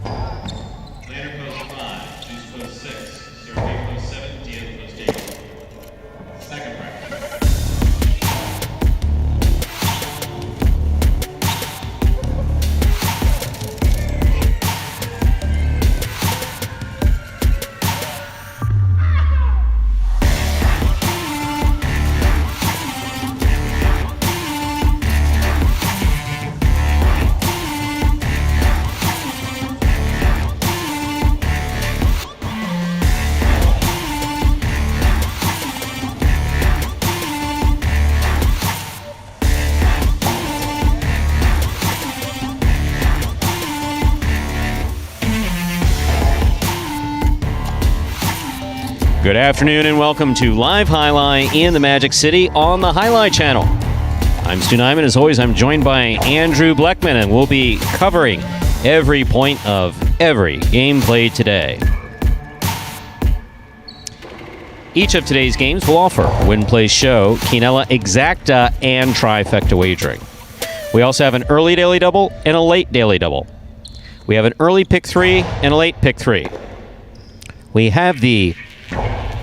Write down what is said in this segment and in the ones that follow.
Lander post 5, Juice post 6, Survey post 7, DM post 8. Second practice. Good afternoon and welcome to Live Highlight in the Magic City on the Highlight Channel. I'm Stu Nyman. As always, I'm joined by Andrew Bleckman, and we'll be covering every point of every game played today. Each of today's games will offer Win Place Show, Quinella Exacta, and Trifecta Wagering. We also have an early daily double and a late daily double. We have an early pick 3 and a late pick 3. We have the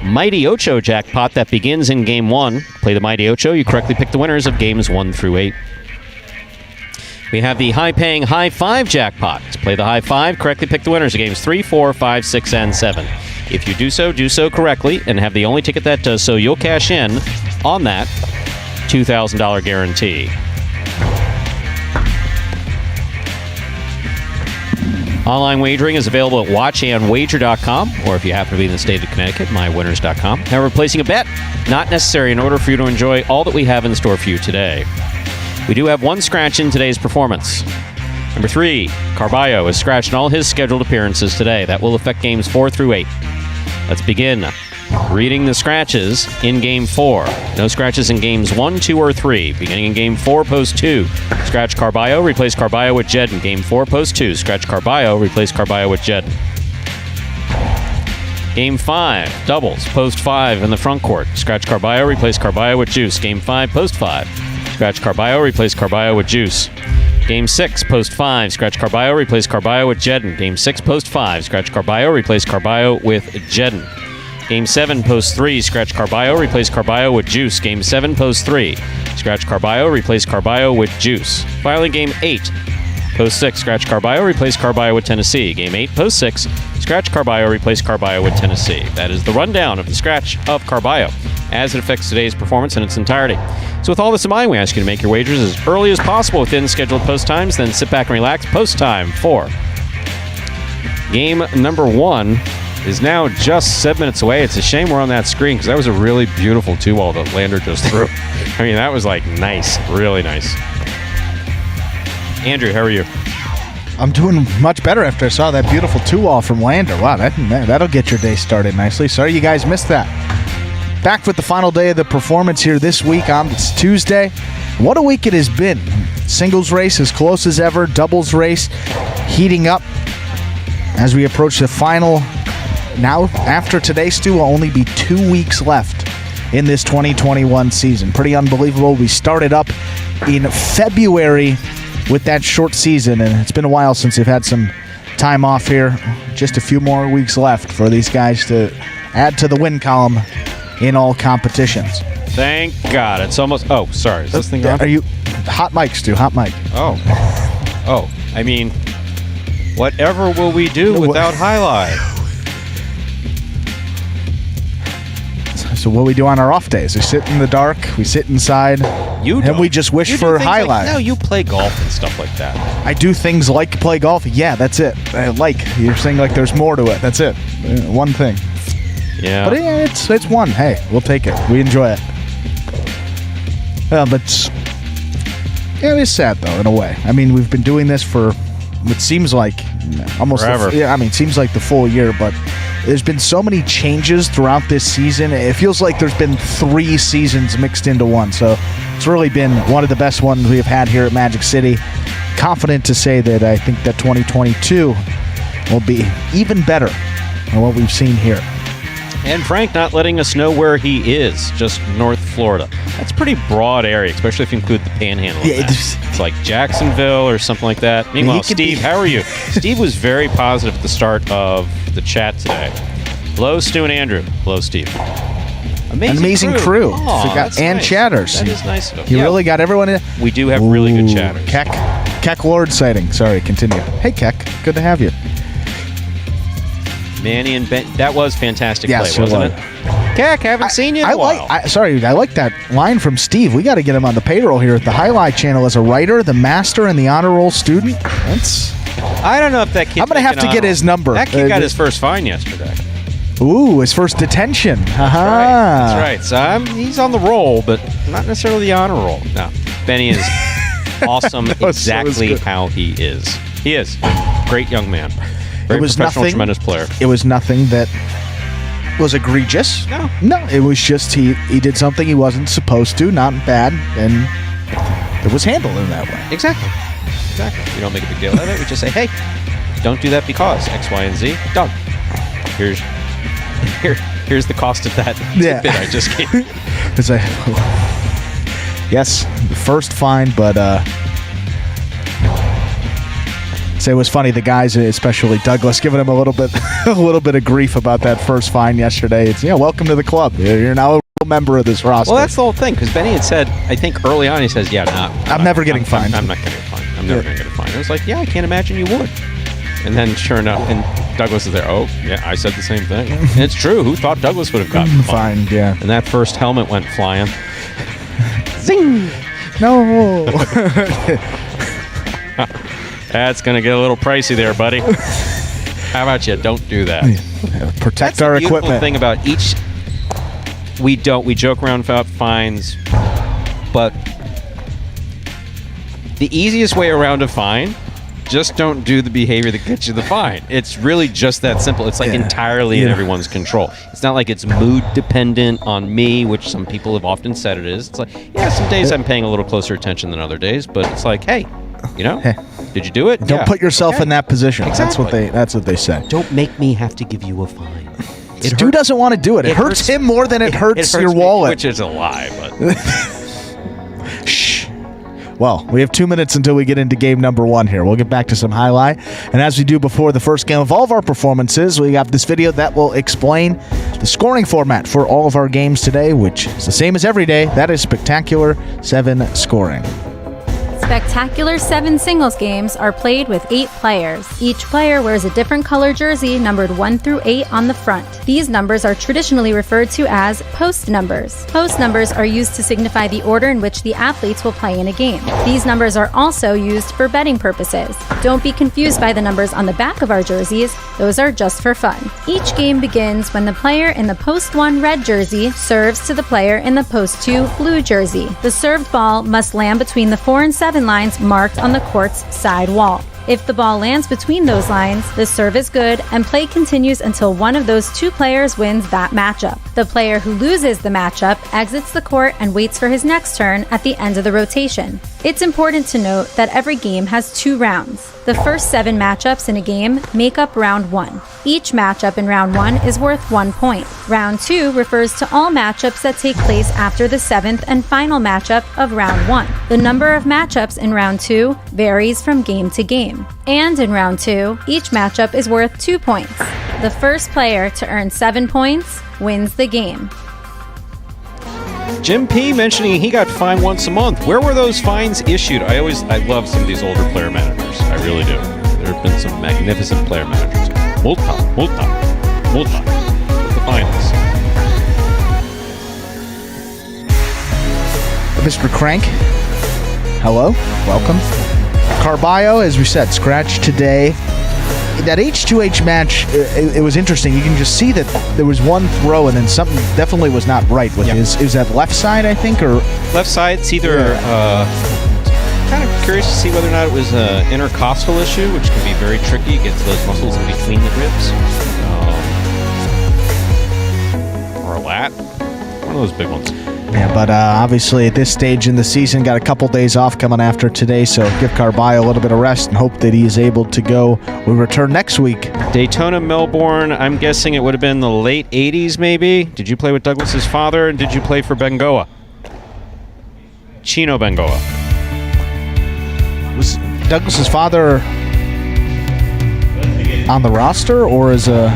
Mighty Ocho jackpot that begins in Game 1. Play the Mighty Ocho. You correctly pick the winners of Games 1 through 8. We have the high-paying High 5 jackpot. Play the High 5. Correctly pick the winners of Games 3, 4, 5, 6, and 7. If you do so correctly and have the only ticket that does so, you'll cash in on that $2,000 guarantee. Online wagering is available at watchandwager.com, or if you happen to be in the state of Connecticut, mywinners.com. However, placing a bet, not necessary in order for you to enjoy all that we have in store for you today. We do have one scratch in today's performance. Number 3, Carballo has scratched in all his scheduled appearances today. That will affect Games 4 through 8. Let's begin reading the scratches in Game 4. No scratches in Games 1, 2, or 3. Beginning in Game 4, post 2. Scratch Carballo, replace Carballo with Jedden. Game 4, post 2. Scratch Carballo, replace Carballo with Jedden. Game 5, doubles, post 5 in the front court. Scratch Carballo, replace Carballo with Juice. Game 5, post 5. Scratch Carballo, replace Carballo with Juice. Game 6, post 5. Scratch Carballo, replace Carballo with Jedden. Game 6, post 5. Scratch Carballo, replace Carballo with Jedden. Game 7, post 3. Scratch Carballo, replace Carballo with Juice. Game 7, post 3. Scratch Carballo, replace Carballo with Juice. Finally, Game 8, post 6. Scratch Carballo, replace Carballo with Tennessee. Game 8, post 6. Scratch Carballo, replace Carballo with Tennessee. That is the rundown of the scratch of Carballo as it affects today's performance in its entirety. So with all this in mind, we ask you to make your wagers as early as possible within scheduled post times, then sit back and relax. Post time for game number 1 is now just 7 minutes away. It's a shame we're on that screen because that was a really beautiful 2-ball that Lander just threw. I mean, that was like nice, really nice. Andrew, how are you? I'm doing much better after I saw that beautiful 2-ball from Lander. Wow, that'll get your day started nicely. Sorry you guys missed that. Back with the final day of the performance here this week. It's Tuesday. What a week it has been. Singles race as close as ever. Doubles race heating up as we approach the final. Now, after today, Stu, will only be 2 weeks left in this 2021 season. Pretty unbelievable. We started up in February with that short season, and it's been a while since they've had some time off here. Just a few more weeks left for these guys to add to the win column in all competitions. Thank God. It's almost... Oh, sorry. Is this thing on? Are you... Hot mic, Stu. Hot mic. Oh. I mean, whatever will we do without Highlight? So what we do on our off days, we sit in the dark, we sit inside, and we just wish for Highlight. No, you play golf and stuff like that. I do things like play golf. Yeah, that's it. You're saying like there's more to it. That's it. One thing. Yeah. But yeah, it's one. Hey, we'll take it. We enjoy it. But it is sad though, in a way. I mean, we've been doing this for what seems like almost forever. Seems like the full year, but there's been so many changes throughout this season. It feels like there's been 3 seasons mixed into one. So it's really been one of the best ones we have had here at Magic City. Confident to say that I think that 2022 will be even better than what we've seen here. And Frank not letting us know where he is, just North Florida. That's a pretty broad area, especially if you include the Panhandle. Yeah, it's like Jacksonville or something like that. Meanwhile, Steve, how are you? Steve was very positive at the start of the chat today. Hello, Stu and Andrew. Hello, Steve. Amazing crew. Oh, and nice. chatters. That is nice of him. You really got everyone in. We do have really good chatters. Keck Lord sighting. Sorry, continue. Hey, Keck. Good to have you. Manny and Ben. That was fantastic Yes, play, wasn't it it? was. Keck, haven't seen you in a while. I like that line from Steve. We got to get him on the payroll here at the Highlight Channel as a writer, the master, and the honor roll student. I don't know if that kid. I'm going to have to get his number. That kid got his first fine yesterday. Ooh, his first detention. That's right. So he's on the roll, but not necessarily the honor roll. No, Benny is awesome exactly how he is. He is. Great young man. Very professional, tremendous player. It was nothing that was egregious. No, it was just he did something he wasn't supposed to, not bad, and it was handled in that way. Exactly. We don't make a big deal of it. We just say, hey, don't do that because X, Y, and Z. Done. Here's the cost of that tidbit I just gave. Yes, the first fine, but say it was funny. The guys, especially Douglas, giving him a little bit of grief about that first fine yesterday. It's welcome to the club. You're now a real member of this roster. Well, that's the whole thing because Benny had said, I think early on, he says, "Yeah, I'm never getting fined. I'm not getting fined. I'm never going to get a fine." I was like, "Yeah, I can't imagine you would." And then, sure enough, and Douglas is there. Oh, yeah, I said the same thing. And it's true. Who thought Douglas would have gotten fined? Yeah. And that first helmet went flying. Zing! No. That's going to get a little pricey there, buddy. How about you? Don't do that. Protect our equipment. That's the thing about each. We joke around about fines, but the easiest way around a fine, just don't do the behavior that gets you the fine. It's really just that simple. It's like entirely in everyone's control. It's not like it's mood dependent on me, which some people have often said it is. It's like, yeah, some days I'm paying a little closer attention than other days, but it's like, hey, did you do it? Don't put yourself in that position. Exactly. That's what they say. Don't make me have to give you a fine. Stu doesn't want to do it. It hurts him more than it hurts your wallet. Which is a lie, but shh. Well, we have 2 minutes until we get into game number 1 here. We'll get back to some highlight. And as we do before the first game of all of our performances, we have this video that will explain the scoring format for all of our games today, which is the same as every day. That is Spectacular 7 scoring. Spectacular 7 singles games are played with 8 players. Each player wears a different color jersey numbered 1 through 8 on the front. These numbers are traditionally referred to as post numbers. Post numbers are used to signify the order in which the athletes will play in a game. These numbers are also used for betting purposes. Don't be confused by the numbers on the back of our jerseys. Those are just for fun. Each game begins when the player in the post 1 red jersey serves to the player in the post 2 blue jersey. The served ball must land between the 4 and 7 lines marked on the court's side wall. If the ball lands between those lines, the serve is good and play continues until one of those 2 players wins that matchup. The player who loses the matchup exits the court and waits for his next turn at the end of the rotation. It's important to note that every game has 2 rounds. The first 7 matchups in a game make up round 1. Each matchup in round 1 is worth 1 point. Round 2 refers to all matchups that take place after the 7th and final matchup of round 1. The number of matchups in round 2 varies from game to game. And in round 2, each matchup is worth 2 points. The first player to earn 7 points wins the game. Jim P. mentioning he got fined once a month. Where were those fines issued? I love some of these older player managers. I really do. There have been some magnificent player managers. Multa. What the fines? Mr. Crank, hello, welcome. Carballo, as we said, scratched today. That H2H match, it was interesting. You can just see that there was one throw and then something definitely was not right with his. Is that left side, I think, or left side? It's either kind of curious to see whether or not it was an intercostal issue, which can be very tricky. It gets those muscles in between the ribs, or a lat. One of those big ones. Yeah, but obviously at this stage in the season, got a couple days off coming after today, so give Carballo a little bit of rest and hope that he is able to go. We return next week. Daytona, Melbourne, I'm guessing it would have been the late 80s maybe. Did you play with Douglas's father, and did you play for Bengoa? Chino Bengoa. Was Douglas's father on the roster or as a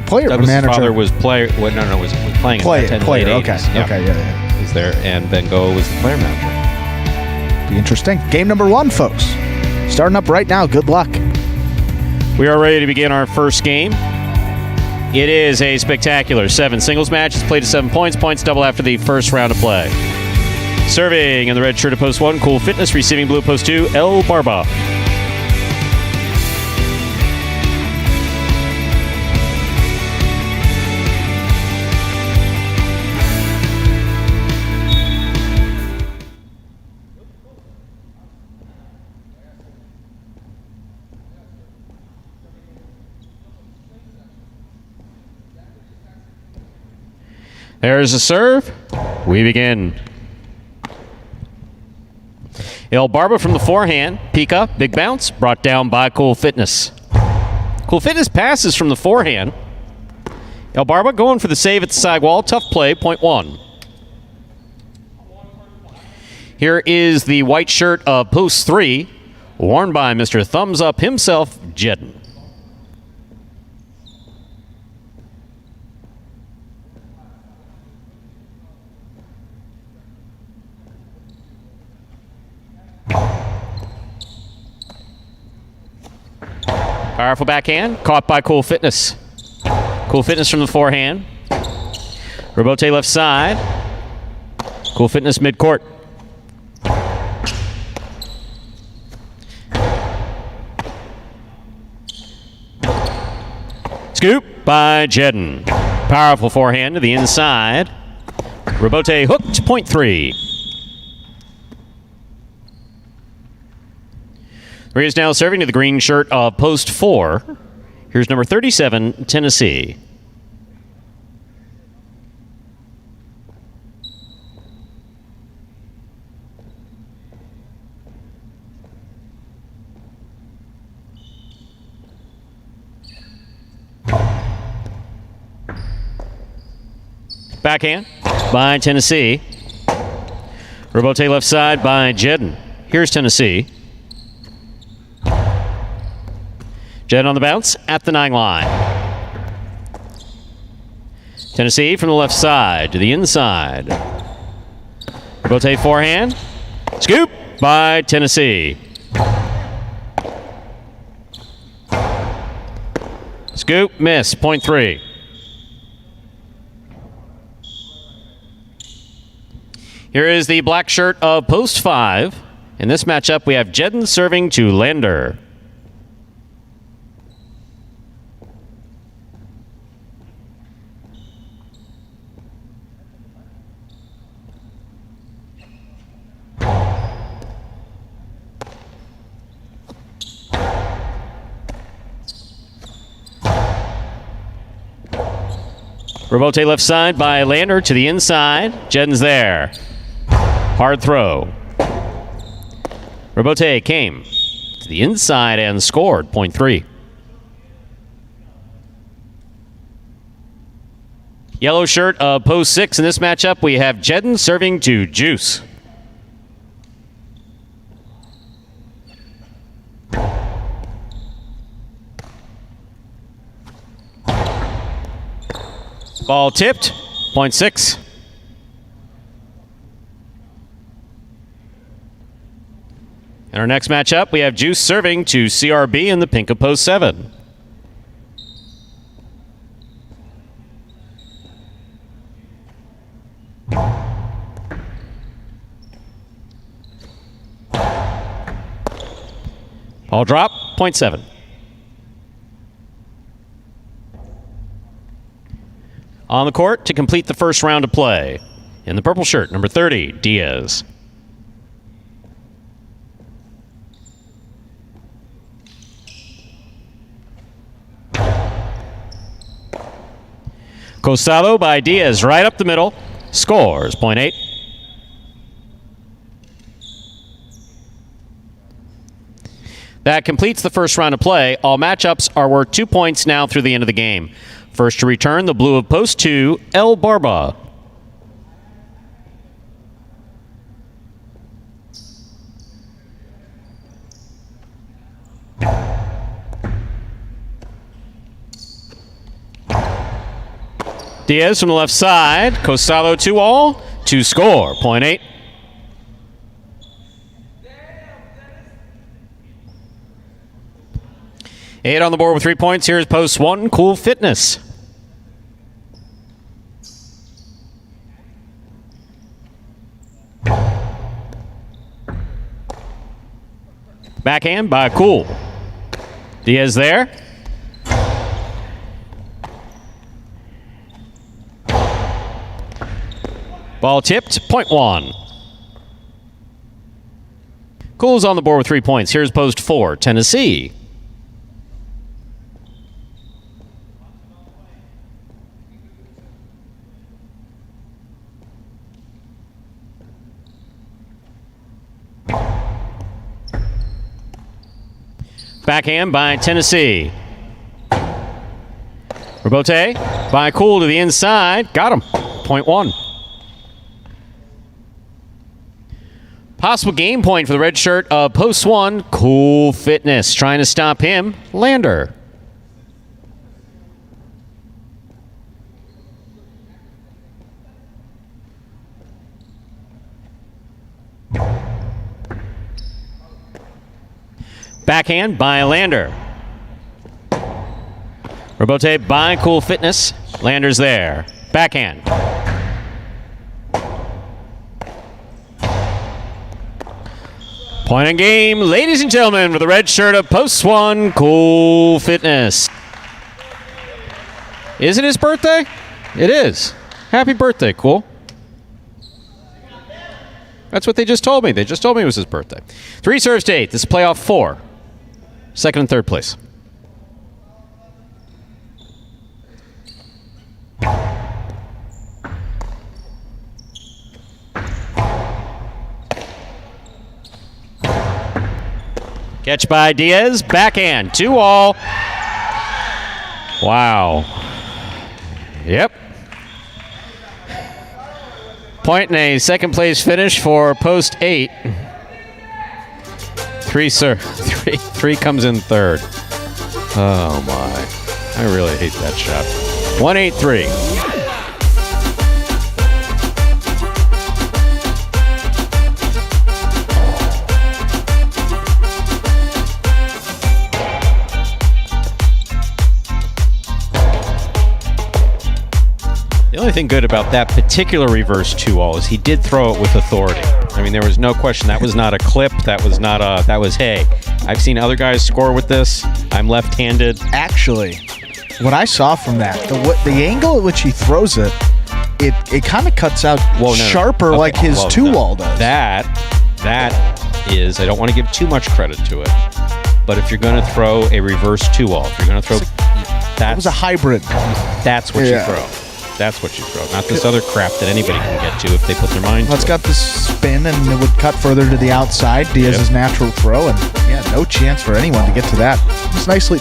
player or Douglas's manager? father was was playing in the Player, late okay. 80s. Yeah. Okay, yeah. Was there, and Bengoa was the player manager. Be interesting. Game number 1, folks. Starting up right now. Good luck. We are ready to begin our first game. It is a spectacular 7 singles match. It's played to 7 points. Points double after the first round of play. Serving in the red shirt of post 1, Cool Fitness. Receiving blue post 2, El Barba. There's a serve. We begin. El Barba from the forehand. Pika, big bounce, brought down by Cool Fitness. Cool Fitness passes from the forehand. El Barba going for the save at the sidewall. Tough play, point 1. Here is the white shirt of post 3, worn by Mr. Thumbs Up himself, Jedden. Powerful backhand, caught by Cool Fitness. Cool Fitness from the forehand. Robote left side. Cool Fitness mid-court. Scoop by Jedden. Powerful forehand to the inside. Robote hooked, point 3. He is now serving to the green shirt of post 4. Here's number 37, Tennessee. Backhand by Tennessee. Robote left side by Jedden. Here's Tennessee. Jedden on the bounce at the 9 line. Tennessee from the left side to the inside. Robote forehand. Scoop by Tennessee. Scoop, miss, point 3. Here is the black shirt of post 5. In this matchup, we have Jedden serving to Lander. Robote left side by Lander to the inside. Jedden's there. Hard throw. Robote came to the inside and scored, point 3. Yellow shirt of post 6. In this matchup, we have Jedden serving to Juice. Ball tipped, point 6. In our next matchup, we have Juice serving to CRB in the pink of post 7. Ball drop, point 7. On the court to complete the first round of play. In the purple shirt, number 30, Diaz. Costado by Diaz, right up the middle. Scores, point 8. That completes the first round of play. All matchups are worth 2 points now through the end of the game. First to return, the blue of post 2, El Barba. Diaz from the left side. Costalo 2-all to score. Point 8. Eight on the board with 3 points. Here's post 1, Cool Fitness. Backhand by Cool. Diaz there. Ball tipped, point 1. Cool's on the board with 3 points. Here's post 4, Tennessee. Backhand by Tennessee. Rebote by Cool to the inside. Got him. Point 1. Possible game point for the red shirt of post 1, Cool Fitness. Trying to stop him, Lander. Backhand by Lander. Rebote by Cool Fitness. Lander's there. Backhand. Point in game, ladies and gentlemen, for the red shirt of post 1, Cool Fitness. Is it his birthday? It is. Happy birthday, Cool. That's what they just told me. They just told me it was his birthday. 3 serves to 8. This is playoff 4. Second and third place. Catch by Diaz. Backhand. 2-all. Wow. Yep. Point and a second place finish for post 8. 3 comes in third. Oh my. I really hate that shot. 1-8-3. The only thing good about that particular reverse 2-all is he did throw it with authority. I mean, there was no question. That was not a clip. That was hey. I've seen other guys score with this. I'm left-handed. Actually, what I saw from that, the angle at which he throws it, it kind of cuts out sharper like his 2-all does. That is, I don't want to give too much credit to it, but if you're going to throw a reverse 2-all, if you're going to throw, that was a hybrid. That's what you throw. That's what you throw, not this other crap that anybody can get to if they put their mind to it. It's got this spin, and it would cut further to the outside. Diaz's natural throw, and no chance for anyone to get to that. It's nicely.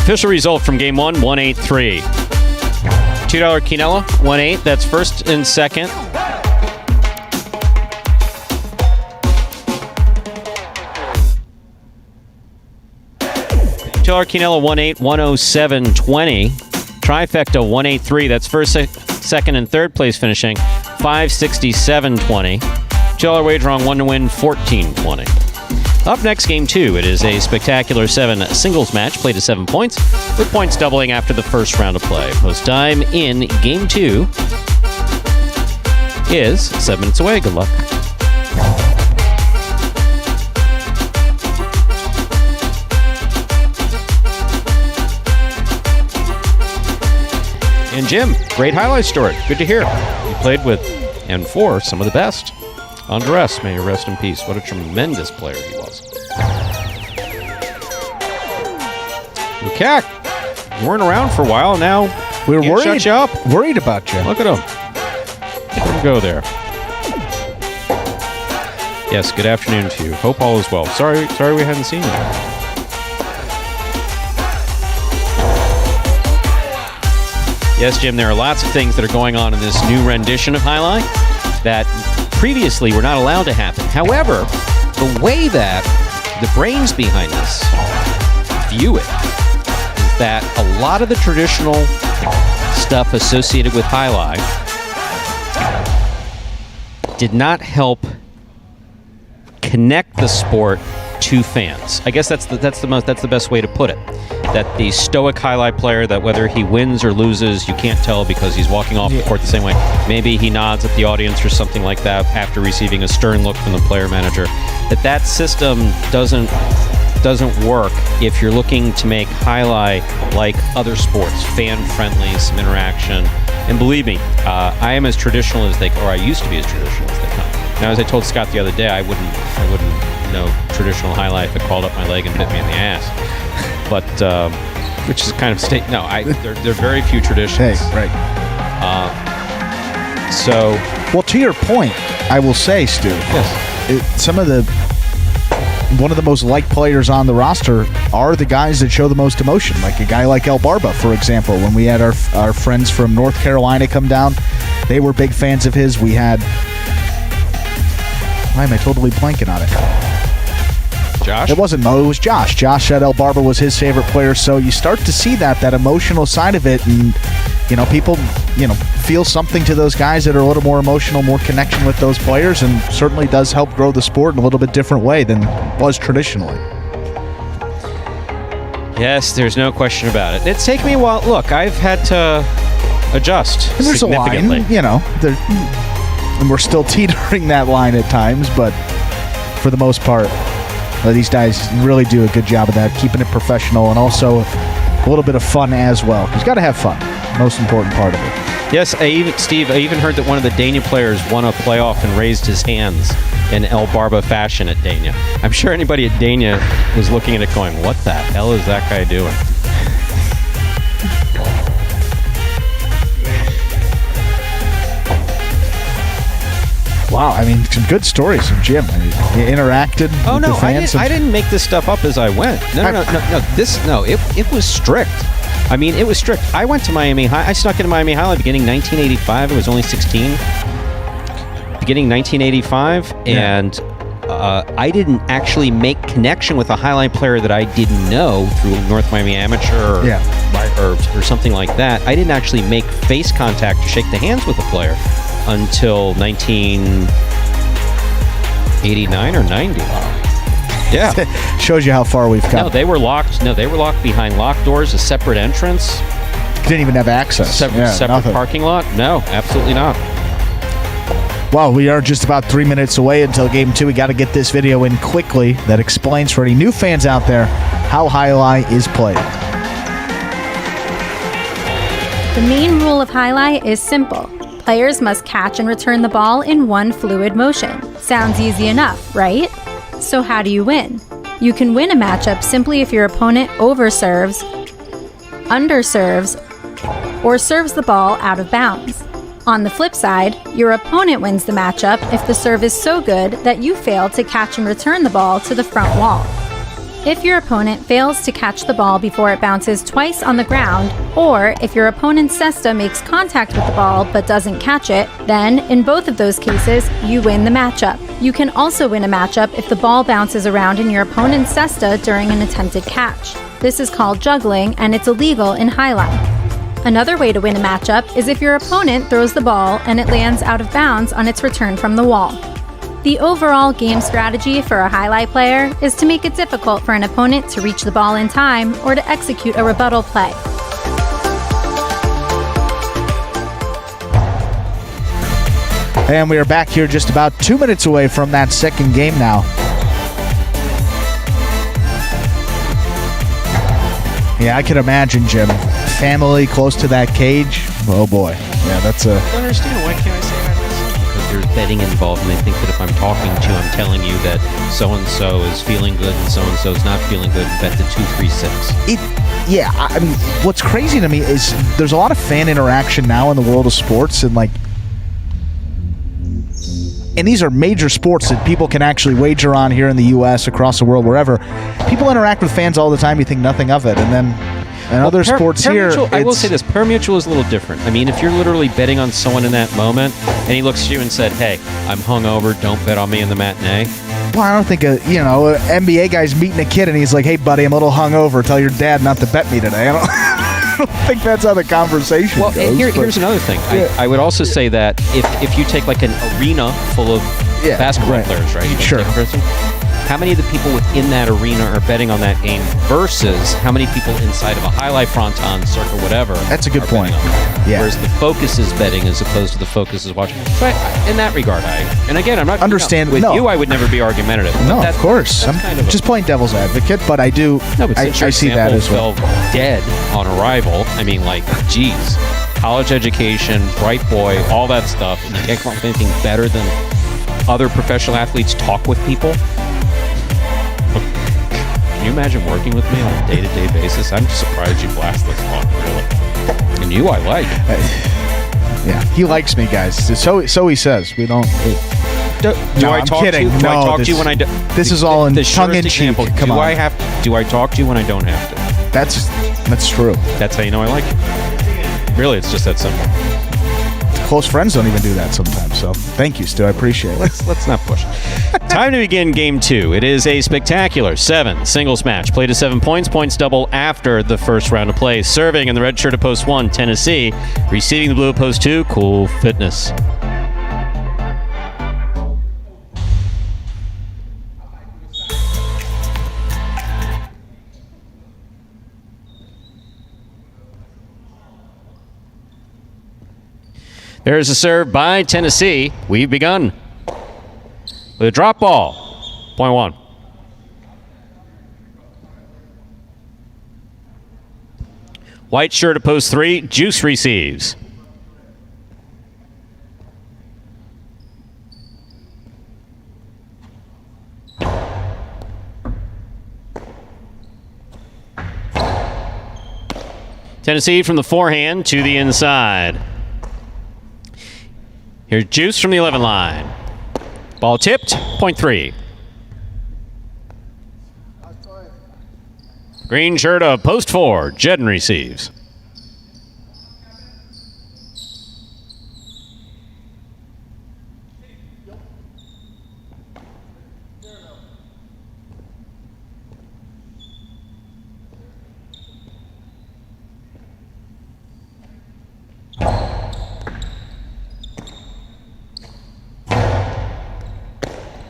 Official result from game 1, 1-8-3. $2 Quinella, 1-8. That's first and second. $2 Quinella, 1-8, 107.20. Trifecta, 1-8-3. That's first, second, and third place finishing. 567.20. $2 wager on 1 to win, 14.20. Up next, game 2. It is a spectacular 7 singles match played to 7 points, with points doubling after the first round of play. Post time in game 2 is 7 minutes away. Good luck. And Jim, great highlight story. Good to hear. You played with and for some of the best. Andres, may you rest in peace. What a tremendous player he was. Lukac, you weren't around for a while. Now we were worried. Shut you up. Worried about you. Look at him. Let him go there. Yes, good afternoon to you. Hope all is well. Sorry we hadn't seen you. Yes, Jim, there are lots of things that are going on in this new rendition of Highlight that previously were not allowed to happen. However, the way that the brains behind this view it is that a lot of the traditional stuff associated with Highlight did not help connect the sport to fans. I guess that's the best way to put it. That the stoic highlight player, that whether he wins or loses, you can't tell because he's walking off the court the same way. Maybe he nods at the audience or something like that after receiving a stern look from the player manager. That system doesn't work if you're looking to make highlight like other sports, fan-friendly, some interaction. And believe me, I am as traditional as I used to be as traditional as they come. Now, as I told Scott the other day, I wouldn't know traditional highlight if it crawled up my leg and bit me in the ass. But which is kind of state. No, there are very few traditions. Hey, right. Well, to your point, I will say, Stu. Yes. One of the most liked players on the roster are the guys that show the most emotion. Like a guy like El Barba, for example. When we had our friends from North Carolina come down, they were big fans of his. We had. Why am I totally blanking on it? Josh? It wasn't Mo, it was Josh. Josh said El Barba was his favorite player, so you start to see that emotional side of it, and people feel something to those guys that are a little more emotional, more connection with those players, and certainly does help grow the sport in a little bit different way than was traditionally. Yes, there's no question about it. It's taken me a while. Look, I've had to adjust and there's significantly. A line, and we're still teetering that line at times, but for the most part, these guys really do a good job of that, keeping it professional and also a little bit of fun as well. Because you got to have fun. Most important part of it. Yes, Steve, I even heard that one of the Dania players won a playoff and raised his hands in El Barba fashion at Dania. I'm sure anybody at Dania was looking at it going, what the hell is that guy doing? Wow, I mean, some good stories from Jim. You interacted with the fans. I didn't make this stuff up as I went. No. It was strict. I mean, it was strict. I went to Miami High. I snuck into Miami High beginning 1985. I was only 16. Beginning 1985, and I didn't actually make connection with a highlight player that I didn't know through North Miami Amateur or something like that. I didn't actually make face contact or shake the hands with a player until 1989 or 90. Yeah. Shows you how far we've come. No, they were locked behind locked doors, a separate entrance. Didn't even have access. Separate parking lot? No, absolutely not. Well, we are just about 3 minutes away until Game 2. We got to get this video in quickly that explains for any new fans out there how highlight is played. The main rule of highlight is simple. Players must catch and return the ball in one fluid motion. Sounds easy enough, right? So how do you win? You can win a matchup simply if your opponent overserves, underserves, or serves the ball out of bounds. On the flip side, your opponent wins the matchup if the serve is so good that you fail to catch and return the ball to the front wall. If your opponent fails to catch the ball before it bounces twice on the ground, or if your opponent's cesta makes contact with the ball but doesn't catch it, then, in both of those cases, you win the matchup. You can also win a matchup if the ball bounces around in your opponent's cesta during an attempted catch. This is called juggling, and it's illegal in highlight. Another way to win a matchup is if your opponent throws the ball and it lands out of bounds on its return from the wall. The overall game strategy for a highlight player is to make it difficult for an opponent to reach the ball in time or to execute a rebuttal play. And we are back here just about 2 minutes away from that second game now. Yeah, I can imagine, Jim. Family close to that cage. Oh boy. Yeah, that's a... I don't understand. Why can't I say that? Because there's betting involved, and they think that if I'm talking to you, I'm telling you that so-and-so is feeling good and so-and-so is not feeling good, and bet the 2-3-6. Yeah, I mean, what's crazy to me is there's a lot of fan interaction now in the world of sports, and like and these are major sports that people can actually wager on here in the U.S., across the world, wherever. People interact with fans all the time. You think nothing of it. And then in other sports here, I will say this, Parimutuel is a little different. I mean, if you're literally betting on someone in that moment, and he looks at you and said, hey, I'm hungover, don't bet on me in the matinee. Well, I don't think an NBA guy's meeting a kid and he's like, hey, buddy, I'm a little hungover. Tell your dad not to bet me today. I don't think that's how the conversation goes. And here's another thing. Yeah. I would also say that if you take like an arena full of basketball players, right? Sure. How many of the people within that arena are betting on that game versus how many people inside of a highlight fronton, circa whatever? That's a good point. Yeah. Whereas the focus is betting as opposed to the focus is watching. So in that regard, I'm not understand. With you, I would never be argumentative. No, of course. I'm kind of just playing devil's advocate, but I do. No, but I see that as well. Dead on arrival. I mean, like, geez, college education, bright boy, all that stuff, and you can't come up with anything better than other professional athletes talk with people. Can you imagine working with me on a day-to-day basis? I'm surprised you blast this long, really. And you, I like. Yeah, he likes me, guys. So he says. We don't. I'm kidding. Do I talk to you when I do? This is all in tongue-in-cheek. Come on. Do I talk to you when I don't have to? That's true. That's how you know I like you. Really, it's just that simple. Close friends don't even do that sometimes. So thank you, Stu. I appreciate it. Let's not push. Time to begin game 2. It is a spectacular 7 singles match. Play to 7 points. Points double after the first round of play. Serving in the red shirt at post 1, Tennessee. Receiving the blue at post 2, Cool Fitness. There's a serve by Tennessee. We've begun. With a drop ball. Point 1. White shirt at post 3. Juice receives. Tennessee from the forehand to the inside. Here's Juice from the 11 line. Ball tipped, point 3. Green shirt of post 4. Jedden receives.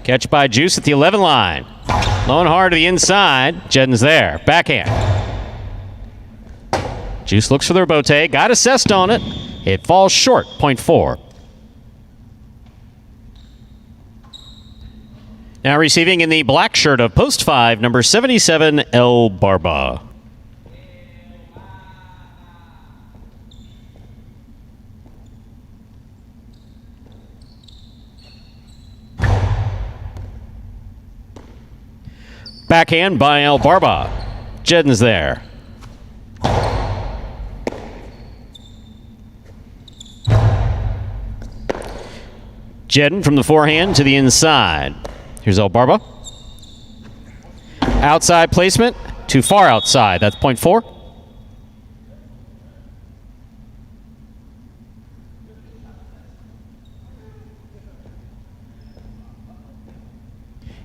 Catch by Juice at the 11 line. Low and hard to the inside. Jedden's there. Backhand. Juice looks for the rebote. Got assessed on it. It falls short. Point 4. Now receiving in the black shirt of post 5, number 77, El Barba. Backhand by El Barba. Jedden's there. Jedden from the forehand to the inside. Here's El Barba. Outside placement. Too far outside. That's point 4.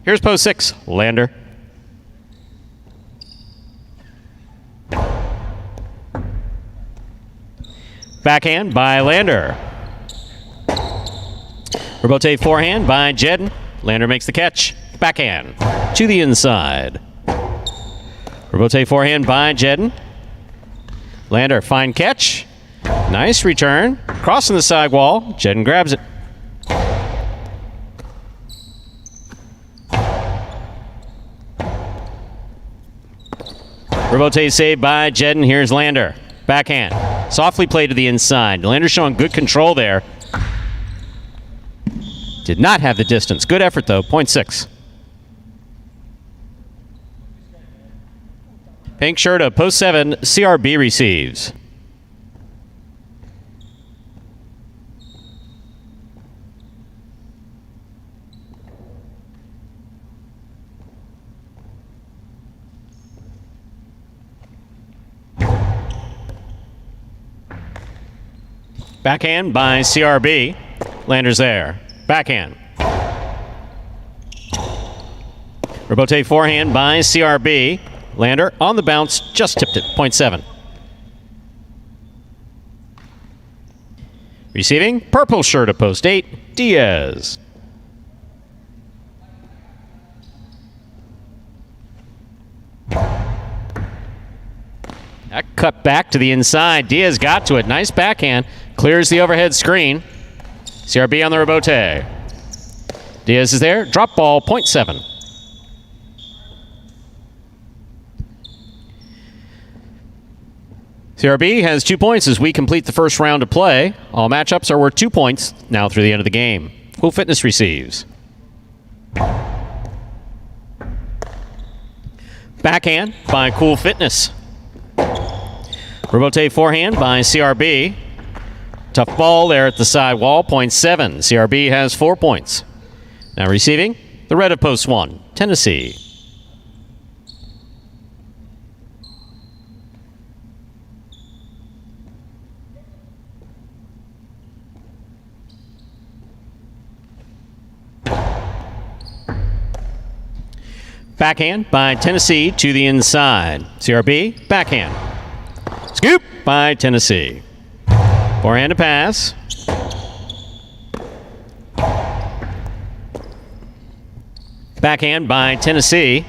Here's post 6. Lander. Backhand by Lander. Rebote forehand by Jedden. Lander makes the catch. Backhand to the inside. Rebote forehand by Jedden. Lander, fine catch. Nice return. Crossing the sidewall. Jedden grabs it. Rebote saved by Jedden. Here's Lander. Backhand. Softly played to the inside. Lander showing good control there. Did not have the distance. Good effort, though. Point 6. Pink shirt of post 7. CRB receives. Backhand by CRB. Lander's there. Backhand. Rebote forehand by CRB. Lander on the bounce, just tipped it, 0.7. Receiving, purple shirt at post 8, Diaz. That cut back to the inside. Diaz got to it. Nice backhand. Clears the overhead screen. CRB on the rebote. Diaz is there. Drop ball, 0.7. CRB has 2 points as we complete the first round of play. All matchups are worth 2 points now through the end of the game. Cool Fitness receives. Backhand by Cool Fitness. Rebote forehand by CRB. Tough ball there at the side wall, 0.7. CRB has 4 points. Now receiving, the red of post 1, Tennessee. Backhand by Tennessee to the inside. CRB, backhand. Scoop by Tennessee. Forehand to pass. Backhand by Tennessee.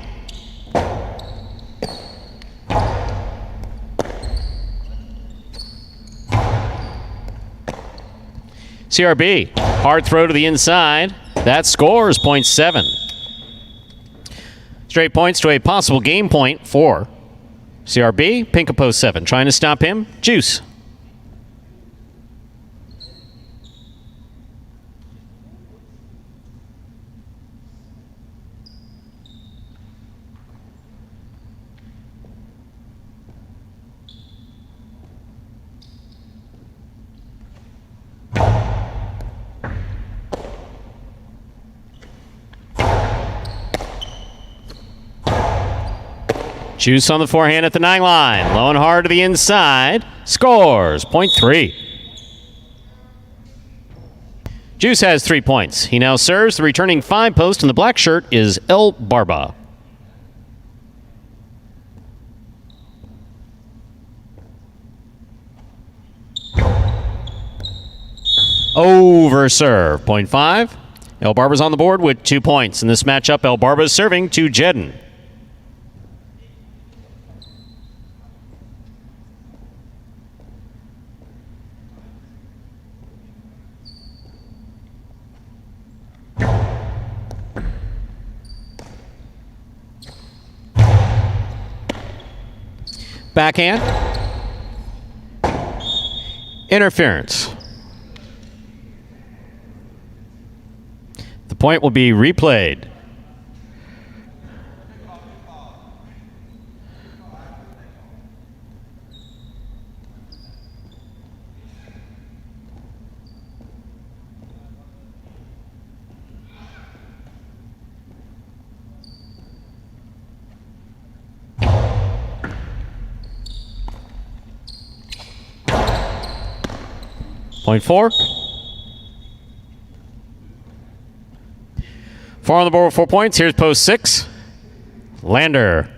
CRB, hard throw to the inside. That scores 0.7. Straight points to a possible game point for CRB. Pink of post 7. Trying to stop him. Juice. Juice on the forehand at the 9 line. Low and hard to the inside. Scores 0.3. Juice has 3 points. He now serves. The returning 5 post in the black shirt is El Barba. Over serve, 0.5. El Barba's on the board with 2 points. In this matchup, El Barba's serving to Jedden. Backhand. Interference. The point will be replayed. Point 4. 4 on the board with 4 points. Here's post 6. Lander.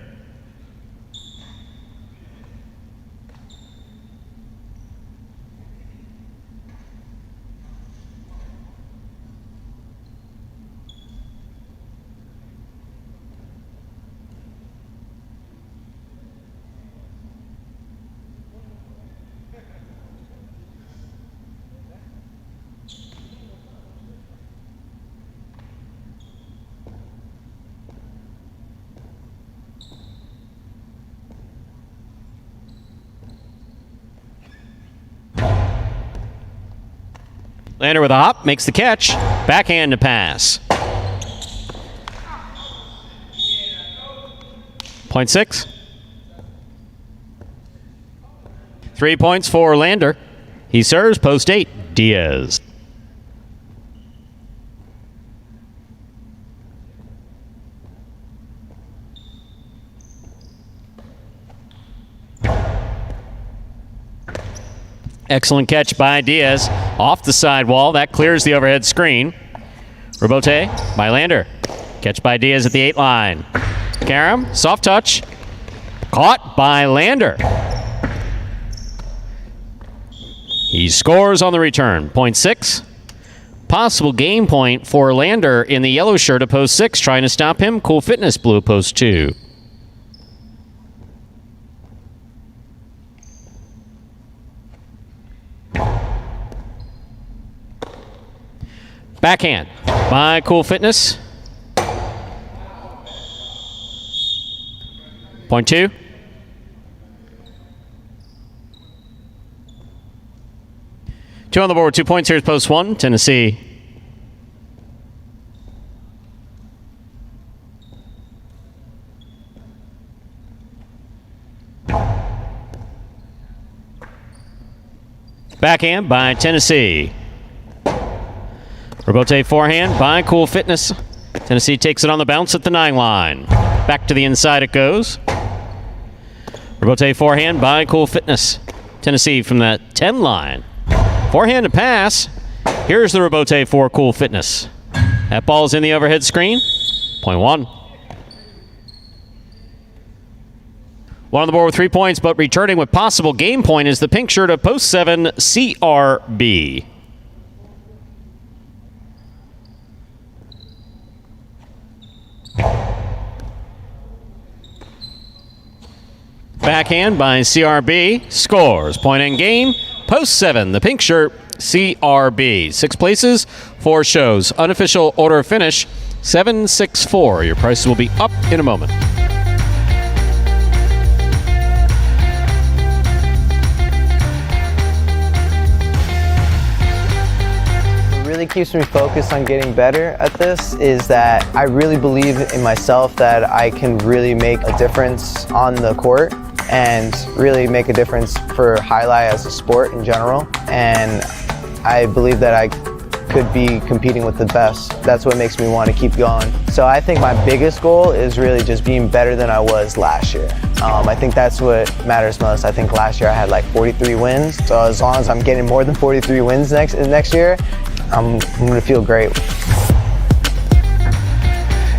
Lander with a hop, makes the catch. Backhand to pass. 0.6. 3 points for Lander. He serves post 8, Diaz. Excellent catch by Diaz. Off the sidewall. That clears the overhead screen. Rebote by Lander. Catch by Diaz at the 8 line. Karam, soft touch. Caught by Lander. He scores on the return. Point 6. Possible game point for Lander in the yellow shirt at post 6. Trying to stop him. Cool Fitness blue post 2. Backhand by Cool Fitness. Point 2. Two on the board, 2 points. Here's post 1, Tennessee. Backhand by Tennessee. Rebote forehand by Cool Fitness. Tennessee takes it on the bounce at the 9 line. Back to the inside it goes. Rebote forehand by Cool Fitness. Tennessee from the 10 line. Forehand to pass. Here's the rebote for Cool Fitness. That ball's in the overhead screen. Point 1. One on the board with 3 points, but returning with possible game point is the pink shirt of post 7, CRB. Backhand by CRB. Scores. Point in game. Post 7, the pink shirt, CRB. 6 places, 4 shows. Unofficial order of finish, 764. Your prices will be up in a moment. What really keeps me focused on getting better at this is that I really believe in myself that I can really make a difference on the court and really make a difference for highlight as a sport in general. And I believe that I could be competing with the best. That's what makes me want to keep going. So I think my biggest goal is really just being better than I was last year. I think that's what matters most. I think last year I had like 43 wins. So as long as I'm getting more than 43 wins next year, I'm going to feel great.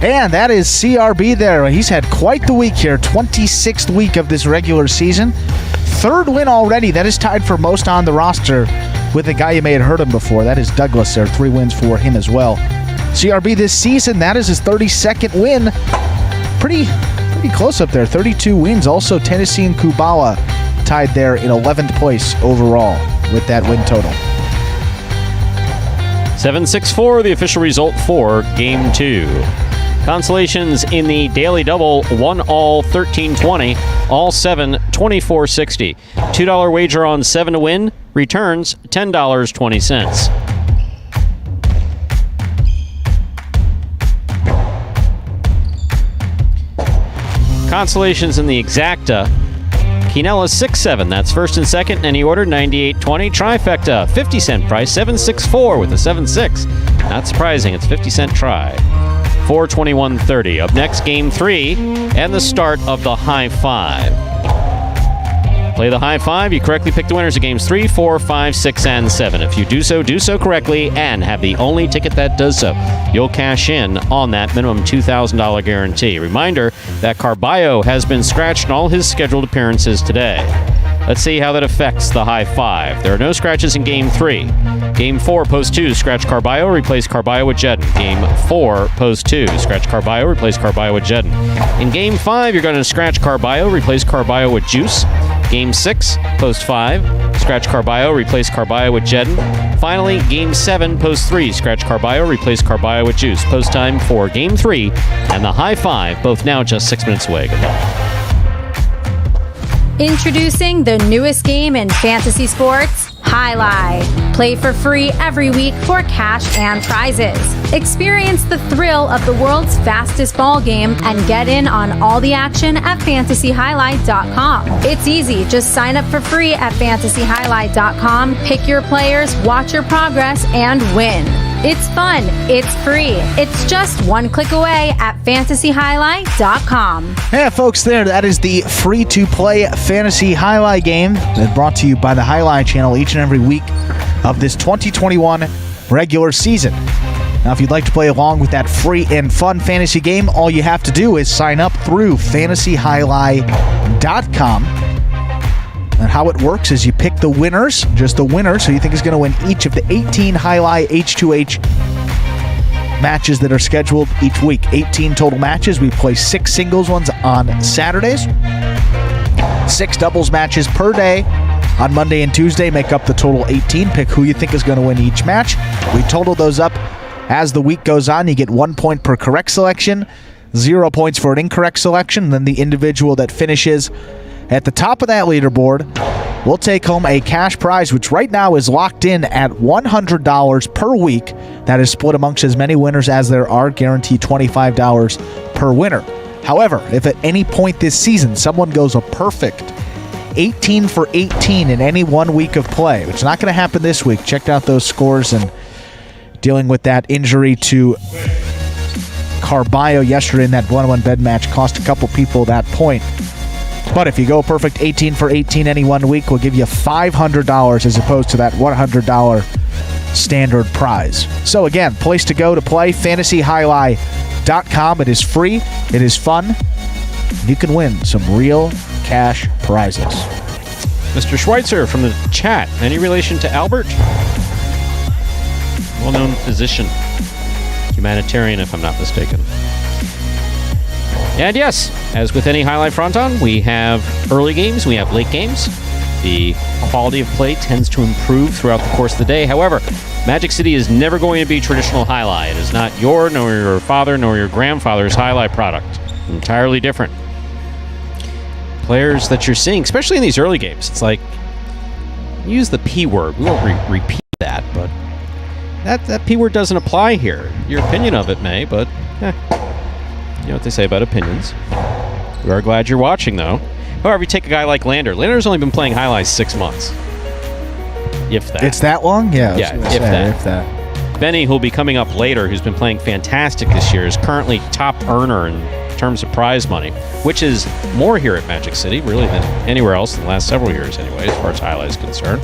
And that is CRB there. He's had quite the week here. 26th week of this regular season. 3rd win already. That is tied for most on the roster with a guy you may have heard him before. That is Douglas there. 3 wins for him as well. CRB this season, that is his 32nd win. Pretty close up there. 32 wins. Also Tennessee and Kubawa tied there in 11th place overall with that win total. 764, the official result for Game 2. Consolations in the daily double, 1 all 1320, all 7 2460. $2 wager on 7 to win, returns $10.20. Consolations in the exacta, Quinella 6-7, that's first and second in any order, 98.20. Trifecta, 50-cent price, 764 with a 7-6. Not surprising, it's 50-cent try. 421.30. Up next, Game 3 and the start of the High 5. Play the High 5. You correctly pick the winners of Games 3, 4, 5, 6, and 7. If you do so correctly and have the only ticket that does so, you'll cash in on that minimum $2,000 guarantee. Reminder that Carballo has been scratched in all his scheduled appearances today. Let's see how that affects the High 5. There are no scratches in Game 3. Game 4, Post 2, scratch Carballo, replace Carballo with Jedden. Game 4, Post 2, scratch Carballo, replace Carballo with Jedden. In Game 5, you're going to scratch Carballo, replace Carballo with Juice. Game 6, Post 5, scratch Carballo, replace Carballo with Jedden. Finally, Game 7, Post 3, scratch Carballo, replace Carballo with Juice. Post time for Game 3 and the High 5, both now just 6 minutes away. Good luck. Introducing the newest game in fantasy sports, Highlight. Play for free every week for cash and prizes. Experience the thrill of the world's fastest ball game and get in on all the action at fantasyhighlight.com. It's easy. Just sign up for free at fantasyhighlight.com, pick your players, watch your progress, and win. It's fun. It's free. It's just one click away at fantasyhighlight.com. Yeah, folks, that is the free-to-play Fantasy Highlight game that's brought to you by the Highlight channel each and every week of this 2021 regular season. Now, if you'd like to play along with that free and fun fantasy game, all you have to do is sign up through fantasyhighlight.com. And how it works is you pick the winners, just the winner, so you think is going to win each of the 18 Highlight H2H matches that are scheduled each week. 18 total matches. We play 6 singles ones on Saturdays, 6 doubles matches per day on Monday and Tuesday make up the total 18. Pick who you think is going to win each match. We total those up as the week goes on. You get 1 point per correct selection, 0 points for an incorrect selection, and then the individual that finishes at the top of that leaderboard will take home a cash prize, which right now is locked in at $100 per week. That is split amongst as many winners as there are, guaranteed $25 per winner. However, if at any point this season someone goes a perfect 18 for 18 in any 1 week of play, which is not going to happen this week, checked out those scores, and dealing with that injury to Carballo yesterday in that 1-1 bed match cost a couple people that point. But if you go perfect 18 for 18 any 1 week, we'll give you $500 as opposed to that $100 standard prize. So again, place to go to play, fantasyhighlight.com. It is free. It is fun. You can win some real cash prizes. Mr. Schweitzer from the chat. Any relation to Albert? Well-known physician. Humanitarian, if I'm not mistaken. And yes, as with any Highlight Fronton, we have early games, we have late games. The quality of play tends to improve throughout the course of the day. However, Magic City is never going to be traditional Highlight. It is not your, nor your father, nor your grandfather's Highlight product. Entirely different. Players that you're seeing, especially in these early games, it's like, use the P word. We won't repeat that, but that P word doesn't apply here. Your opinion of it may, but you know what they say about opinions. We are glad you're watching, though. However, you take a guy like Lander. Lander's only been playing Highlights 6 months. If that. It's that long? Yeah, if that. Benny, who'll be coming up later, who's been playing fantastic this year, is currently top earner in terms of prize money, which is more here at Magic City, really, than anywhere else in the last several years, anyway, as far as Highlight is concerned.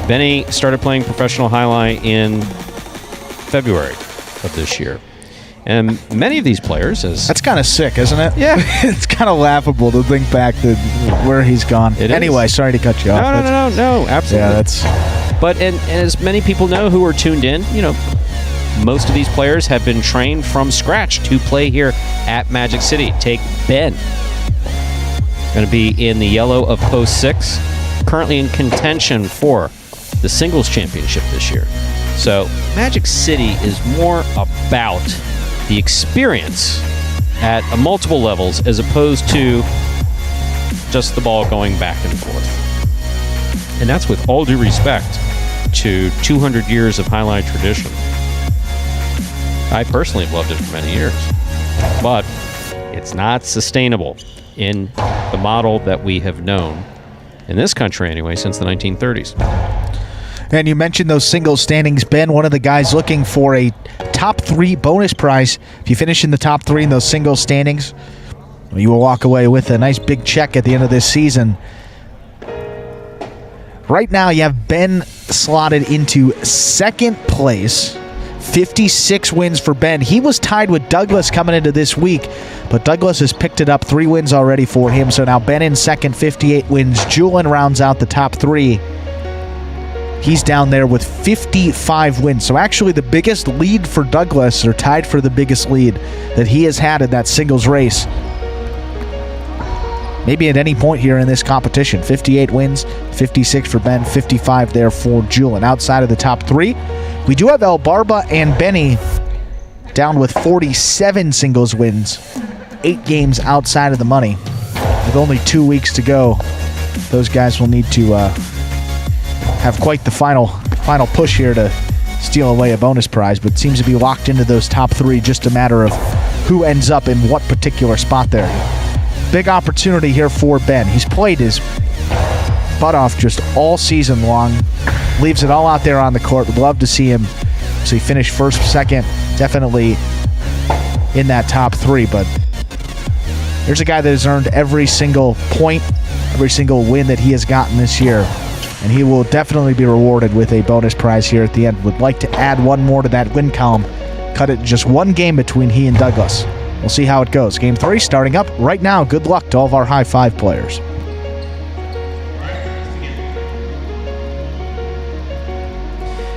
Benny started playing professional Highlight in February of this year. And many of these players, that's kind of sick, isn't it? Yeah. It's kind of laughable to think back to where he's gone. Anyway, sorry to cut you off. No, absolutely. Yeah, that's... But and as many people know who are tuned in, you know, most of these players have been trained from scratch to play here at Magic City. Take Ben. Going to be in the yellow of Post 6. Currently in contention for the singles championship this year. So Magic City is more about the experience at multiple levels as opposed to just the ball going back and forth. And that's with all due respect to 200 years of Highlight tradition. I personally have loved it for many years, but it's not sustainable in the model that we have known in this country anyway since the 1930s. And you mentioned those single standings. Ben, one of the guys looking for a top 3 bonus prize. If you finish in the top 3 in those single standings, you will walk away with a nice big check at the end of this season. Right now, you have Ben slotted into second place. 56 wins for Ben. He was tied with Douglas coming into this week, but Douglas has picked it up. 3 wins already for him. So now Ben in second, 58 wins. Julian rounds out the top 3. He's down there with 55 wins. So actually the biggest lead for Douglas, or tied for the biggest lead that he has had in that singles race, maybe at any point here in this competition. 58 wins, 56 for Ben, 55 there for Julian. Outside of the top 3, we do have El Barba and Benny down with 47 singles wins, 8 games outside of the money. With only 2 weeks to go, those guys will need to have quite the final push here to steal away a bonus prize, but seems to be locked into those top 3, just a matter of who ends up in what particular spot there. Big opportunity here for Ben. He's played his butt off just all season long, leaves it all out there on the court. Would love to see him So he finished first, second, definitely in that top 3. But here's a guy that has earned every single point, every single win that he has gotten this year. And he will definitely be rewarded with a bonus prize here at the end. Would like to add one more to that win column. Cut it just one game between he and Douglas. We'll see how it goes. Game 3 starting up right now. Good luck to all of our high five players.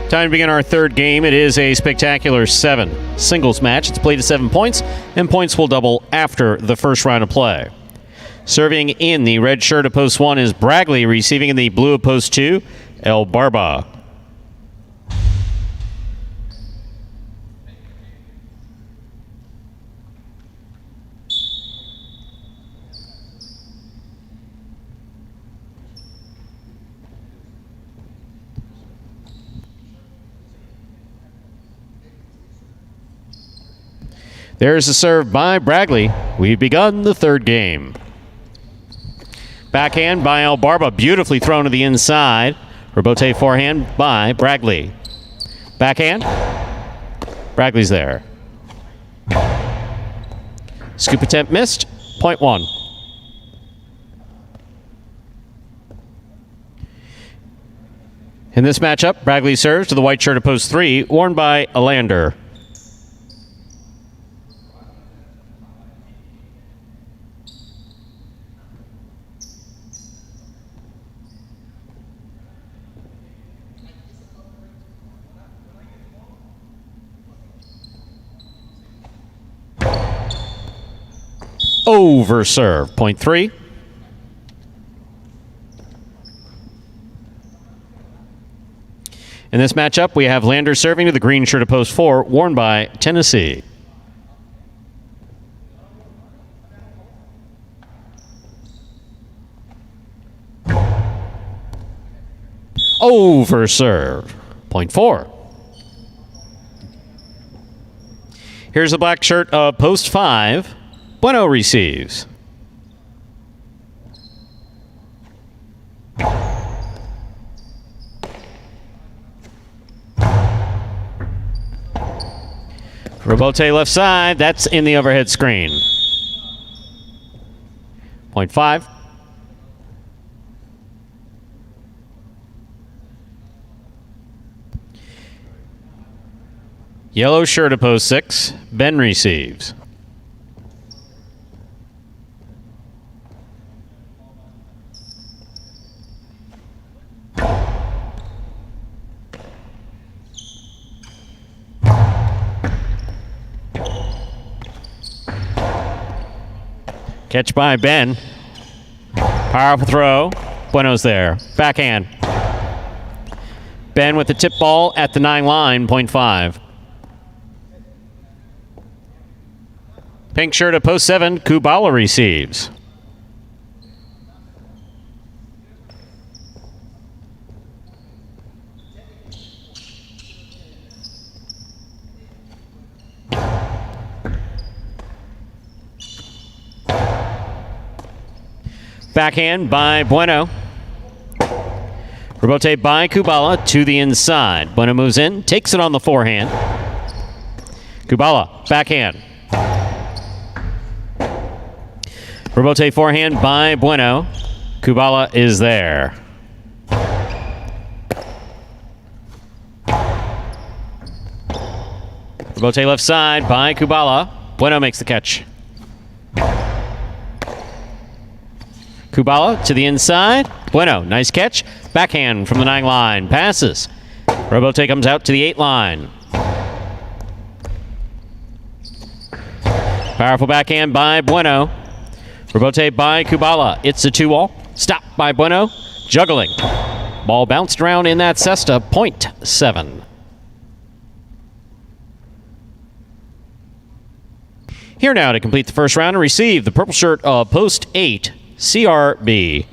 Time to begin our third game. It is a spectacular 7 singles match. It's played to 7 points, and points will double after the first round of play. Serving in the red shirt of post 1 is Bragley. Receiving in the blue of post 2, El Barba. There's a serve by Bragley. We've begun the third game. Backhand by El Barba, beautifully thrown to the inside. Rebote forehand by Bragley. Backhand. Bragley's there. Scoop attempt missed. Point 1. In this matchup, Bragley serves to the white shirt of post 3, worn by Alander. Over serve. Point 3. In this matchup, we have Lander serving to the green shirt of post 4, worn by Tennessee. Over serve. Point 4. Here's the black shirt of post 5. Bueno receives. Rebote left side. That's in the overhead screen. Point 5. Yellow shirt of post 6. Ben receives. Catch by Ben. Powerful throw. Bueno's there. Backhand. Ben with the tip ball at the 9 line. Point 5. Pink shirt at post 7. Kubala receives. Backhand by Bueno. Rebote by Kubala to the inside. Bueno moves in, takes it on the forehand. Kubala, backhand. Rebote forehand by Bueno. Kubala is there. Rebote left side by Kubala. Bueno makes the catch. Kubala to the inside. Bueno, nice catch. Backhand from the 9 line. Passes. Rebote comes out to the 8 line. Powerful backhand by Bueno. Rebote by Kubala. It's a 2-all. Stopped by Bueno. Juggling. Ball bounced around in that cesta. Point 7. Here now to complete the first round and receive the purple shirt of post 8. CRB.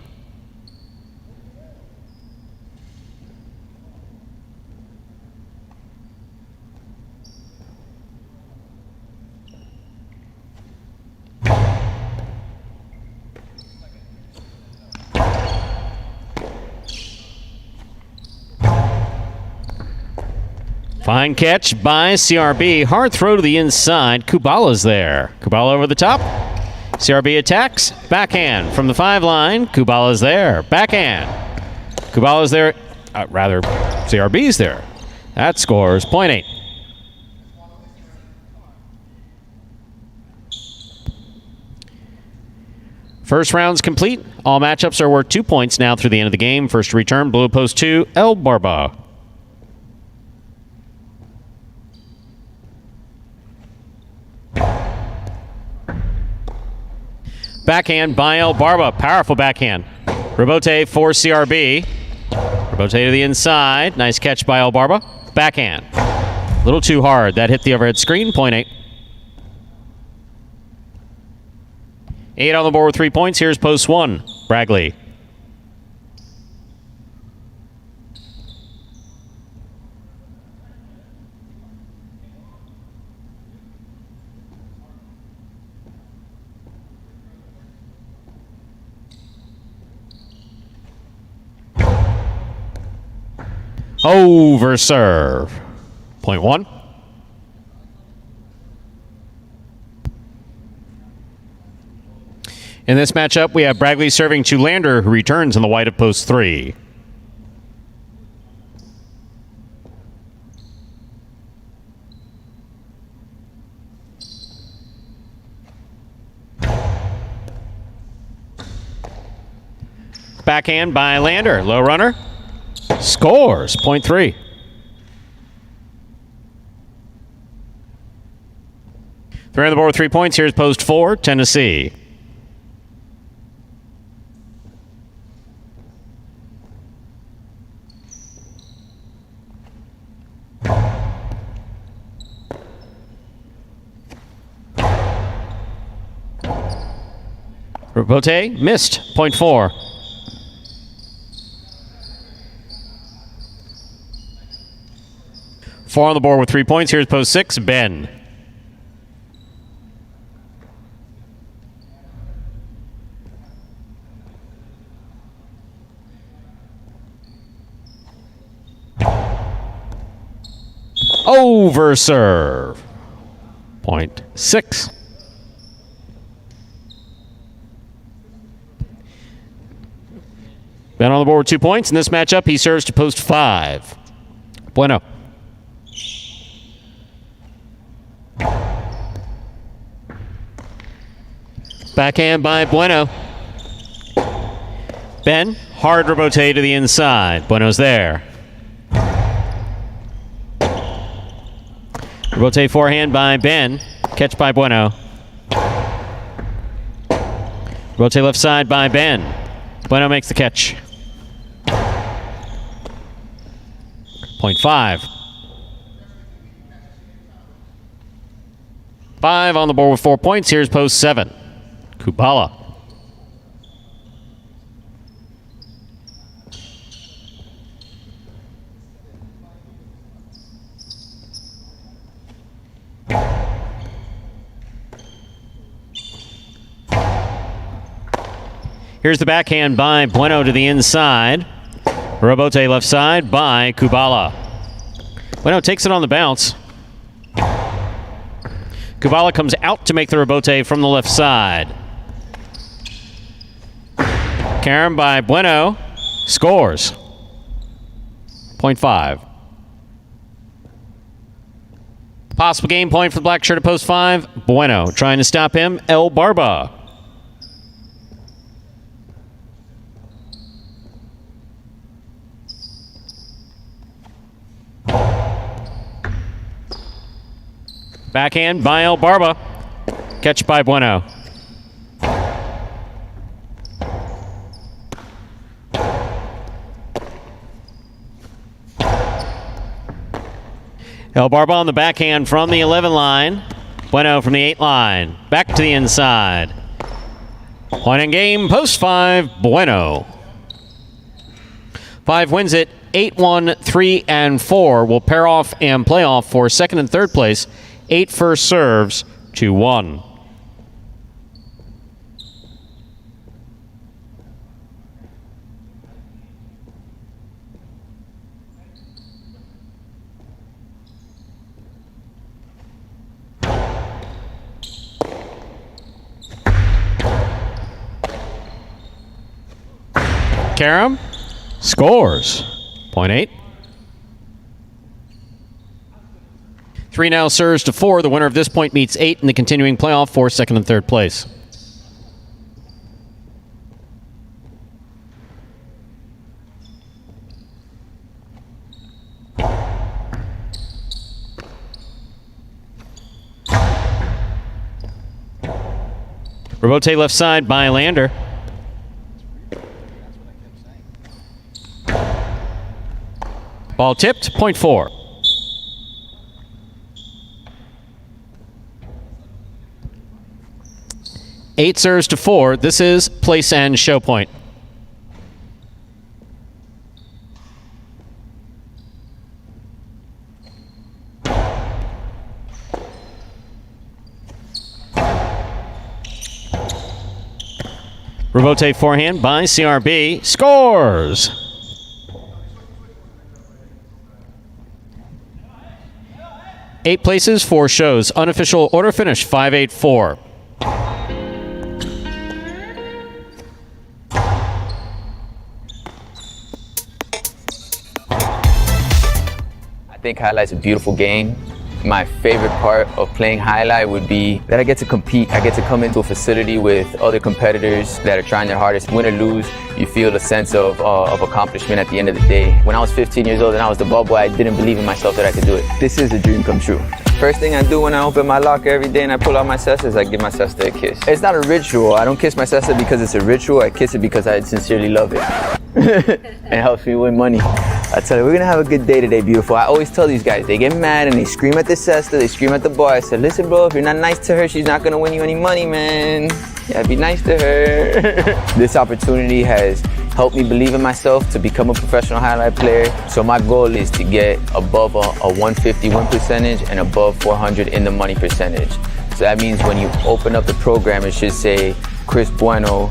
Fine catch by CRB. Hard throw to the inside. Kubala's there. Kubala over the top. CRB attacks. Backhand from the 5 line. Kubala's there. Backhand. Kubala's there. CRB's there. That scores .8. First round's complete. All matchups are worth 2 points now through the end of the game. First to return, blue post 2, El Barba. Backhand by El Barba. Powerful backhand. Rebote for CRB. Rebote to the inside. Nice catch by El Barba. Backhand. A little too hard. That hit the overhead screen. .8. 8 on the board with 3 points. Here's post 1. Bragley. Over serve. .1. In this matchup, we have Bragley serving to Lander, who returns in the white of post 3. Backhand by Lander. Low runner. Scores. .3. 3 on the board with 3 points. Here's post 4, Tennessee. Rebote missed. .4. Four on the board with 3 points. Here's post 6, Ben. Over serve. .6. Ben on the board with 2 points. In this matchup, he serves to post 5. Bueno. Backhand by Bueno. Ben, hard rebote to the inside. Bueno's there. Rebote forehand by Ben. Catch by Bueno. Rebote left side by Ben. Bueno makes the catch. .5. 5 on the board with 4 points. Here's post 7. Kubala. Here's the backhand by Bueno to the inside. Rebote left side by Kubala. Bueno takes it on the bounce. Kubala comes out to make the rebote from the left side. Carom by Bueno. Scores. .5. Possible game point for the black shirt at post 5. Bueno trying to stop him. El Barba. Backhand by El Barba. Catch by Bueno. El Barba on the backhand from the 11 line. Bueno from the 8 line. Back to the inside. Point in game, post 5, Bueno. 5 wins it. 8-1, 3, and 4 will pair off and play off for second and third place. 8 first serves, 2-1. carom. Scores. 0.8. 3 now serves to 4. The winner of this point meets 8 in the continuing playoff for second and third place. Rebote left side by Lander. Ball tipped, 0.4. Eight serves to 4. This is place and show point. Rebote forehand by CRB. Scores! Eight places, 4 shows. Unofficial order finish, 5-8-4. I think Highlight's a beautiful game. My favorite part of playing Highlight would be that I get to compete. I get to come into a facility with other competitors that are trying their hardest. Win or lose, you feel a sense of accomplishment at the end of the day. When I was 15 years old and I was the ball boy, I didn't believe in myself that I could do it. This is a dream come true. First thing I do when I open my locker every day and I pull out my sister is I give my sister a kiss. It's not a ritual. I don't kiss my sister because it's a ritual. I kiss it because I sincerely love it. It helps me win money. I tell you, we're gonna have a good day today, beautiful. I always tell these guys, they get mad and they scream at the sister, they scream at the boy. I said, listen, bro, if you're not nice to her, she's not gonna win you any money, man. Yeah, be nice to her. This opportunity has helped me believe in myself to become a professional highlight player. So my goal is to get above a 150 win percentage and above 400 in the money percentage. So that means when you open up the program, it should say Chris Bueno,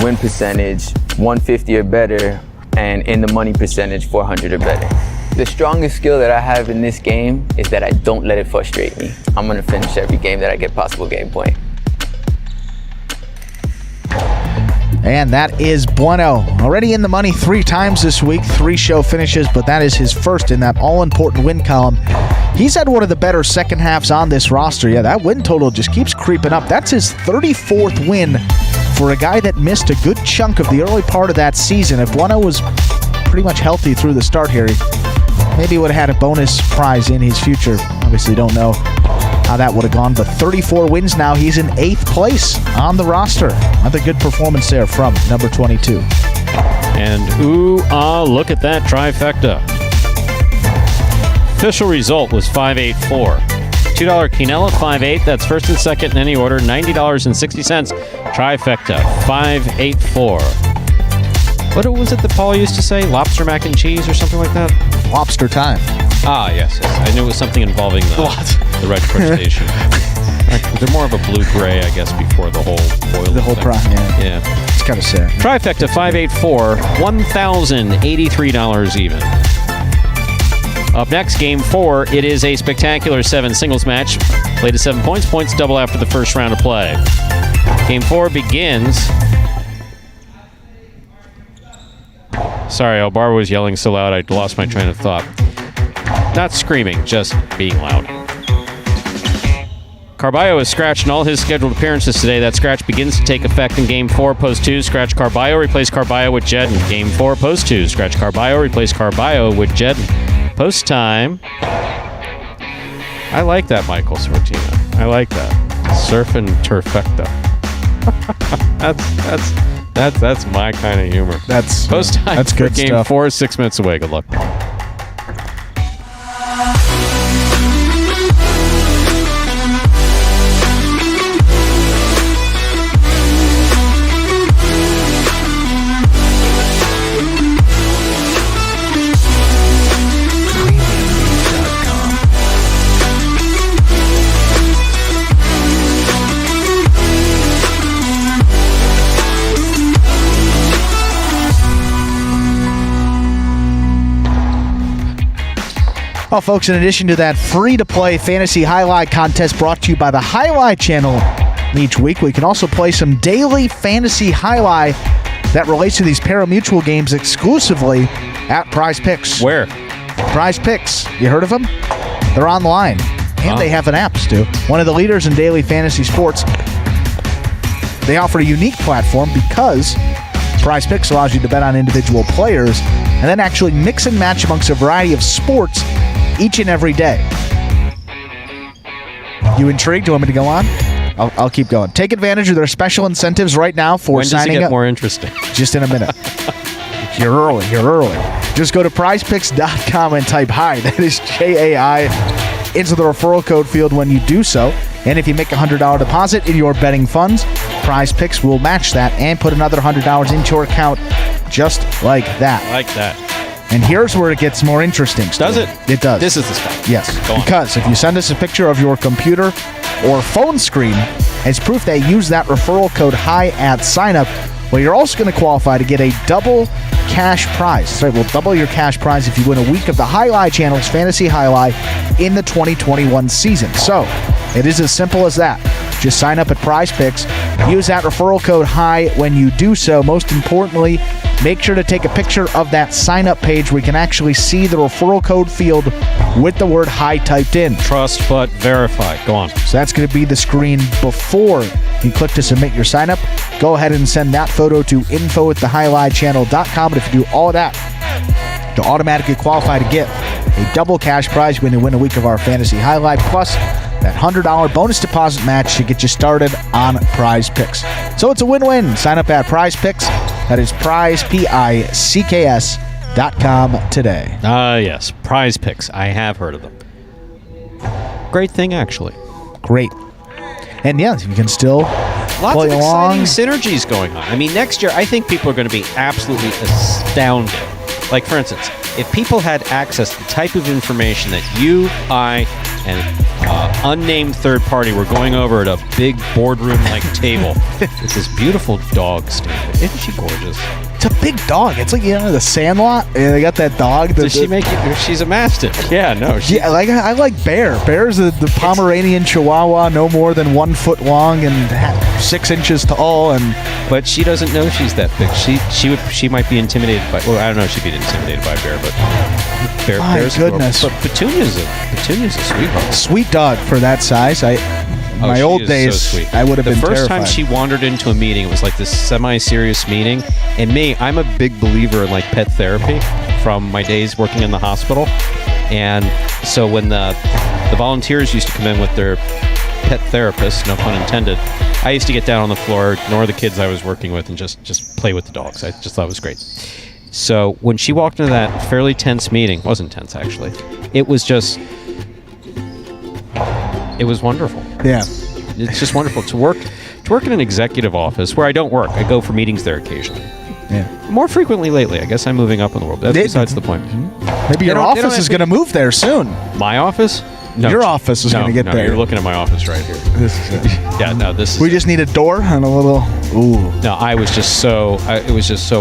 win percentage, 150 or better, and in the money percentage, 400 or better. The strongest skill that I have in this game is that I don't let it frustrate me. I'm gonna finish every game that I get possible game point. And that is Bueno. Already in the money 3 times this week, 3 show finishes, but that is his first in that all-important win column. He's had one of the better second halves on this roster. Yeah, that win total just keeps creeping up. That's his 34th win for a guy that missed a good chunk of the early part of that season. If Bueno was pretty much healthy through the start here, he maybe would have had a bonus prize in his future. Obviously don't know how that would have gone, but 34 wins now. He's in 8th place on the roster. Another good performance there from number 22. And look at that trifecta. Official result was 5-8-4. $2 quinella, 5-8. That's first and second in any order. $90.60. Trifecta, 5-8-4. What was it that Paul used to say? Lobster mac and cheese or something like that? Lobster time. Ah, yes. I knew it was something involving the red crustacean. They're more of a blue-gray, I guess, before the whole boiled The whole thing. prime, yeah. Yeah. It's kind of sad. Trifecta, 5-8-4. $1,083 even. Up next, Game 4. It is a spectacular 7 singles match. Played to 7 points. Points double after the first round of play. Game 4 begins. Sorry, Barbara was yelling so loud I lost my train of thought. Not screaming, just being loud. Carballo is scratched in all his scheduled appearances today. That scratch begins to take effect in Game 4, Post 2. Scratch Carballo, replace Carballo with Jedden. Game 4, Post 2. Scratch Carballo, replace Carballo with Jedden. Post time. I like that, Michael Sortina. I like that. Surf and Turfecta. That's my kind of humor. That's Post time that's for good Game stuff. 4, 6 minutes away. Good luck. Well, folks, in addition to that free-to-play fantasy highlight contest brought to you by the Highlight channel each week, we can also play some daily fantasy highlight that relates to these parimutuel games exclusively at Prize Picks. Where? Prize Picks. You heard of them? They're online. And they have an app, Stu. One of the leaders in daily fantasy sports. They offer a unique platform because Prize Picks allows you to bet on individual players and then actually mix and match amongst a variety of sports each and every day. You intrigued? Do you want me to go on? I'll keep going. Take advantage of their special incentives right now for When does it signing get up. more interesting? Just in a minute. You're early. Just go to prizepicks.com and type HI. That is JAI into the referral code field when you do so. And if you make a $100 deposit in your betting funds, Prize Picks will match that and put another $100 into your account just like that. I like that. And here's where it gets more interesting. Does it? It does. This is the stuff. Yes. Go on. Because if you send us a picture of your computer or phone screen as proof that you use that referral code HI at sign-up, well, you're also going to qualify to get a double cash prize. So we'll double your cash prize if you win a week of the Highlight Channel's Fantasy Highlight in the 2021 season. So it is as simple as that. Just sign up at Prize Picks. Use that referral code HI when you do so. Most importantly, make sure to take a picture of that sign-up page where you can actually see the referral code field with the word HI typed in. Trust but verify. Go on. So that's going to be the screen before you click to submit your sign-up. Go ahead and send that photo to info@thehighlightchannel.com. But if you do all of that, you'll automatically qualify to get a double cash prize when you win a week of our Fantasy Highlight, plus that $100 bonus deposit match to get you started on Prize Picks. So it's a win-win. Sign up at Prize Picks. That is prizepicks.com today. Yes. Prize Picks. I have heard of them. Great thing, actually. Great. And yeah, you can still Lots play of along. exciting synergies going on. I mean, next year, I think people are going to be absolutely astounded. Like, for instance, if people had access to the type of information that you, I, and unnamed third party were going over at a big boardroom-like table with this beautiful dog standing. Isn't she gorgeous? It's a big dog. It's like, the Sandlot. And they got that dog. Does she make it? She's a mastiff. Yeah, no. Yeah, I like Bear. Bear's the Pomeranian Chihuahua, no more than 1 foot long and 6 inches tall. But she doesn't know she's that big. She might be intimidated by. Well, I don't know if she'd be intimidated by Bear, but Bear's goodness. But Petunia's a sweetheart. Sweet dog for that size. My she old is days, so sweet. I would have been The first terrified. time she wandered into a meeting, it was like this semi-serious meeting. And I'm a big believer in like pet therapy from my days working in the hospital. And so when the volunteers used to come in with their pet therapist, no pun intended, I used to get down on the floor, ignore the kids I was working with, and just play with the dogs. I just thought it was great. So when she walked into that fairly tense meeting, wasn't tense actually, it was wonderful. Yeah. It's just wonderful to work in an executive office where I don't work. I go for meetings there occasionally. Yeah. More frequently lately. I guess I'm moving up in the world. That's besides the point. Maybe your They don't office have is going to move there soon. My office? No. Your office is gonna get no, there. You're looking at my office right here. This is it. Yeah, no, this is We just need a door and a little. Ooh. No, it was just so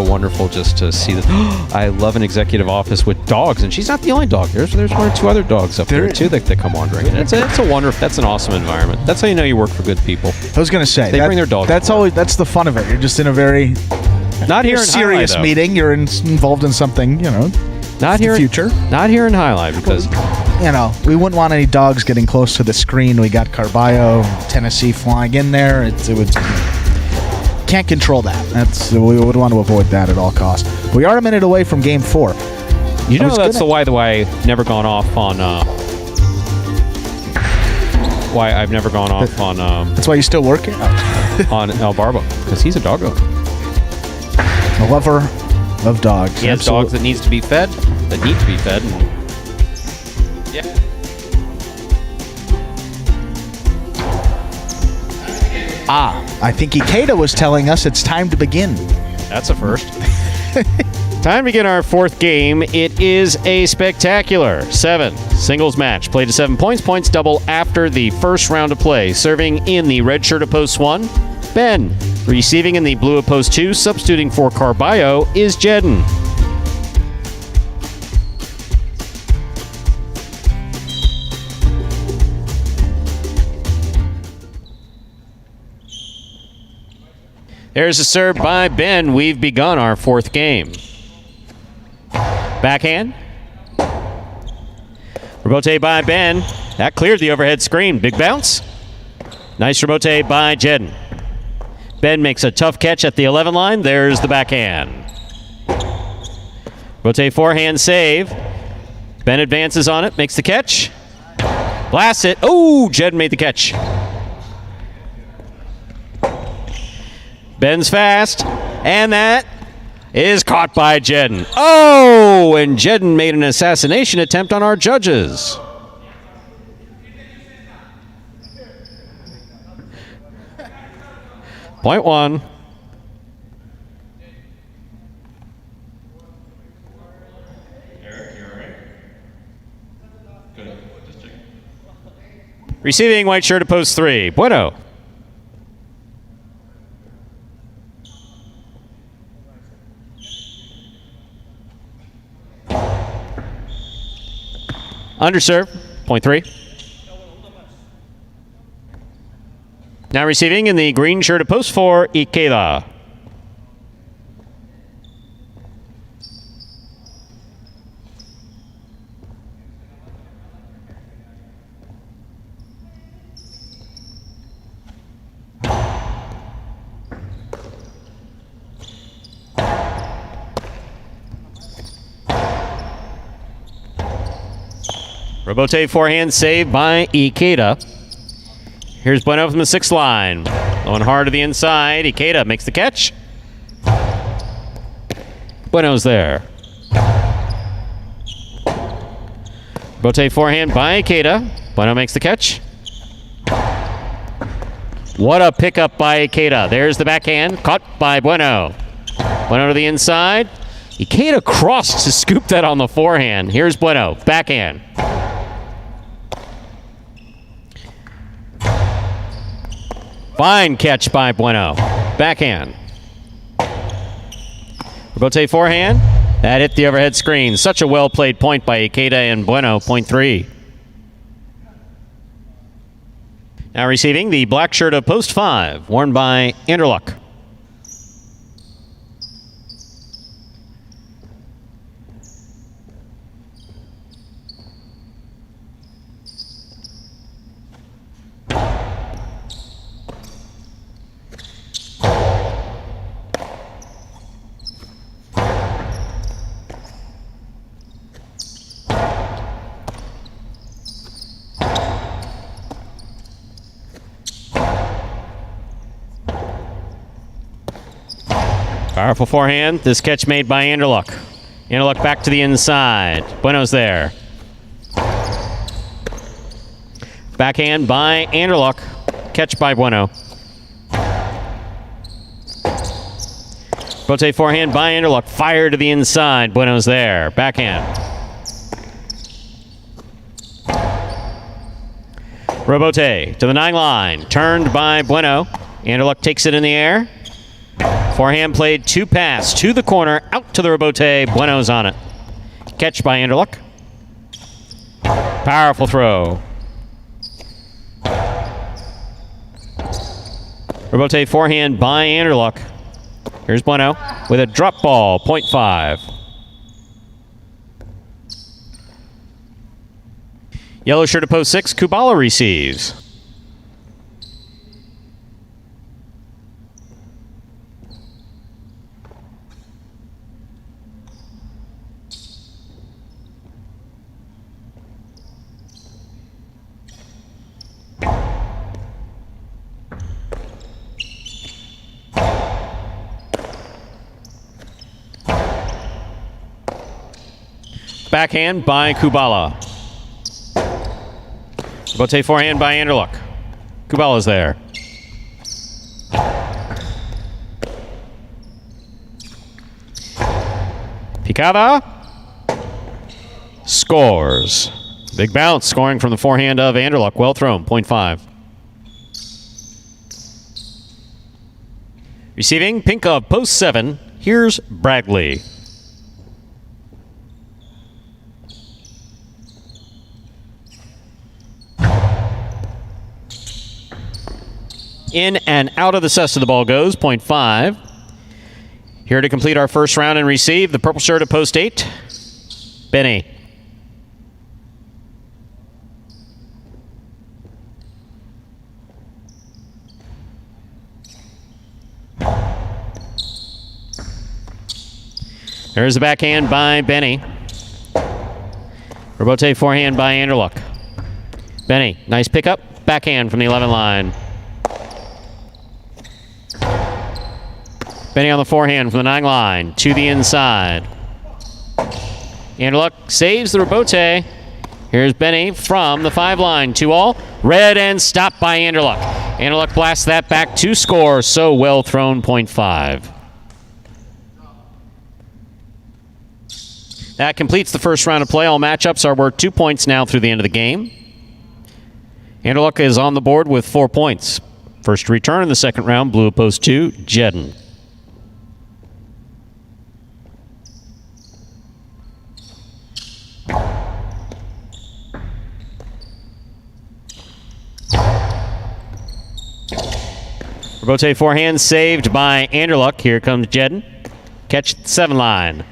wonderful just to see that. I love an executive office with dogs, and she's not the only dog. There's 1 or 2 other dogs up there too that come wandering. And it's a wonderful. That's an awesome environment. That's how you know you work for good people. I was going to say They bring their dog That's to work. always the fun of it. You're just in a very Not here in serious Highlight, though. meeting. You're involved in something. Not here. the future. Not here in Highlight because We wouldn't want any dogs getting close to the screen. We got Carballo, Tennessee flying in there. It would can't control that. We would want to avoid that at all costs. We are a minute away from Game 4. you know that's why I've never gone off on. Why I've never gone off on That's why you still working. on El Barbo because he's a doggo. A lover of dogs. He has dogs that need to be fed. Yeah. I think Ikeda was telling us it's time to begin. That's a first. Time to begin our 4th game. It is a spectacular 7 singles match. Played to 7 points. Points double after the first round of play. Serving in the red shirt of post 1, Ben. Receiving in the blue of post 2, substituting for Carballo, is Jedden. There's a serve by Ben. We've begun our fourth game. Backhand. Rebote by Ben. That cleared the overhead screen. Big bounce. Nice rebote by Jedden. Ben makes a tough catch at the 11 line. There's the backhand. Rebote forehand save. Ben advances on it, makes the catch. Blasts it. Oh, Jedden made the catch. Ben's fast, and that is caught by Jedden. Oh, and Jedden made an assassination attempt on our judges. Point one. Eric, you all right? Good. Just checking. Receiving white shirt at post 3. Bueno. Underserve, point 3. Now receiving in the green shirt at post 4, Ikeda. Rebote forehand save by Ikeda. Here's Bueno from the 6th line. Going hard to the inside. Ikeda makes the catch. Bueno's there. Rebote forehand by Ikeda. Bueno makes the catch. What a pickup by Ikeda. There's the backhand. Caught by Bueno. Bueno to the inside. Ikeda crossed to scoop that on the forehand. Here's Bueno. Backhand. Fine catch by Bueno. Backhand. Rebote forehand. That hit the overhead screen. Such a well-played point by Ikeda and Bueno, point 3. Now receiving the black shirt of post 5, worn by Anderluck. Powerful forehand. This catch made by Anderluck. Anderluck back to the inside. Bueno's there. Backhand by Anderluck. Catch by Bueno. Rotate forehand by Anderluck. Fire to the inside. Bueno's there. Backhand. Robote to the 9 line. Turned by Bueno. Anderluck takes it in the air. Forehand played 2 pass to the corner, out to the rebote. Bueno's on it. Catch by Anderluck. Powerful throw. Rebote forehand by Anderluck. Here's Bueno with a drop ball, point 5. Yellow shirt at post 6, Kubala receives. Backhand by Kubala. Rebote forehand by Anderluck. Kubala's there. Picada scores. Big bounce, scoring from the forehand of Anderluck. Well thrown, point 5. Receiving, pink of post 7. Here's Bradley. In and out of the cess of the ball goes, point 5. Here to complete our first round and receive the purple shirt at post 8, Benny. There's the backhand by Benny. Rebote forehand by Anderluck. Benny, nice pickup. Backhand from the 11 line. Benny on the forehand from the 9 line to the inside. Anderluck saves the rebote. Here's Benny from the 5 line. 2-all. Red and stopped by Anderluck. Anderluck blasts that back to score. So well thrown, point 5. That completes the first round of play. All matchups are worth 2 points now through the end of the game. Anderluck is on the board with 4 points. First to return in the second round, blue at post 2, Jedden. Rebote forehand saved by Anderluck. Here comes Jedden. Catch at the 7 line.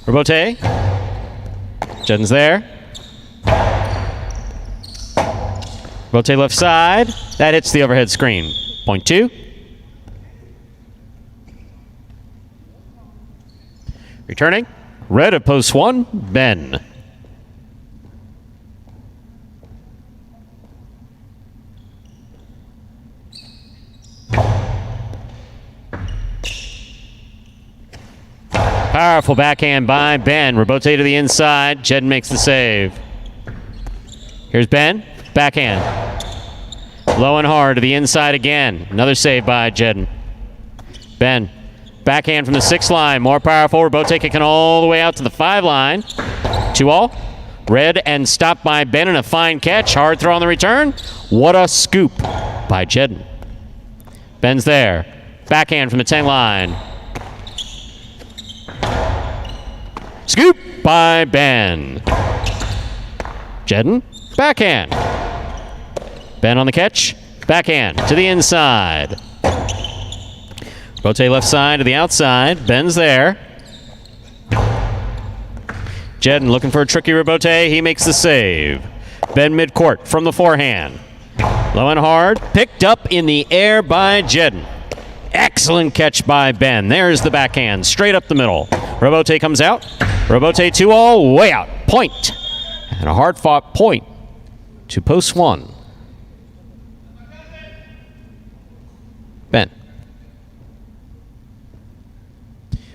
Rebote. Jedden's there. Rebote left side. That hits the overhead screen. Point 2. Returning. Red at post 1, Ben. Powerful backhand by Ben. Rebote to the inside. Jedden makes the save. Here's Ben. Backhand. Low and hard to the inside again. Another save by Jedden. Ben. Backhand from the 6 line. More powerful. Rebote kicking all the way out to the 5 line. 2-all. Red and stopped by Ben and a fine catch. Hard throw on the return. What a scoop by Jedden. Ben's there. Backhand from the 10 line. Scoop by Ben. Jedden, backhand. Ben on the catch. Backhand to the inside. Rote left side to the outside. Ben's there. Jedden looking for a tricky rebote. He makes the save. Ben midcourt from the forehand. Low and hard. Picked up in the air by Jedden. Excellent catch by Ben. There's the backhand. Straight up the middle. Rebote comes out. Rebote 2-all. Way out. Point. And a hard-fought point to post 1. Ben.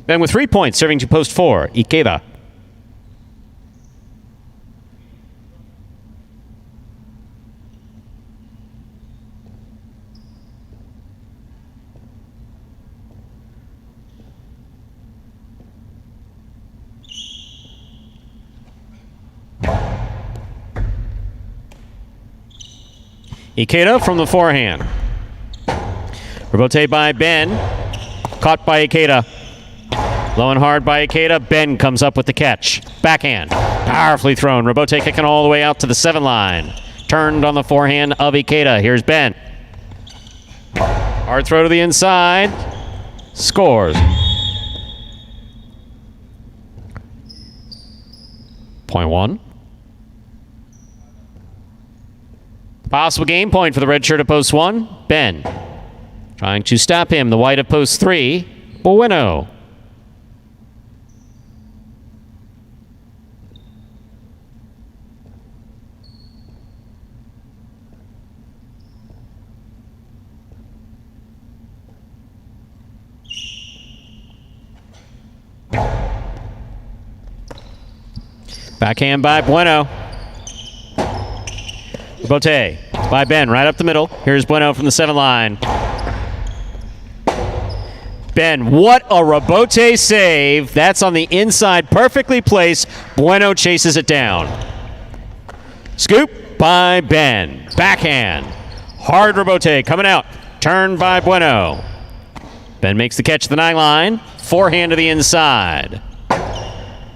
Ben with 3 points, serving to post 4. Ikeda. Ikeda from the forehand. Rebote by Ben. Caught by Ikeda. Low and hard by Ikeda. Ben comes up with the catch. Backhand. Powerfully thrown. Rebote kicking all the way out to the 7 line. Turned on the forehand of Ikeda. Here's Ben. Hard throw to the inside. Scores. Point 1. Possible game point for the red shirt at post 1. Ben. Trying to stop him. The white at post 3. Bueno. Backhand by Bueno. Rebote by Ben, right up the middle. Here's Bueno from the 7 line. Ben, what a rebote save. That's on the inside, perfectly placed. Bueno chases it down. Scoop by Ben. Backhand. Hard rebote coming out. Turned by Bueno. Ben makes the catch at the 9 line. Forehand to the inside.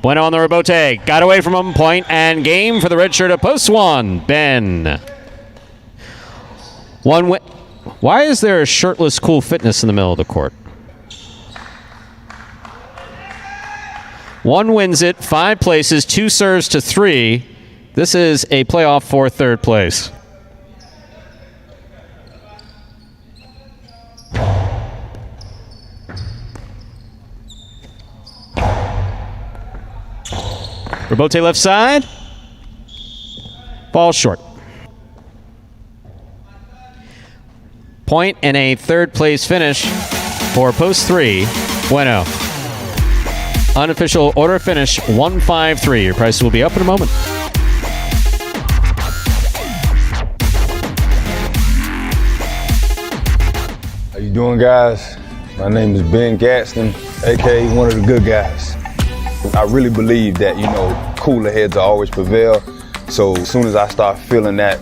Bueno on the rebote. Got away from him. Point and game for the red shirt at post 1. Ben. Why is there a shirtless Cool Fitness in the middle of the court? 1 wins it, 5 places, 2 serves to 3. This is a playoff for 3rd place. Rebote left side. Ball short. Point and a 3rd place finish for post 3. Bueno. Unofficial order finish 1-5-3. Your prices will be up in a moment. How you doing, guys? My name is Ben Gadsden, aka one of the good guys. I really believe that, cooler heads will always prevail. So as soon as I start feeling that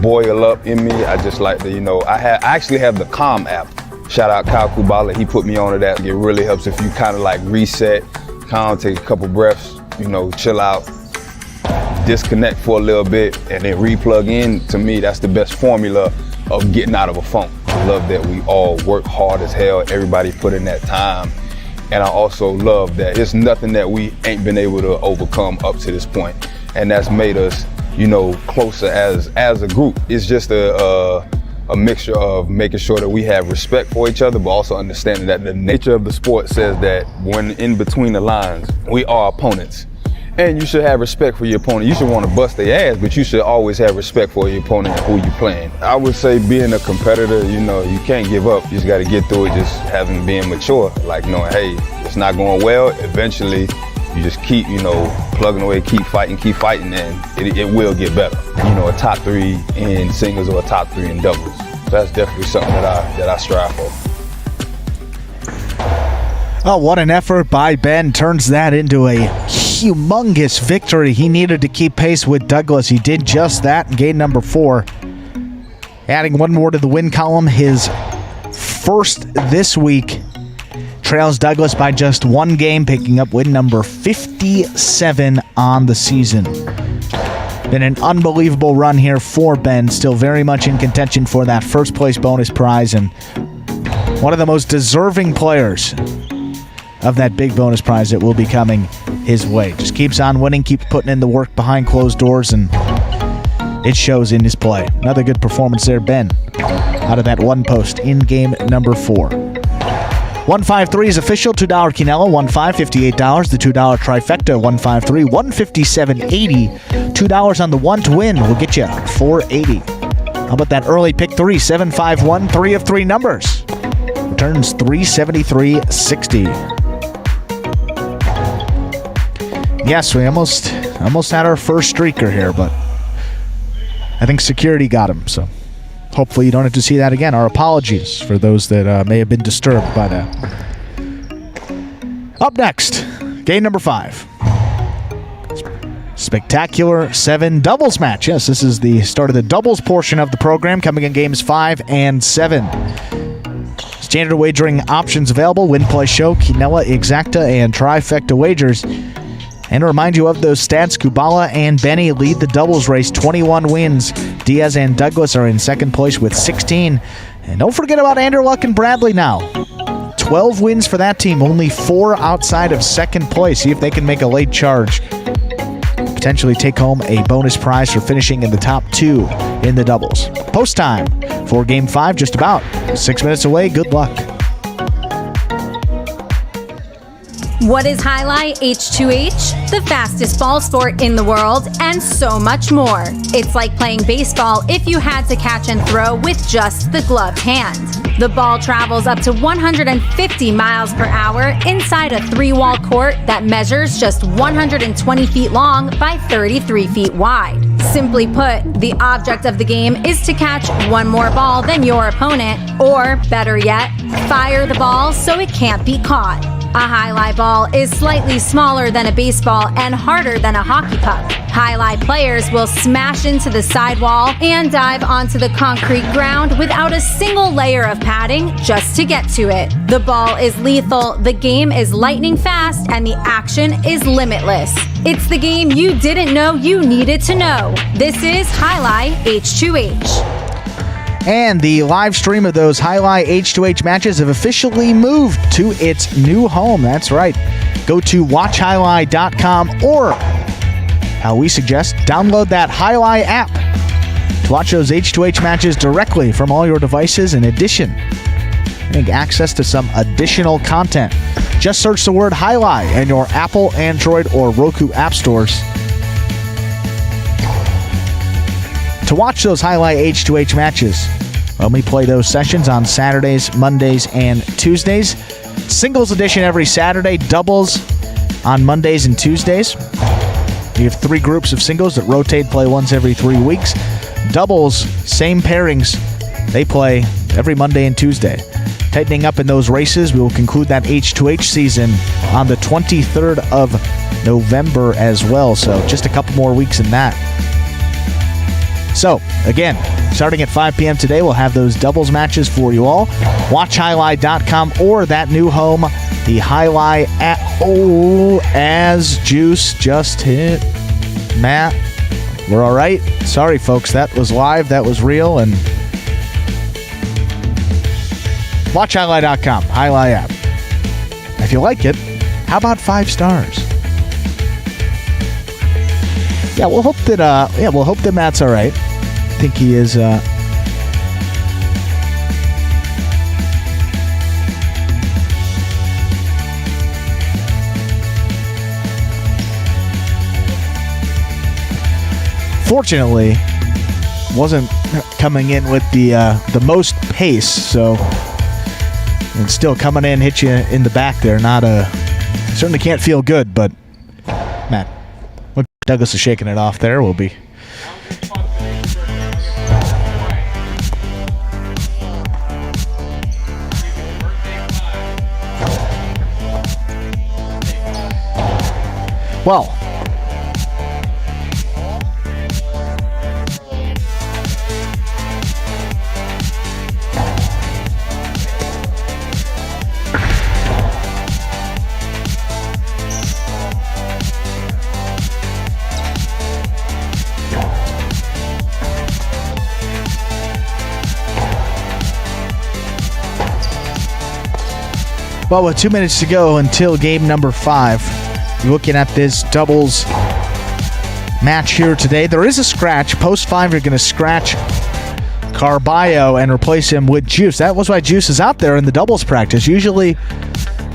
boil up in me, I just like to, I actually have the Calm app. Shout out Kyle Kubala, he put me onto that. It really helps if you kind of like reset, calm, take a couple breaths, chill out, disconnect for a little bit, and then re-plug in. To me, that's the best formula of getting out of a funk. I love that we all work hard as hell, everybody put in that time. And I also love that it's nothing that we ain't been able to overcome up to this point. And that's made us, closer as a group. It's just a mixture of making sure that we have respect for each other, but also understanding that the nature of the sport says that when in between the lines, we are opponents. And you should have respect for your opponent. You should want to bust their ass, but you should always have respect for your opponent and who you're playing. I would say being a competitor, you can't give up. You just got to get through it, just being mature, like knowing, hey, it's not going well. Eventually, you just keep, plugging away, keep fighting, and it will get better. A top 3 in singles or a top 3 in doubles. That's definitely something that I strive for. Oh, what an effort by Ben. Turns that into a humongous victory. He needed to keep pace with Douglas. He did just that in game number 4. Adding 1 more to the win column, his first this week. Trails Douglas by just 1 game, picking up win number 57 on the season. Been an unbelievable run here for Ben. Still very much in contention for that first place bonus prize, and one of the most deserving players of that big bonus prize that will be coming his way. Just keeps on winning, keeps putting in the work behind closed doors, and it shows in his play. Another good performance there, Ben, out of that 1 post in game number 4. 153 is official, $2 Quinella, $1.5, $58. The $2 trifecta, 153, $157.80. $2 on the 1 to win will get you $480. How about that early pick 3, 751, 3 of 3 numbers. Returns $373.60. Yes, we almost had our first streaker here, but I think security got him, so hopefully you don't have to see that again. Our apologies for those that may have been disturbed by that. Up next, game number 5. Spectacular 7 doubles match. Yes, this is the start of the doubles portion of the program, coming in games 5 and 7. Standard wagering options available: Win Play Show, Quinella, Exacta, and Trifecta wagers. And to remind you of those stats, Kubala and Benny lead the doubles race, 21 wins. Diaz and Douglas are in second place with 16. And don't forget about Anderluck and Bradley now. 12 wins for that team, only 4 outside of second place. See if they can make a late charge. Potentially take home a bonus prize for finishing in the top 2 in the doubles. Post time for Game 5, just about 6 minutes away. Good luck. What is Highlight H2H? The fastest ball sport in the world, and so much more. It's like playing baseball if you had to catch and throw with just the gloved hand. The ball travels up to 150 miles per hour inside a 3-wall court that measures just 120 feet long by 33 feet wide. Simply put, the object of the game is to catch 1 more ball than your opponent, or better yet, fire the ball so it can't be caught. A highlight ball is slightly smaller than a baseball and harder than a hockey puck. Highlight players will smash into the sidewall and dive onto the concrete ground without a single layer of padding just to get to it. The ball is lethal, the game is lightning fast, and the action is limitless. It's the game you didn't know you needed to know. This is Highlight H2H. And the live stream of those highlight H2H matches have officially moved to its new home. That's right. Go to watchhighlight.com, or how we suggest, download that Highlight app to watch those H2H matches directly from all your devices. In addition, getting access to some additional content. Just search the word Highlight in your Apple, Android, or Roku app stores to watch those Highlight H2H matches. When we play those sessions on Saturdays, Mondays, and Tuesdays. Singles edition every Saturday, doubles on Mondays and Tuesdays. You have 3 groups of singles that rotate, play once every 3 weeks. Doubles, same pairings, they play every Monday and Tuesday. Tightening up in those races, we will conclude that H2H season on the 23rd of November as well. So just a couple more weeks in that. So, again, starting at 5 p.m. today, we'll have those doubles matches for you all. WatchHighlight.com or that new home, the Highlight app. Oh, as Juice just hit Matt. We're all right. Sorry, folks. That was live. That was real. And WatchHighlight.com, Highlight app. If you like it, how about 5 stars? Yeah, we'll hope that Matt's all right. I think he is. Fortunately, wasn't coming in with the most pace, so and still coming in, hit you in the back there. Certainly can't feel good, but Matt. Douglas is shaking it off there. We'll be. Well. Well, with 2 minutes to go until game number 5, looking at this doubles match here today. There is a scratch. Post 5, you're going to scratch Carballo and replace him with Juice. That was why Juice is out there in the doubles practice. Usually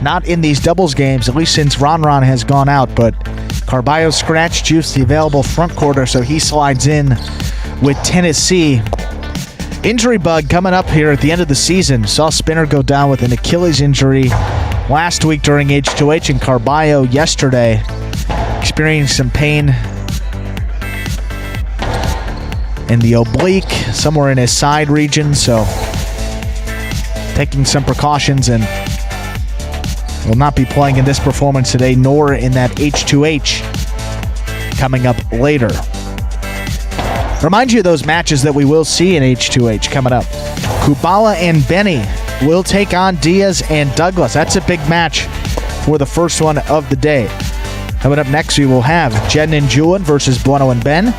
not in these doubles games, at least since Ron has gone out. But Carballo scratched, Juice the available front quarter, so he slides in with Tennessee. Injury bug coming up here at the end of the season. Saw Spinner go down with an Achilles injury last week during H2H, and Carballo yesterday experienced some pain in the oblique, somewhere in his side region, so taking some precautions and will not be playing in this performance today, nor in that H2H coming up later. Remind you of those matches that we will see in H2H coming up. Kubala and Benny will take on Diaz and Douglas. That's a big match for the first one of the day. Coming up next, we will have Jen and Julian versus Bueno and Ben.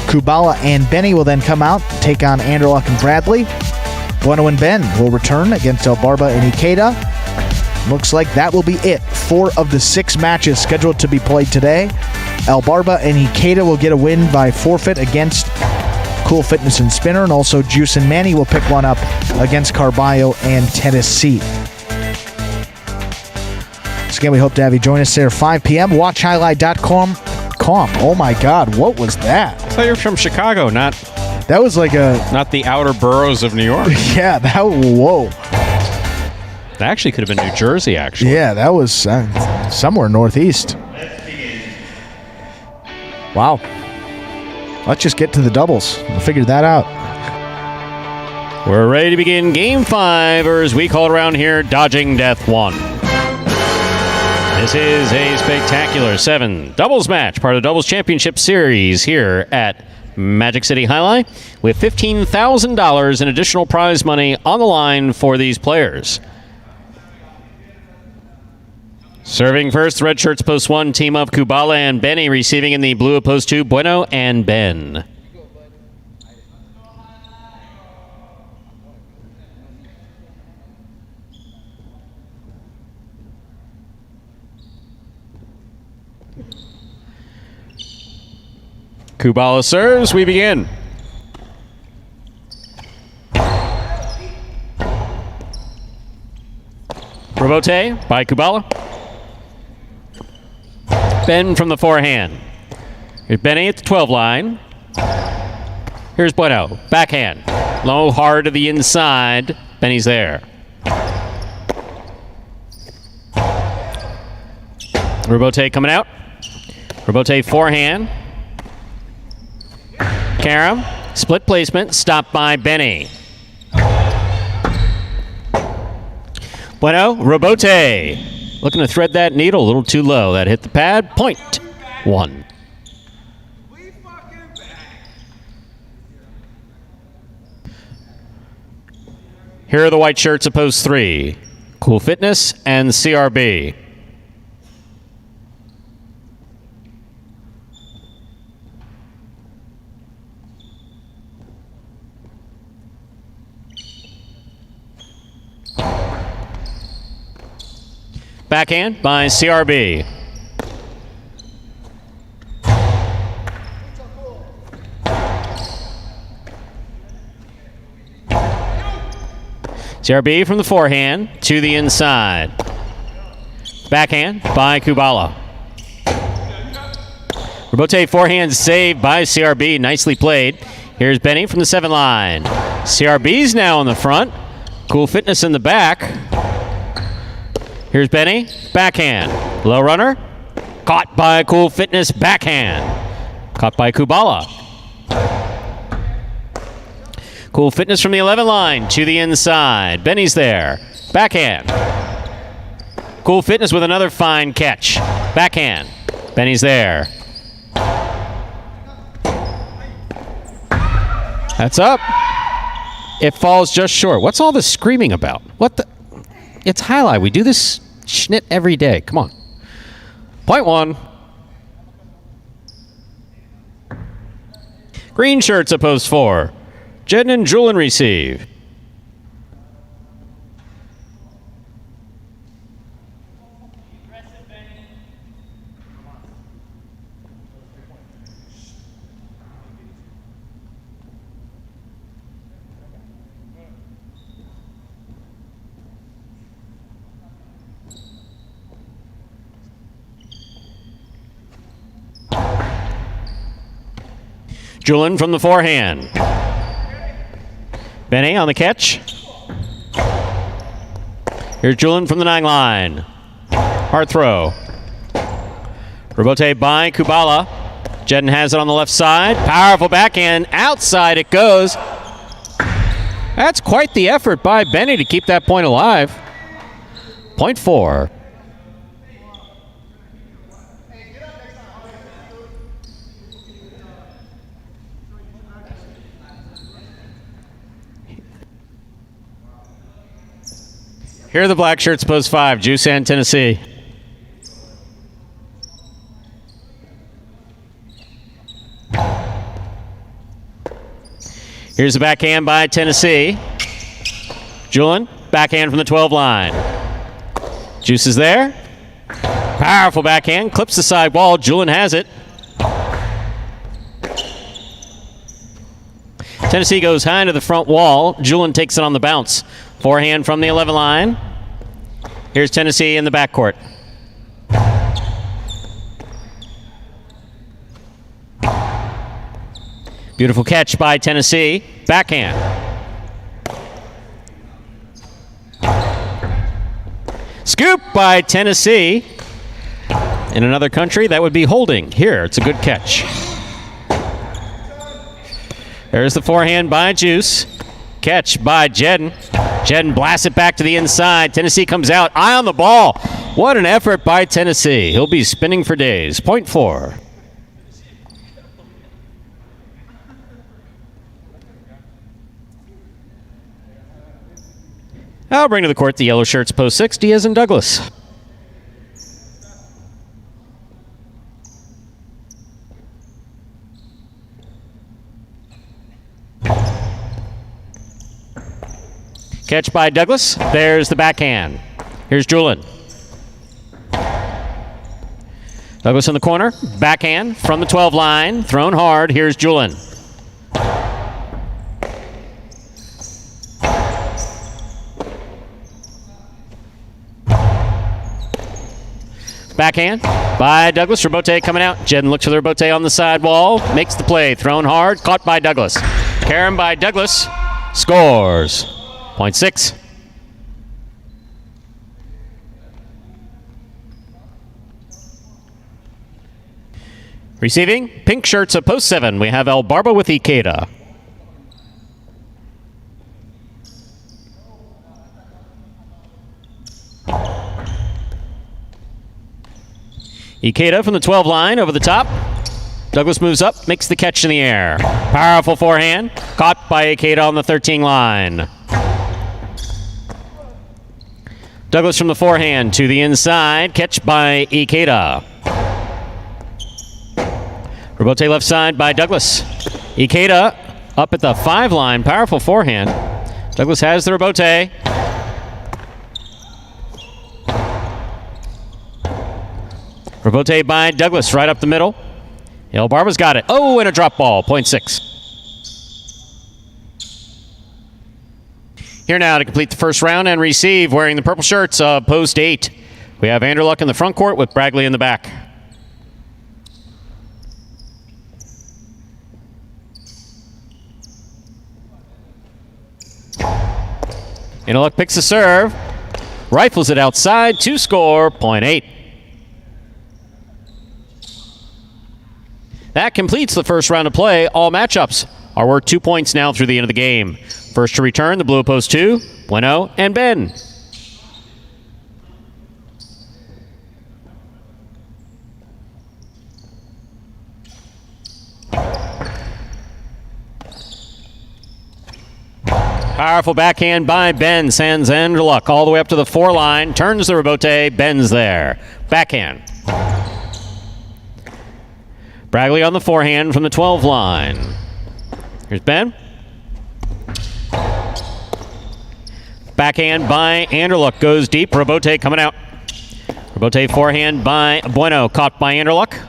Kubala and Benny will then come out, take on Anderluck and Bradley. Bueno and Ben will return against El Barba and Ikeda. Looks like that will be it. 4 of the 6 matches scheduled to be played today. El Barba and Ikeda will get a win by forfeit against Cool Fitness and Spinner, and also Juice and Manny will pick one up against Carballo and Tennessee. So again, we hope to have you join us there 5 p.m. WatchHighlight.com. Oh my God, what was that? I thought you were from Chicago, not That was like not the outer boroughs of New York. Yeah, whoa. That actually could have been New Jersey, actually. Yeah, that was somewhere northeast. Wow. Let's just get to the doubles. We'll figure that out. We're ready to begin Game 5, or as we call it around here, Dodging Death 1. This is a spectacular 7 doubles match, part of the Doubles Championship Series here at Magic City Highlight, with $15,000 in additional prize money on the line for these players. Serving first, the red shirts post 1, team of Kubala and Benny. Receiving in the blue of post 2, Bueno and Ben. Kubala serves. We begin. Robote by Kubala. Ben from the forehand. Here's Benny at the 12 line. Here's Bueno. Backhand. Low, hard to the inside. Benny's there. Robote coming out. Robote forehand. Karam. Split placement. Stopped by Benny. Bueno. Robote. Looking to thread that needle a little too low. That hit the pad. Point. 1. Here are the white shirts of post 3. Cool Fitness and CRB. Backhand by CRB. CRB from the forehand to the inside. Backhand by Kubala. Robote forehand saved by CRB. Nicely played. Here's Benny from the 7 line. CRB's now in the front. Cool Fitness in the back. Here's Benny. Backhand. Low runner. Caught by Cool Fitness. Backhand. Caught by Kubala. Cool Fitness from the 11 line to the inside. Benny's there. Backhand. Cool Fitness with another fine catch. Backhand. Benny's there. That's up. It falls just short. What's all this screaming about? What the? It's highlight. We do this schnit every day. Come on. Point 1. Green shirts at post 4. Jeden and Julian receive. Julian from the forehand. Benny on the catch. Here's Julian from the 9 line. Hard throw. Robote by Kubala. Jeden has it on the left side. Powerful backhand. Outside it goes. That's quite the effort by Benny to keep that point alive. Point 4. Here are the black shirts, post 5, Juice and Tennessee. Here's the backhand by Tennessee. Julian, backhand from the 12 line. Juice is there. Powerful backhand, clips the side wall. Julian has it. Tennessee goes high into the front wall. Julian takes it on the bounce. Forehand from the 11 line. Here's Tennessee in the backcourt. Beautiful catch by Tennessee. Backhand. Scoop by Tennessee. In another country, that would be holding. Here, it's a good catch. There's the forehand by Juice. Catch by Jeden. Jeden blasts it back to the inside. Tennessee comes out. Eye on the ball. What an effort by Tennessee. He'll be spinning for days. Point 4. I'll bring to the court the yellow shirts, post 6, Diaz and Douglas. Catch by Douglas. There's the backhand. Here's Julian. Douglas in the corner. Backhand from the 12 line. Thrown hard. Here's Julin. Backhand by Douglas. Rebote coming out. Jedden looks for the rebote on the sidewall. Makes the play. Thrown hard. Caught by Douglas. Karen by Douglas. Scores. Point 6. Receiving, pink shirts of post 7. We have El Barba with Ikeda. Ikeda from the 12 line over the top. Douglas moves up, makes the catch in the air. Powerful forehand, caught by Ikeda on the 13 line. Douglas from the forehand to the inside, catch by Ikeda. Rebote left side by Douglas. Ikeda up at the 5 line, powerful forehand. Douglas has the rebote. Rebote by Douglas right up the middle. El Barba's got it. Oh, and a drop ball, point 6. Here now to complete the first round and receive, wearing the purple shirts of post 8. We have Anderluck in the front court with Bragley in the back. Anderluck picks the serve, rifles it outside to score, point 8. That completes the first round of play. All matchups are worth 2 points now through the end of the game. First to return, the blue post 2, Bueno and Ben. Powerful backhand by Ben. Sends Anderluck all the way up to the 4 line. Turns the rebote. Ben's there. Backhand. Bragley on the forehand from the 12 line. Here's Ben. Backhand by Anderluck. Goes deep. Rebote coming out. Rebote forehand by Bueno. Caught by Anderluck.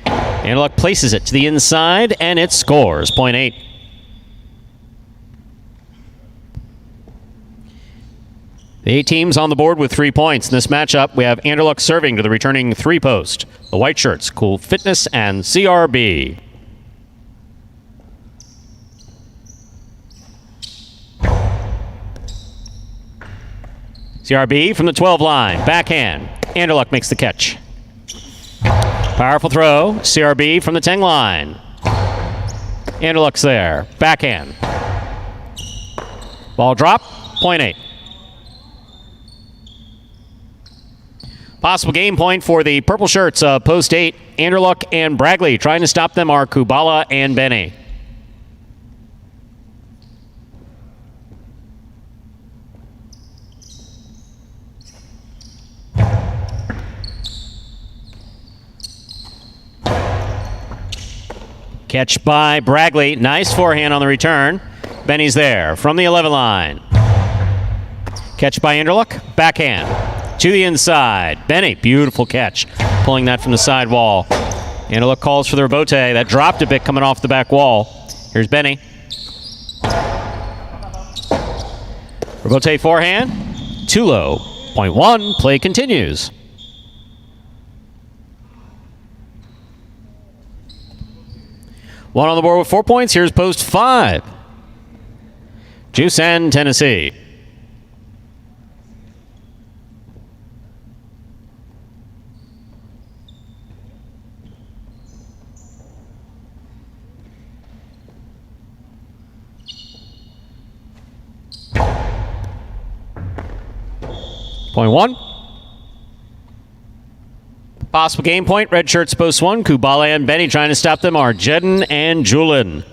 Anderluck places it to the inside, and it scores. Point 8. The 8 teams on the board with 3 points. In this matchup, we have Anderluck serving to the returning 3 post. The white shirts, Cool Fitness and CRB. CRB from the 12 line. Backhand. Anderluck makes the catch. Powerful throw. CRB from the 10 line. Anderluck's there. Backhand. Ball drop. Point 8. Possible game point for the purple shirts of post 8. Anderluck and Bragley. Trying to stop them are Kubala and Benny. Catch by Bragley. Nice forehand on the return. Benny's there from the 11 line. Catch by Anderluck. Backhand. To the inside. Benny, beautiful catch. Pulling that from the side wall. Anderluck calls for the rebote. That dropped a bit coming off the back wall. Here's Benny. Rebote forehand. Too low. Point 1. Play continues. One on the board with 4 points. Here's post 5. Juice and Tennessee. Point 1. Possible game point. Red shirts post 1. Kubala and Benny. Trying to stop them are Jedden and Julin.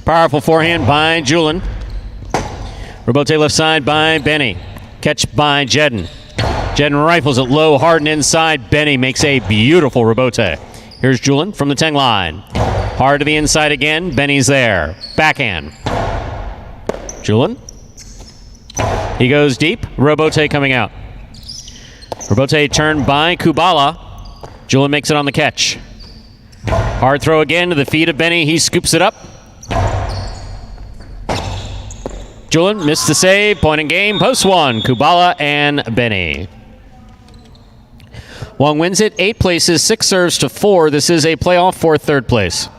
Powerful forehand by Julin. Rebote left side by Benny. Catch by Jedden. Jedden rifles it low, hard and inside. Benny makes a beautiful rebote. Here's Julian from the 10 line. Hard to the inside again. Benny's there. Backhand. Julian. He goes deep. Rebote coming out. Rebote turned by Kubala. Julian makes it on the catch. Hard throw again to the feet of Benny. He scoops it up. Julian missed the save. Point in game. Post one. Kubala and Benny. Wong wins it. 8 places, 6 serves to 4. This is a playoff for 3rd place.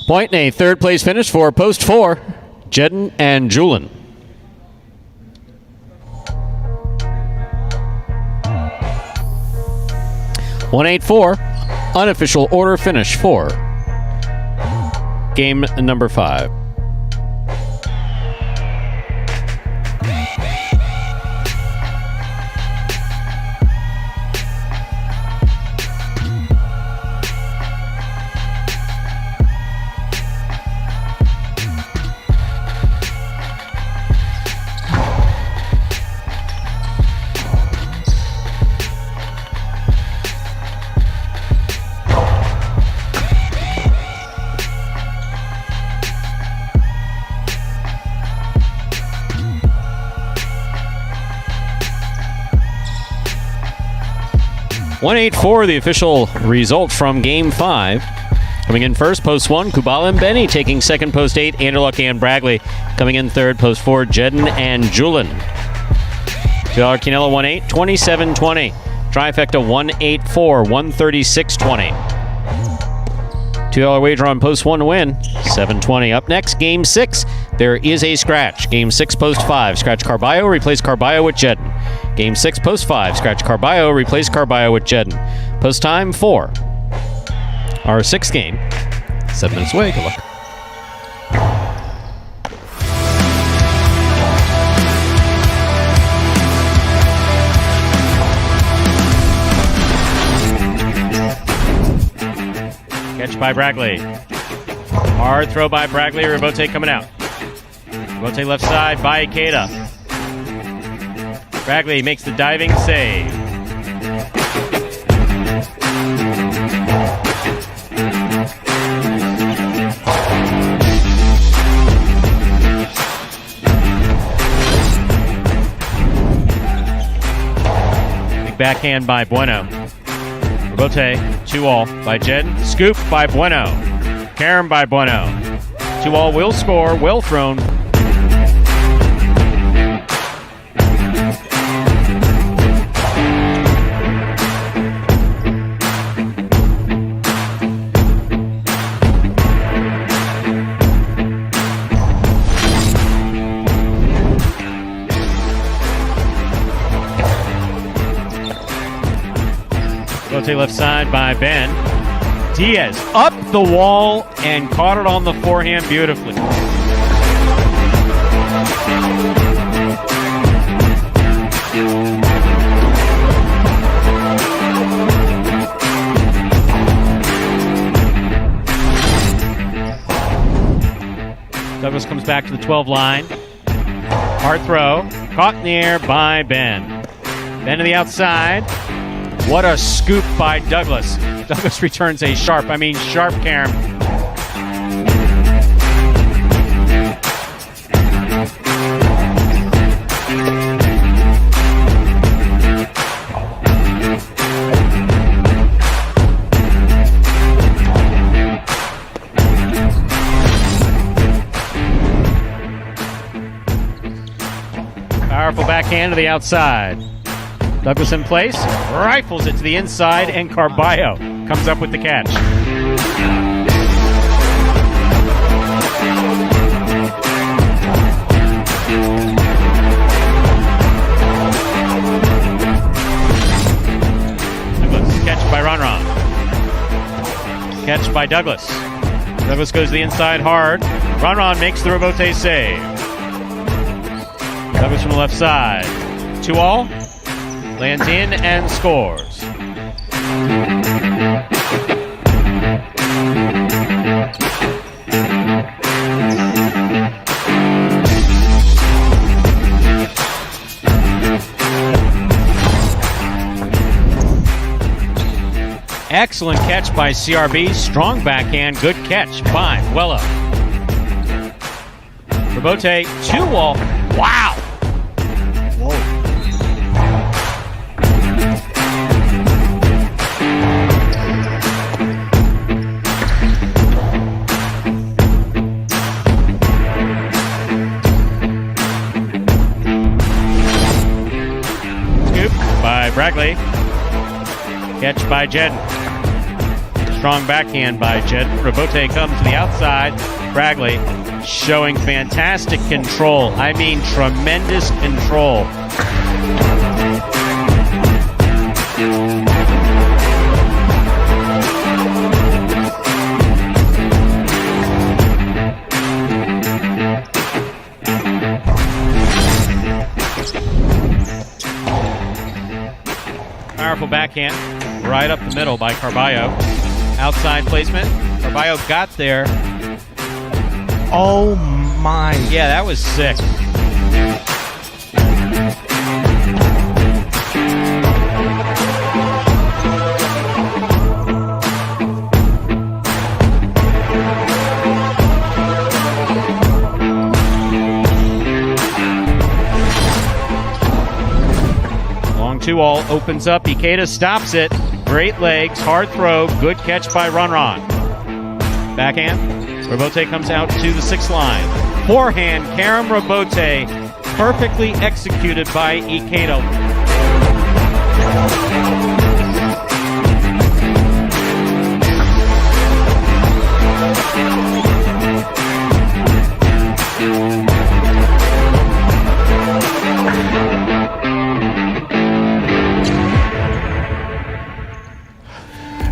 Point in a 3rd place finish for post 4, Jedden and Julian. .184, unofficial order finish for game number 5. .184, the official result from Game 5. Coming in first, post 1, Kubala and Benny. Taking second, post 8, Anderluck and Bragley. Coming in third, post 4, Jedden and Julian. $2 Quinella 1-8, 27-20. Trifecta 184, 136-20. $2 wager on post 1 to win, 720. Up next, Game 6. There is a scratch. Game 6, post 5. Scratch Carballo, replace Carballo with Jedden. Game 6, post 5. Scratch Carballo, replace Carballo with Jedden. Post time 4. Our 6th game. 7 minutes away. Good luck. Catch by Bragley. Hard throw by Bragley. Rebote coming out. Rebote left side by Ikeda. Bragley makes the diving save. Big backhand by Bueno. Rebote, 2-all by Jedden. Scoop by Bueno. Karam by Bueno. 2-all will score. Well thrown. Rebote left side by Ben. Diaz up the wall and caught it on the forehand beautifully. Douglas comes back to the 12 line. Hard throw. Caught in the air by Ben. Ben to the outside. What a scoop by Douglas. Douglas returns a sharp Karam. Powerful backhand to the outside. Douglas in place, rifles it to the inside, and Carballo comes up with the catch. Douglas, catch by Ron. Catch by Douglas. Douglas goes to the inside hard. Ron makes the Robote save. Douglas from the left side. 2-all. Lands in and scores. Excellent catch by CRB. Strong backhand. Good catch by Wella. Robote, 2-wall. Wow! Scoop by Bragley. Catch by Jedden. Strong backhand by Jedden. Robote comes to the outside. Bragley showing fantastic control. I mean, tremendous control. Powerful backhand. Right up the middle by Carballo. Outside placement. Carballo got there. Oh my. Yeah, that was sick. Long 2-all opens up. Ikeda stops it. Great legs, hard throw, good catch by Ron. Backhand. Robote comes out to the 6th line. Forehand, Karam Robote, perfectly executed by Ikeda.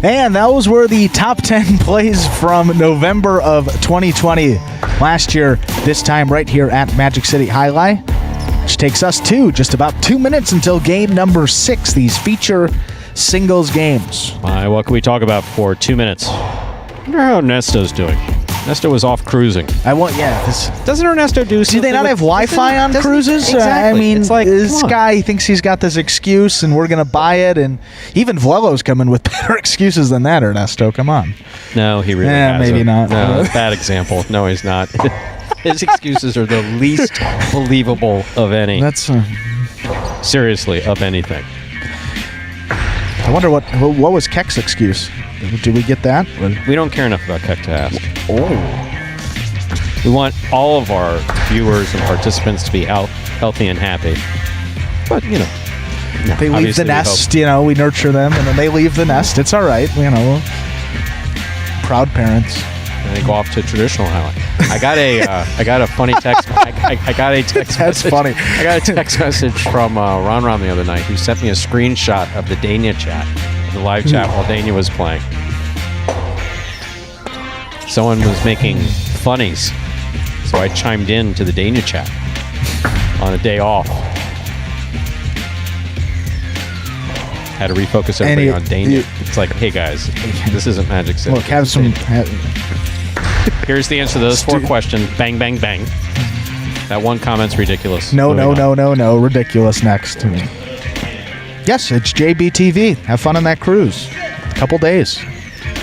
And those were the top 10 plays from November of 2020. Last year, this time right here at Magic City Highlight, which takes us to just about 2 minutes until game number 6, these feature singles games. What can we talk about for 2 minutes? I wonder how Ernesto's doing. Ernesto was off cruising. Doesn't Ernesto do something? Do they not have Wi-Fi on cruises? Exactly. I mean, it's like, this guy thinks he's got this excuse and we're going to buy it. And even Vuelo's coming with better excuses than that, Ernesto. Come on. No, he really hasn't. Maybe not. No, bad example. No, he's not. His excuses are the least believable of any. That's Seriously, of anything. I wonder what was Keck's excuse? Did we get that? We don't care enough about Keck to ask. We want all of our viewers and participants to be healthy and happy. But, they leave the nest, we nurture them, and then they leave the nest. It's all right, proud parents. And they go off to traditional highlight. I got a funny text. I got a text That's message. funny. I got a text message from Ron the other night who sent me a screenshot of the Dania chat, the live chat while Dania was playing. Someone was making funnies, so I chimed in to the Dania chat on a day off. Had to refocus everybody on Dania. It's like, hey guys, this isn't Magic City. Look, have some. Here's the answer to those 4 questions. Bang, bang, bang. That one comment's ridiculous. No. Ridiculous next. Yes, it's JBTV. Have fun on that cruise. A couple days.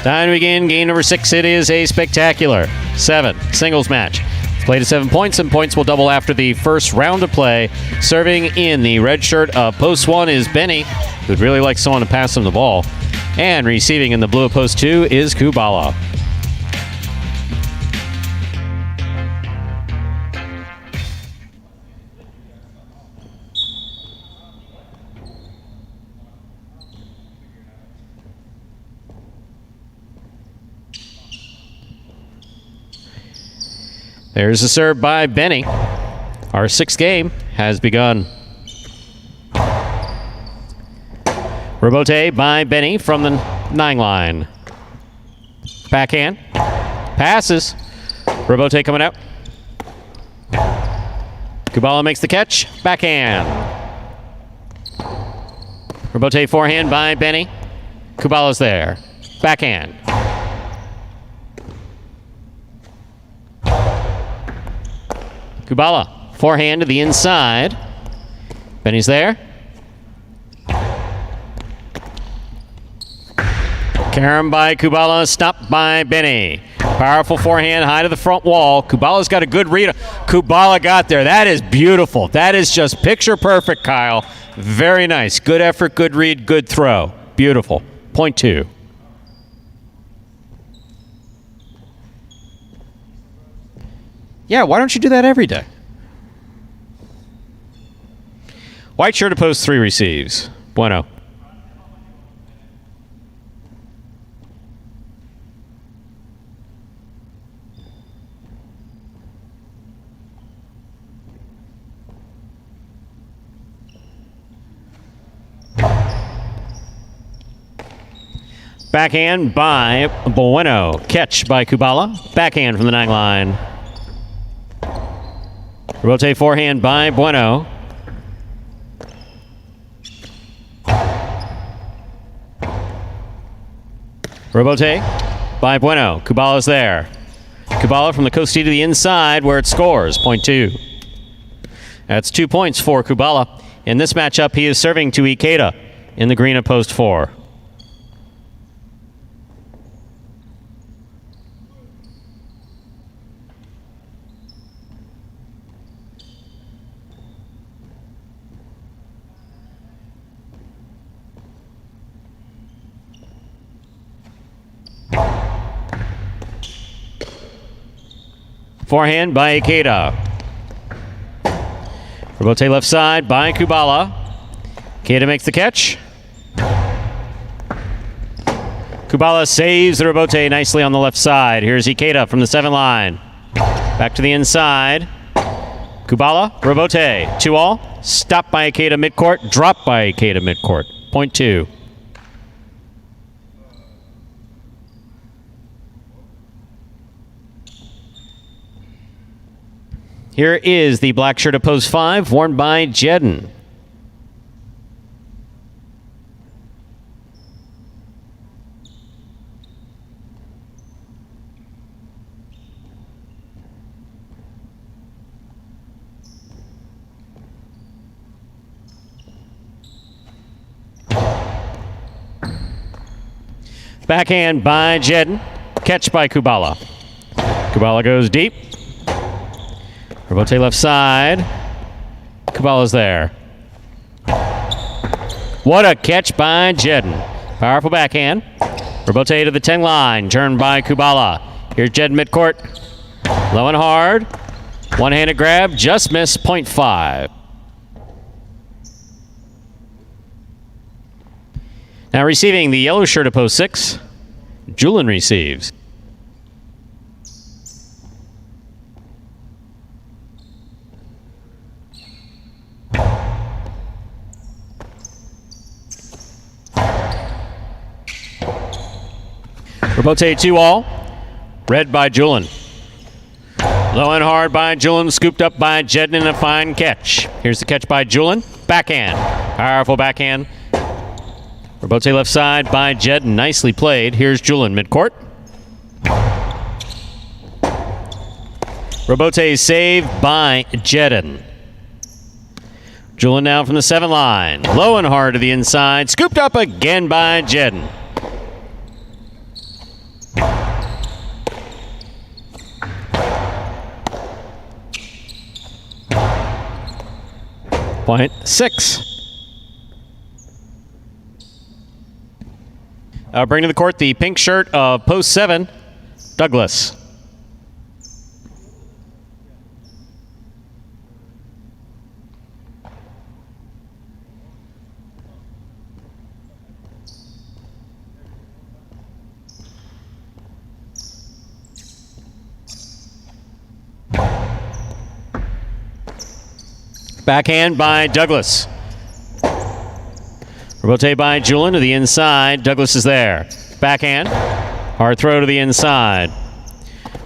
Time to begin. Game number 6. It is a spectacular 7 singles match. It's played at 7 points, and points will double after the first round of play. Serving in the red shirt of post 1 is Benny, who'd really like someone to pass him the ball. And receiving in the blue of post 2 is Kubala. There's a serve by Benny. Our 6th game has begun. Robote by Benny from the 9 line. Backhand. Passes. Robote coming out. Kubala makes the catch. Backhand. Robote forehand by Benny. Kubala's there. Backhand. Kubala. Forehand to the inside. Benny's there. Carom by Kubala, stopped by Benny. Powerful forehand, high to the front wall. Kubala's got a good read. Kubala got there. That is beautiful. That is just picture perfect, Kyle. Very nice. Good effort, good read, good throw. Beautiful. Point 2. Yeah, why don't you do that every day? White shirt to post 3 receives. Bueno. Backhand by Bueno. Catch by Kubala. Backhand from the 9 line. Rotate forehand by Bueno. Robote by Bueno. Kubala's there. Kubala from the coast tee to the inside where it scores. Point 2. That's 2 points for Kubala. In this matchup, he is serving to Ikeda in the green of post 4. Forehand by Ikeda. Robote left side by Kubala. Ikeda makes the catch. Kubala saves the Robote nicely on the left side. Here's Ikeda from the 7 line. Back to the inside. Kubala, Robote, 2-all. Stopped by Ikeda midcourt. Dropped by Ikeda midcourt. Point 2. Here is the black shirt of post 5, worn by Jedden. Backhand by Jedden. Catch by Kubala. Kubala goes deep. Robote left side. Kubala's there. What a catch by Jedden. Powerful backhand. Robote to the 10 line. Turned by Kubala. Here's Jedden midcourt. Low and hard. One-handed grab. Just missed. Point 5. Now receiving the yellow shirt of post 6. Julian receives. Robote 2-all. Red by Julian. Low and hard by Julian. Scooped up by Jedden in a fine catch. Here's the catch by Julian. Backhand. Powerful backhand. Robote left side by Jedden. Nicely played. Here's Julian midcourt. Robote saved by Jedden. Julian now from the 7 line. Low and hard to the inside. Scooped up again by Jedden. Point 6. Bring to the court the pink shirt of post 7, Douglas. Backhand by Douglas. Robote by Julian to the inside. Douglas is there. Backhand. Hard throw to the inside.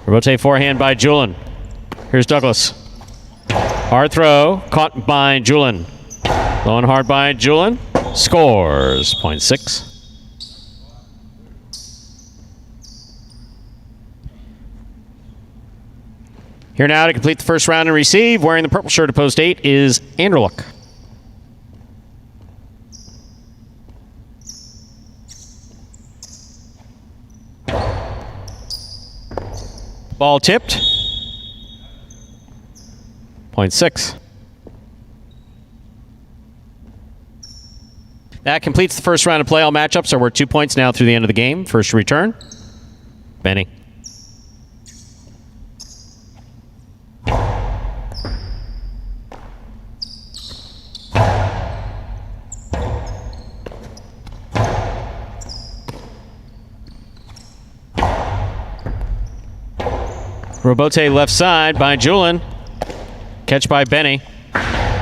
Robote forehand by Julian. Here's Douglas. Hard throw, caught by Julian. Low and hard by Julian. Scores, 0.6. Here now to complete the first round and receive, wearing the purple shirt at post 8, is Anderluck. Ball tipped. 0.6. That completes the first round of play. All matchups are worth 2 points now through the end of the game. First return, Benny. Robote left side by Julian. Catch by Benny.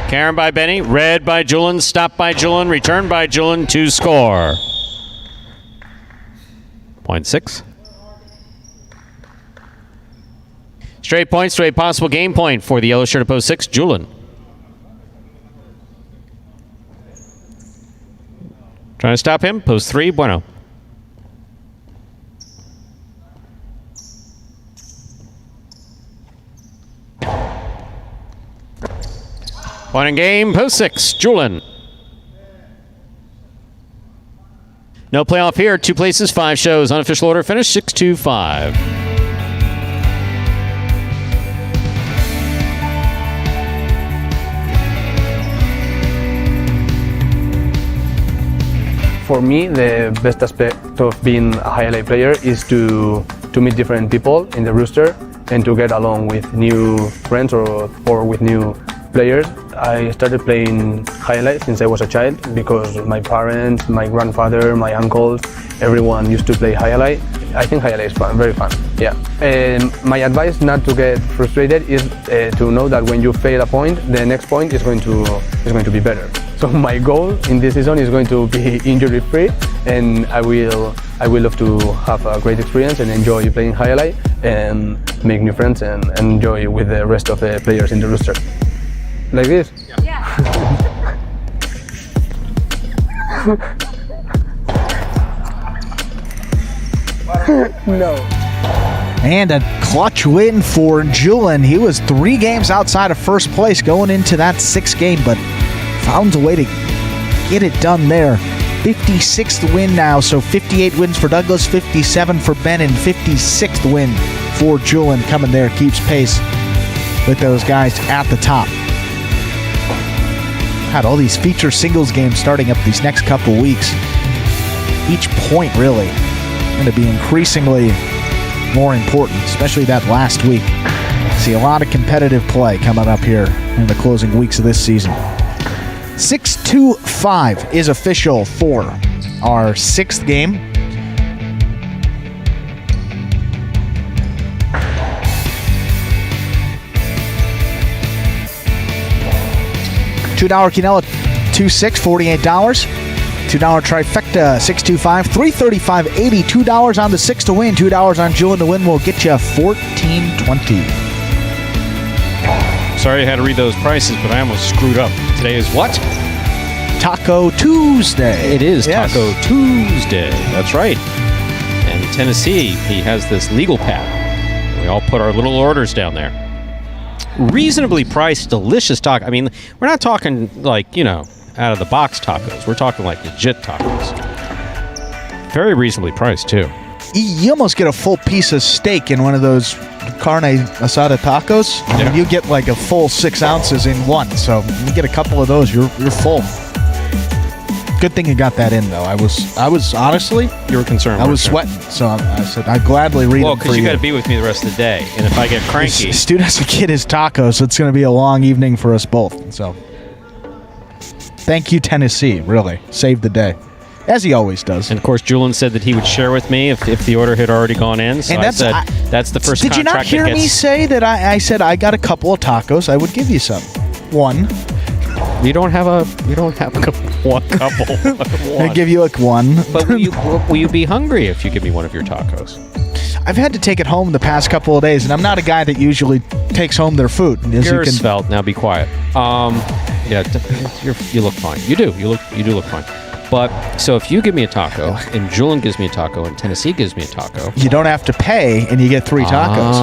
Karen by Benny. Red by Julian. Stop by Julian. Return by Julian to score. 0.6. Straight points to a possible game point for the yellow shirt at post 6, Julian. Trying to stop him. Post 3, Bueno. Point in game, post 6, Julian. No playoff here, 2 places, 5 shows. Unofficial order finish, 6-2-5. For me, the best aspect of being a highlight player is to meet different people in the rooster and to get along with new friends or with new players. I started playing highlight since I was a child because my parents, my grandfather, my uncles, everyone used to play highlight. I think highlight is fun, very fun. Yeah. And my advice not to get frustrated is to know that when you fail a point, the next point is going to be better. So my goal in this season is going to be injury free, and I will love to have a great experience and enjoy playing highlight and make new friends and enjoy with the rest of the players in the rooster. Like this? Yeah. No. And a clutch win for Julian. He was 3 games outside of first place going into that 6th game, but found a way to get it done there. 56th win now, so 58 wins for Douglas, 57 for Ben, and 56th win for Julian coming there. Keeps pace with those guys at the top. Had all these feature singles games starting up these next couple weeks. Each point really going to be increasingly more important, especially that last week. See a lot of competitive play coming up here in the closing weeks of this season. 6-2-5 is official for our 6th game. $2 Quinella, 2-6, $48. $2 trifecta, 625, $335, $80. $2 on the 6 to win, $2 on Julian to win will get you $14.20. Sorry I had to read those prices, but I almost screwed up. Today is what? Taco Tuesday. It is Yes. Taco Tuesday. That's right. And in Tennessee, he has this legal pad. We all put our little orders down there. Reasonably priced, delicious taco. I mean, we're not talking like, out of the box tacos. We're talking like legit tacos. Very reasonably priced, too. You almost get a full piece of steak in one of those carne asada tacos. Yeah. And you get like a full 6 ounces in one. So you get a couple of those, you're full. Good thing you got that in, though. I was honestly, You were concerned. I was sweating. So I said I'd gladly read Well, them for because you you. got to be with me the rest of the day. And if I get cranky, Stu doesn't get his tacos, so it's going to be a long evening for us both. So thank you, Tennessee. Really saved the day, as he always does. and of course, Julian said that he would share with me if the order had already gone in. So And I said that's the first Did you not contract hear that me gets. say that I said I got a couple of tacos? I would give you some. One. You don't have one couple. I give you like one. But will you be hungry if you give me one of your tacos? I've had to take it home the past couple of days, and I'm not a guy that usually takes home their food. As You're you can, svelte. Now be quiet. Yeah, you look fine. You do look fine. But so if you give me a taco, and Julian gives me a taco, and Tennessee gives me a taco, you don't have to pay, and you get 3 tacos.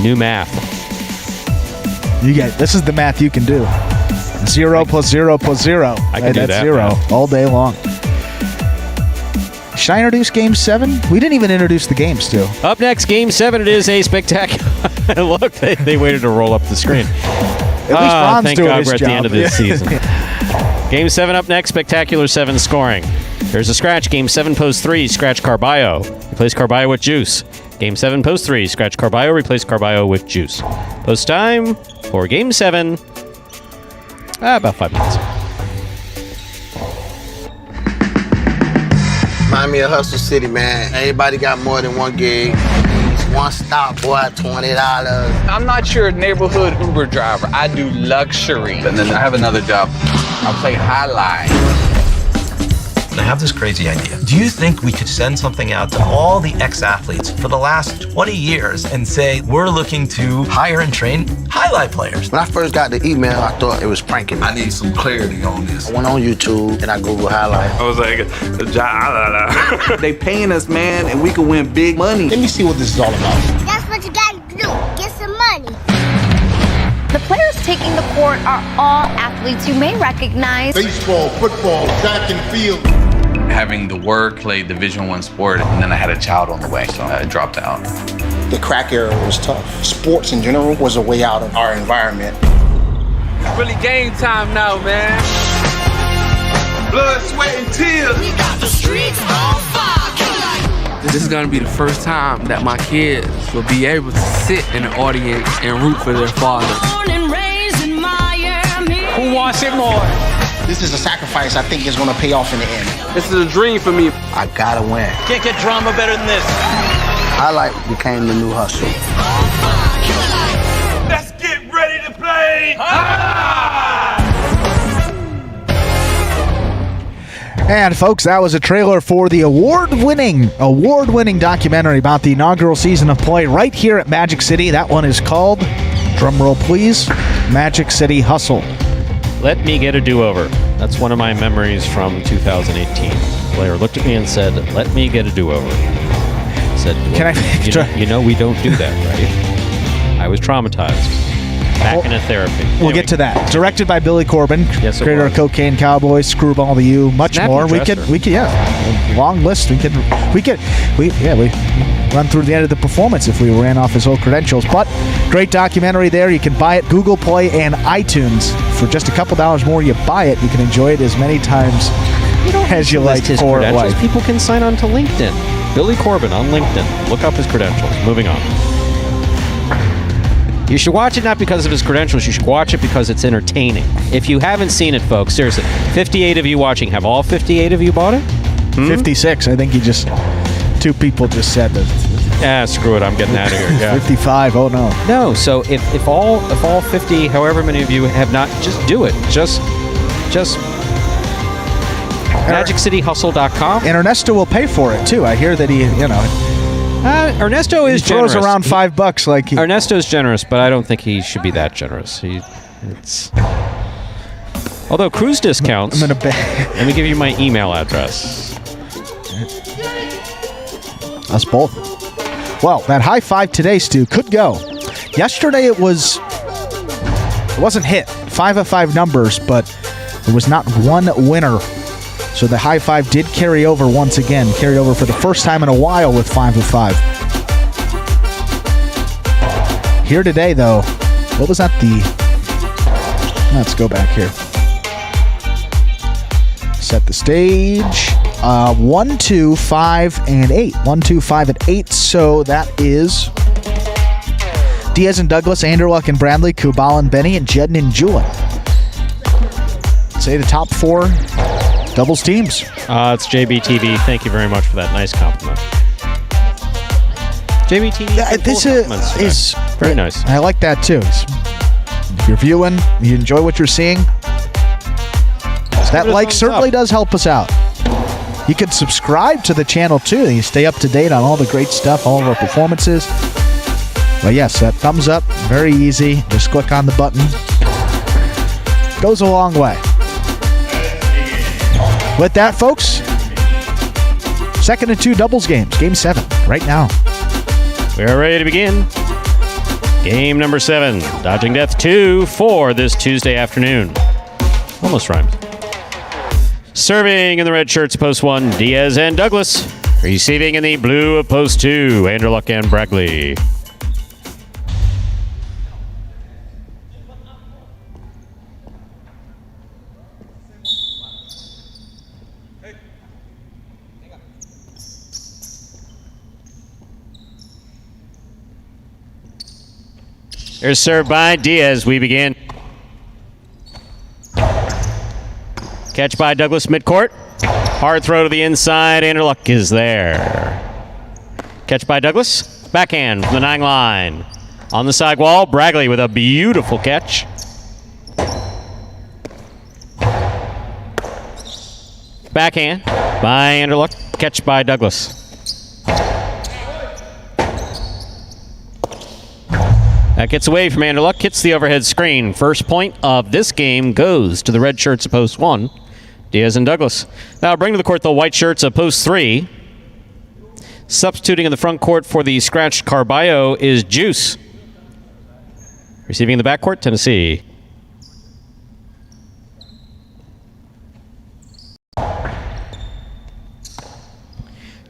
New math. This is the math you can do. 0 plus 0 plus 0. I can do that's that 0 math. all day long. Should I introduce Game 7? We didn't even introduce the games, Stu. Up next, Game 7. It is a spectacular. Look, they waited to roll up the screen. At least Ron's thank doing God his we're at job. the end of this season. Game 7 up next. Spectacular 7 scoring. There's a scratch. Game 7, post 3. Scratch Carballo. Replace Carballo with Juice. Game 7, post 3. Scratch Carballo. Replace Carballo with Juice. Post time for Game 7. About 5 minutes. Remind me of Hustle City, man. Everybody got more than one gig. One stop, boy, $20. I'm not your neighborhood Uber driver. I do luxury. And then I have another job. I play highlight. I have this crazy idea. Do you think we could send something out to all the ex-athletes for the last 20 years and say, we're looking to hire and train highlight players? When I first got the email, I thought it was pranking me. I need some clarity on this. I went on YouTube and I Googled highlight. I was like, They paying us, man, and we can win big money. Let me see what this is all about. That's what you gotta do. Get some money. The players taking the court are all athletes you may recognize. Baseball, football, track and field. Having the work, played Division I sport, and then I had a child on the way, so I dropped out. The crack era was tough. Sports in general was a way out of our environment. It's really game time now, man. Blood, sweat, and tears. We got the streets on fire. This is gonna be the first time that my kids will be able to sit in the audience and root for their father. Born and raised in Miami. Who wants it more? This is a sacrifice I think is going to pay off in the end. This is a dream for me. I gotta win. Can't get drama better than this. Highlight became the new hustle. let's get ready to play. And folks, that was a trailer for the award-winning documentary about the inaugural season of play right here at Magic City. That one is called, drumroll please, Magic City Hustle. Let me get a do-over. That's one of my memories from 2018. The player looked at me and said, let me get a do-over. I said, Can I you know we don't do that, right? I was traumatized. Back into therapy. We'll get to that. Directed by Billy Corbin, Yes, it creator was. of Cocaine Cowboy, Screwball to You, much Snappy more. dresser. We could, long list. We run through the end of the performance if we ran off his whole credentials. But great documentary there. You can buy it Google Play and iTunes for just a couple dollars more. You buy it, you can enjoy it as many times as you like his for credentials. life. People can sign on to LinkedIn. Billy Corbin on LinkedIn. Look up his credentials. Moving on. You should watch it not because of his credentials. You should watch it because it's entertaining. If you haven't seen it, folks, seriously, 58 of you watching. Have all 58 of you bought it? 56. I think two people just said that. Screw it. I'm getting out of here. Yeah. 55. Oh no. No. So if all 50, however many of you have not, just do it. Just MagicCityHustle.com. And Ernesto will pay for it too. I hear that Ernesto is he throws generous. around $5 like he. Ernesto's generous, but I don't think he should be that generous. Although cruise discounts. I'm gonna bet. Let me give you my email address. Us both. Well, that high five today, Stu, could go. Yesterday it wasn't hit. 5 of 5 numbers, but there was not one winner. So the high five did carry over once again. Carry over for the first time in a while with 5 of 5. Here today, though, what was that let's go back here. Set the stage. 1, 2, 5, and 8. 1, 2, 5, and 8. So that is Diaz and Douglas, Anderluck and Bradley, Kubal and Benny, and Jedden and Julian. Say the top 4 doubles teams. It's JBTV. Thank you very much for that nice compliment. JBTV. This is very nice. I like that too. It's If you're viewing, you enjoy what you're seeing, that like certainly does help us out. You can subscribe to the channel too, and you stay up to date on all the great stuff, all of our performances. But yes, that thumbs up, very easy. Just click on the button. Goes a long way. With that, folks, 2nd and 2 doubles games, game 7, right now. We are ready to begin. Game number 7, Dodging Death 2 for this Tuesday afternoon. Almost rhymed. Serving in the red shirts, post 1, Diaz and Douglas. Receiving in the blue of post 2, Anderluck and Bragley. Here's served by Diaz. We begin. Catch by Douglas midcourt. Hard throw to the inside. Anderluck is there. Catch by Douglas. Backhand from the 9 line. On the side wall, Bragley with a beautiful catch. Backhand by Anderluck. Catch by Douglas. That gets away from Anderluck, hits the overhead screen. First point of this game goes to the red shirts of post 1, Diaz and Douglas. Now bring to the court the white shirts of post 3. Substituting in the front court for the scratched Carballo is Juice. Receiving in the backcourt, Tennessee.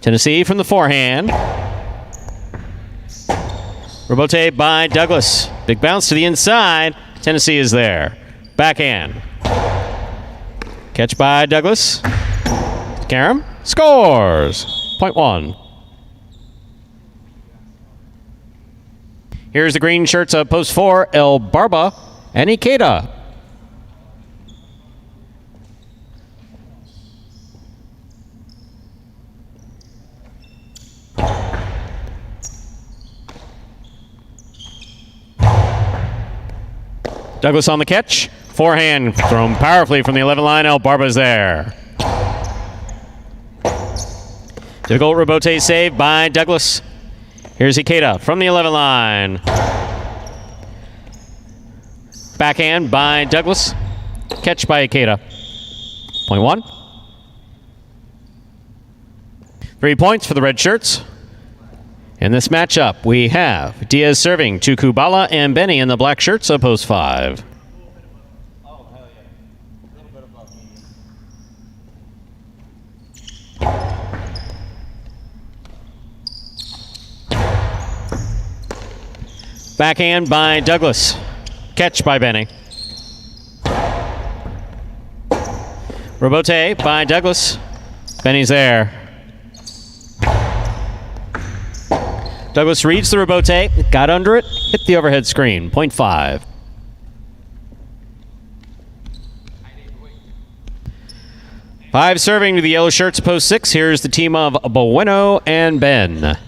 Tennessee from the forehand. Robote by Douglas. Big bounce to the inside. Tennessee is there. Backhand. Catch by Douglas. Karam scores. Point 1. Here's the green shirts of post 4, El Barba and Ikeda. Douglas on the catch. Forehand thrown powerfully from the 11 line. El Barba's there. Difficult Robote save by Douglas. Here's Ikeda from the 11 line. Backhand by Douglas. Catch by Ikeda. Point 1. 3 points for the red shirts. In this matchup, we have Diaz serving to Kubala and Benny in the black shirts of post 5. Backhand by Douglas. Catch by Benny. Robote by Douglas. Benny's there. Douglas reads the Robote, got under it, hit the overhead screen. Point 5. Five serving to the yellow shirts, post 6. Here's the team of Bueno and Ben.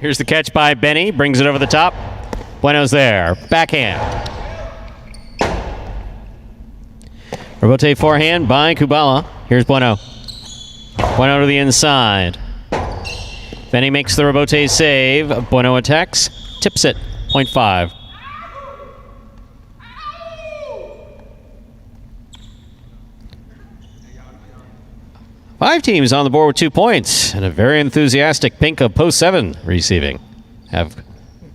Here's the catch by Benny. Brings it over the top. Bueno's there. Backhand. Robote forehand by Kubala. Here's Bueno. Bueno to the inside. Benny makes the Robote save. Bueno attacks. Tips it. Point 5. Five teams on the board with 2 points, and a very enthusiastic pink of post 7 receiving. Have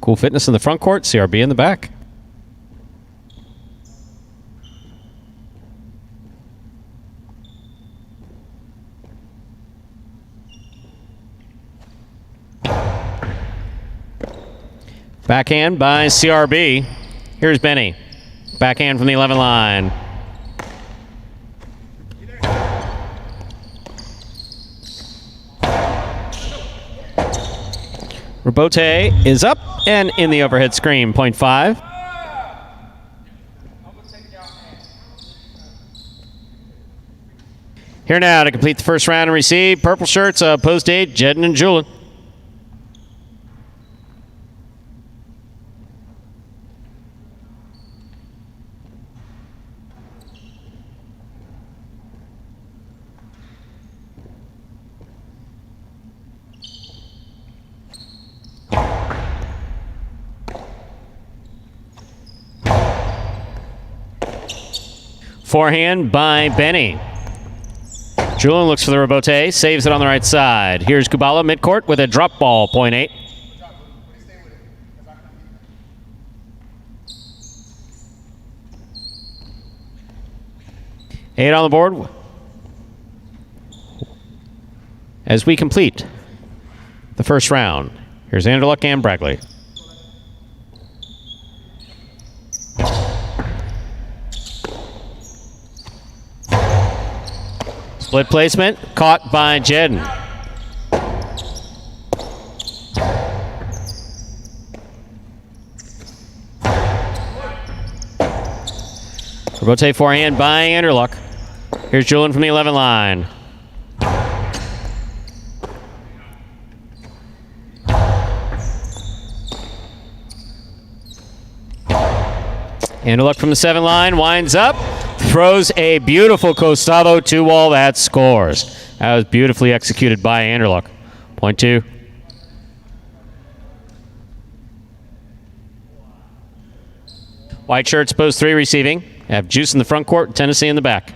cool fitness in the front court, CRB in the back. Backhand by CRB. Here's Benny. Backhand from the 11 line. Robote is up and in the overhead screen, point 5. Here now to complete the first round and receive purple shirts of post 8, Jedden and Julian. Forehand by Benny. Julian looks for the rebote, saves it on the right side. Here's Kubala midcourt with a drop ball, point 8. Eight on the board as we complete the first round. Here's Anderluck and Bragley. Split placement, caught by Jedden. Rotate forehand by Anderluck. Here's Julian from the 11 line. Anderluck from the 7 line, winds up. Throws a beautiful costado 2-wall that scores. That was beautifully executed by Anderluck. Point 2. White shirts, post 3 receiving. Have Juice in the front court, Tennessee in the back.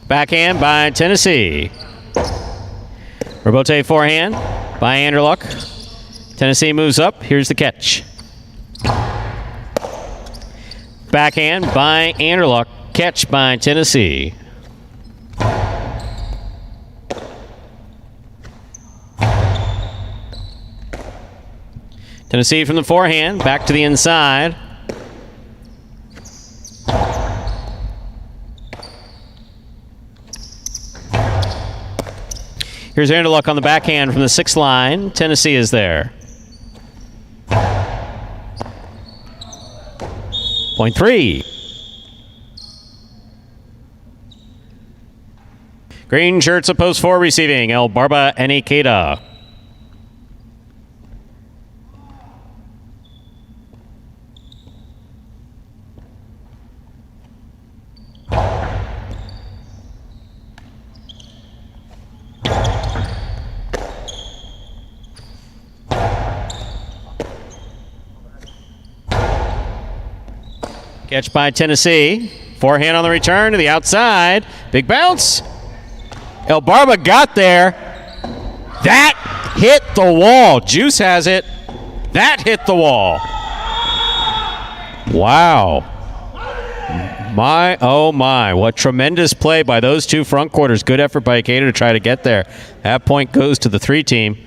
Backhand by Tennessee. Robote forehand by Anderluck. Tennessee moves up. Here's the catch. Backhand by Anderluck. Catch by Tennessee. Tennessee from the forehand. Back to the inside. Here's Anderluck on the backhand from the 6th line. Tennessee is there. Point 3. Green shirts at post 4 receiving. El Barba and Ikeda. Catch by Tennessee. Forehand on the return to the outside. Big bounce. El Barba got there. That hit the wall. Juice has it. That hit the wall. Wow. My, oh my. What tremendous play by those two front quarters. Good effort by Ikeda to try to get there. That point goes to the 3 team.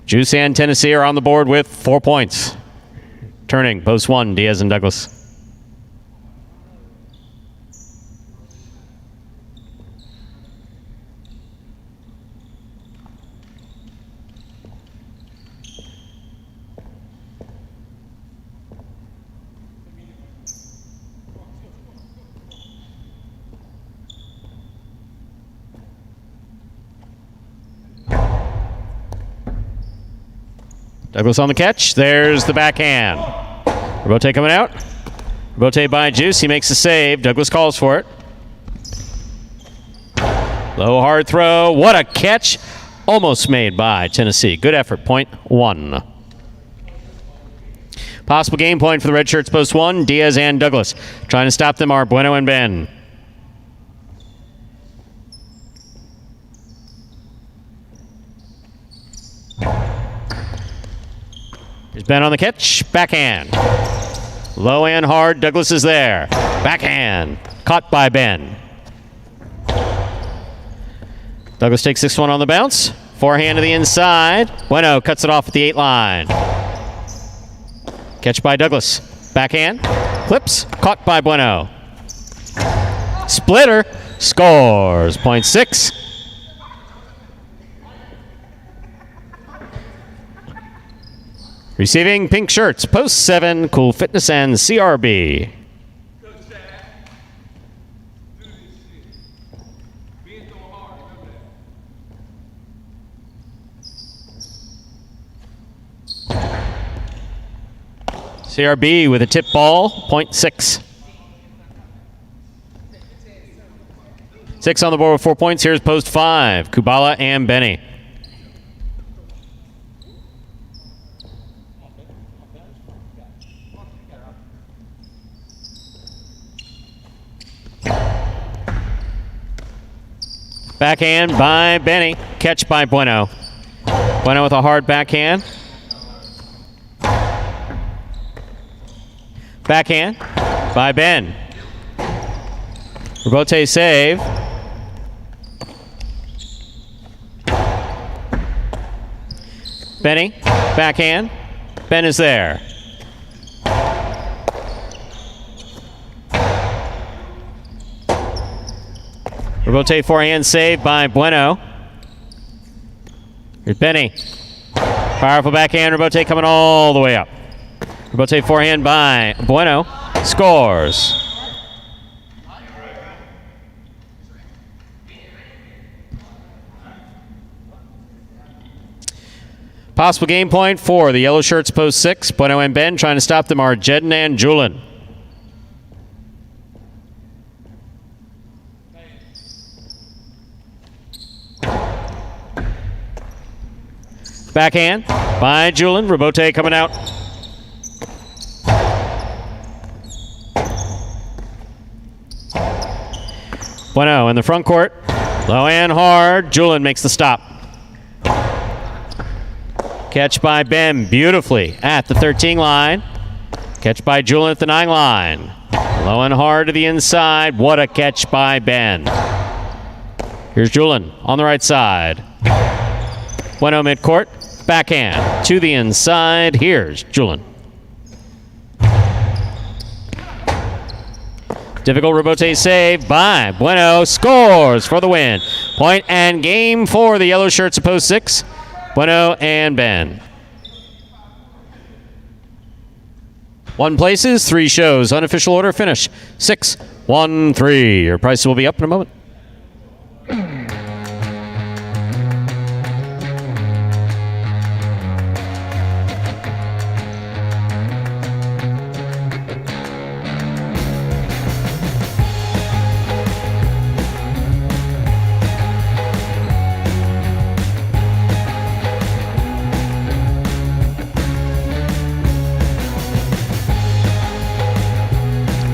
Juice and Tennessee are on the board with 4 points. Turning, post 1, Diaz and Douglas. Douglas on the catch. There's the backhand. Robote coming out. Robote by Juice. He makes the save. Douglas calls for it. Low hard throw. What a catch. Almost made by Tennessee. Good effort. Point 1. Possible game point for the red shirts post 1. Diaz and Douglas. Trying to stop them are Bueno and Ben. Here's Ben on the catch. Backhand. Low and hard. Douglas is there. Backhand. Caught by Ben. Douglas takes this one on the bounce. Forehand to the inside. Bueno cuts it off at the 8 line. Catch by Douglas. Backhand. Clips. Caught by Bueno. Splitter. Scores. Point 6. Receiving pink shirts. Post 7. Cool Fitness and CRB. CRB with a tip ball, point 6. 6 on the board with 4 points. Here's post 5, Kubala and Benny. Backhand by Benny. Catch by Bueno. Bueno with a hard backhand. Backhand by Ben. Rebote save. Benny, backhand. Ben is there. Rebote forehand save by Bueno. Here's Benny. Powerful backhand. Rebote coming all the way up. Rebote forehand by Bueno. Scores. Possible game point for the yellow shirts post 6. Bueno and Ben trying to stop them are Jedden and Julin. Backhand by Julin. Rebote coming out. Bueno in the front court. Low and hard. Julin makes the stop. Catch by Ben beautifully at the 13 line. Catch by Julin at the 9 line. Low and hard to the inside. What a catch by Ben. Here's Julin on the right side. Bueno midcourt. Backhand to the inside. Here's Julin. Difficult Rebote save by Bueno. Scores for the win. Point and game for the yellow shirts of post 6. Bueno and Ben. 1 places, 3 shows. Unofficial order finish 6-1-3. Your prices will be up in a moment.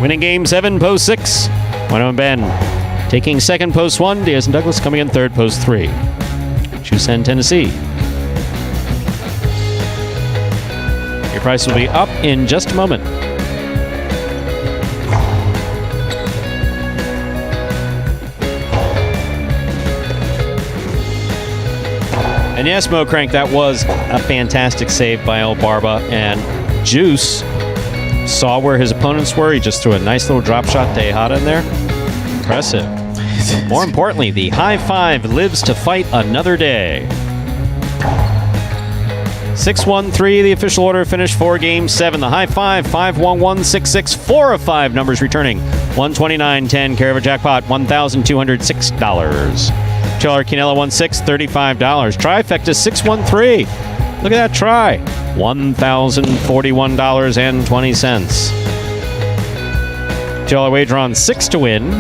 Winning game 7, post 6. Bueno and Ben taking second, post 1. Diaz and Douglas coming in third, post 3. Tucson, Tennessee. Your price will be up in just a moment. And yes, Mo Crank, that was a fantastic save by El Barba, and Juice saw where his opponents were. He just threw a nice little drop shot Tejada in there. Impressive. More importantly, the high 5 lives to fight another day. 6-1-3, the official order finish for game 7. The high 5, 5-1-1-6-6, 4 of 5 numbers returning. 129.10, care of a jackpot, $1,206. $2 Quinella 1-6, $35. Trifecta 6-1-3. Look at that try. $1,041.20. $2 wager on 6 to win.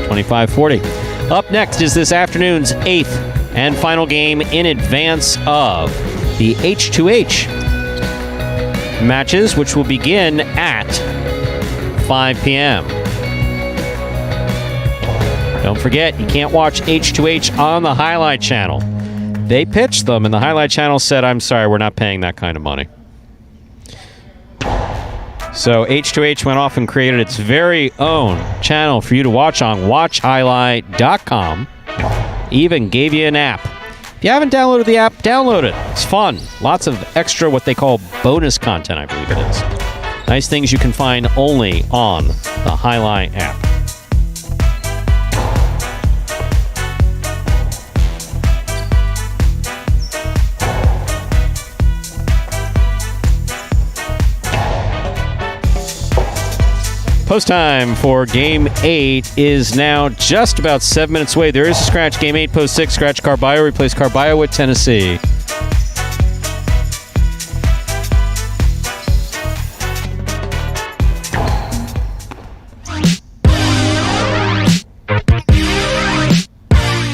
$25.40. Up next is this afternoon's 8th and final game in advance of the H2H matches, which will begin at 5 p.m. Don't forget, you can't watch H2H on the highlight channel. They pitched them, and the highlight channel said, I'm sorry, we're not paying that kind of money. So H2H went off and created its very own channel for you to watch on watchhighlight.com. Even gave you an app. If you haven't downloaded the app, download it. It's fun. Lots of extra, what they call bonus content, I believe it is. Nice things you can find only on the Highlight app. Post time for Game 8 is now just about 7 minutes away. There is a scratch. Game 8, Post 6, scratch Carballo. Replace Carballo with Tennessee.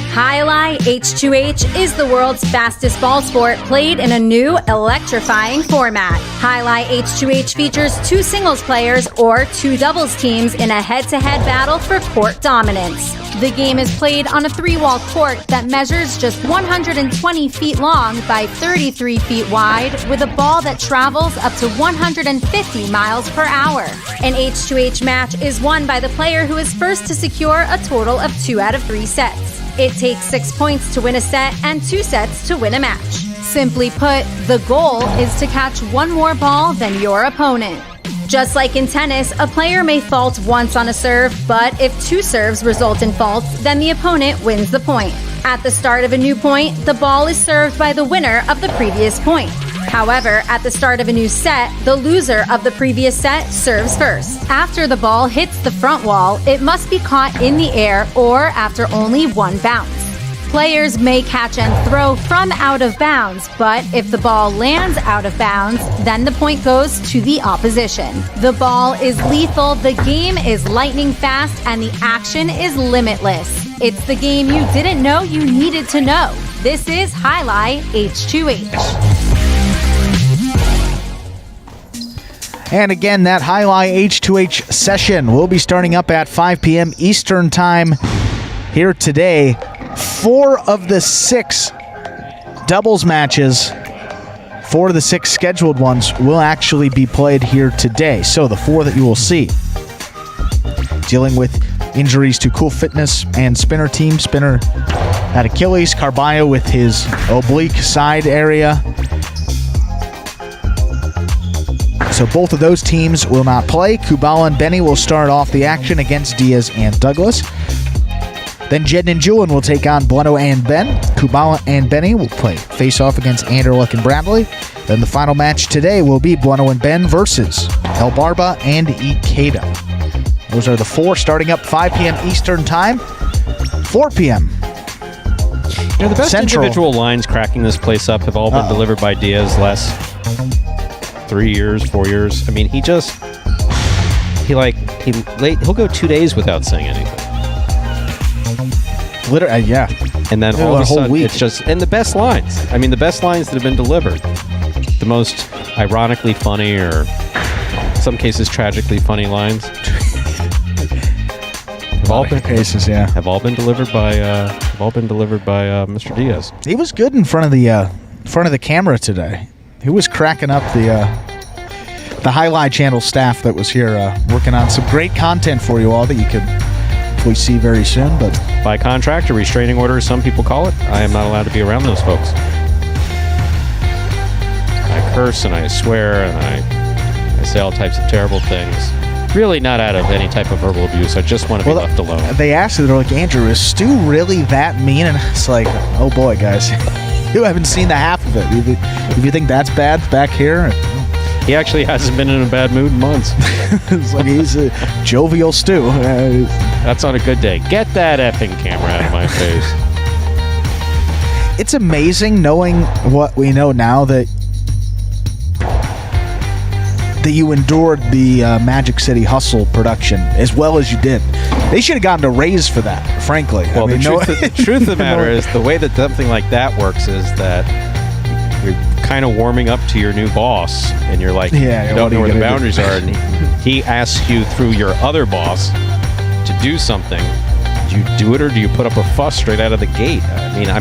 Highlight H2H is the world's fastest ball sport played in a new electrifying format. Highlight H2H features 2 singles players or 2 doubles teams in a head-to-head battle for court dominance. The game is played on a 3-wall court that measures just 120 feet long by 33 feet wide with a ball that travels up to 150 miles per hour. An H2H match is won by the player who is first to secure a total of 2 out of 3 sets. It takes 6 points to win a set and 2 sets to win a match. Simply put, the goal is to catch 1 more ball than your opponent. Just like in tennis, a player may fault once on a serve, but if 2 serves result in faults, then the opponent wins the point. At the start of a new point, the ball is served by the winner of the previous point. However, at the start of a new set, the loser of the previous set serves first. After the ball hits the front wall, it must be caught in the air or after only 1 bounce. Players may catch and throw from out of bounds, but if the ball lands out of bounds, then the point goes to the opposition. The ball is lethal, the game is lightning fast, and the action is limitless. It's the game you didn't know you needed to know. This is Highlight H2H. And again, that Highlight H2H session will be starting up at 5 p.m. Eastern Time here today. 4 of the 6 doubles matches, 4 of the 6 scheduled ones, will actually be played here today. So the 4 that you will see, dealing with injuries to Cool Fitness and Spinner team. Spinner had Achilles, Carballo with his oblique side area. So both of those teams will not play. Kubala and Benny will start off the action against Diaz and Douglas. Then Jed and Julian will take on Bueno and Ben. Kubala and Benny will play face-off against Anderlecht and Bradley. Then the final match today will be Bueno and Ben versus El Barba and Ikeda. Those are the 4 starting up 5 p.m. Eastern Time, 4 p.m. You know, the best Central. individual lines cracking this place up have all been delivered by Diaz last 3 years, 4 years. I mean, he'll go 2 days without saying anything. Literally, yeah. And then all of a sudden, week. it's just, and the best lines. I mean, the best lines that have been delivered. The most ironically funny, or in some cases tragically funny lines. have all been delivered by Mr. Diaz. He was good in front of the camera today. He was cracking up the Highlight Channel staff that was here working on some great content for you all that you could hopefully see very soon. But by contract or restraining order, some people call it, I am not allowed to be around those folks. I curse and I swear and I say all types of terrible things. Really not out of any type of verbal abuse. I just want to be left alone. They asked, they're like, Andrew, is Stu really that mean? And it's like, oh boy, guys. You haven't seen the half of it. If you think that's bad back here. He actually hasn't been in a bad mood in months. It's like he's a jovial Stu. That's on a good day. Get that effing camera out of my face. It's amazing knowing what we know now that you endured the Magic City Hustle production as well as you did. They should have gotten a raise for that, frankly. Well, the truth of the matter is the way that something like that works is that you're kind of warming up to your new boss, and you're like, you don't know where the boundaries are, and he asks you through your other boss to do something. Do you do it, or do you put up a fuss straight out of the gate? I mean, I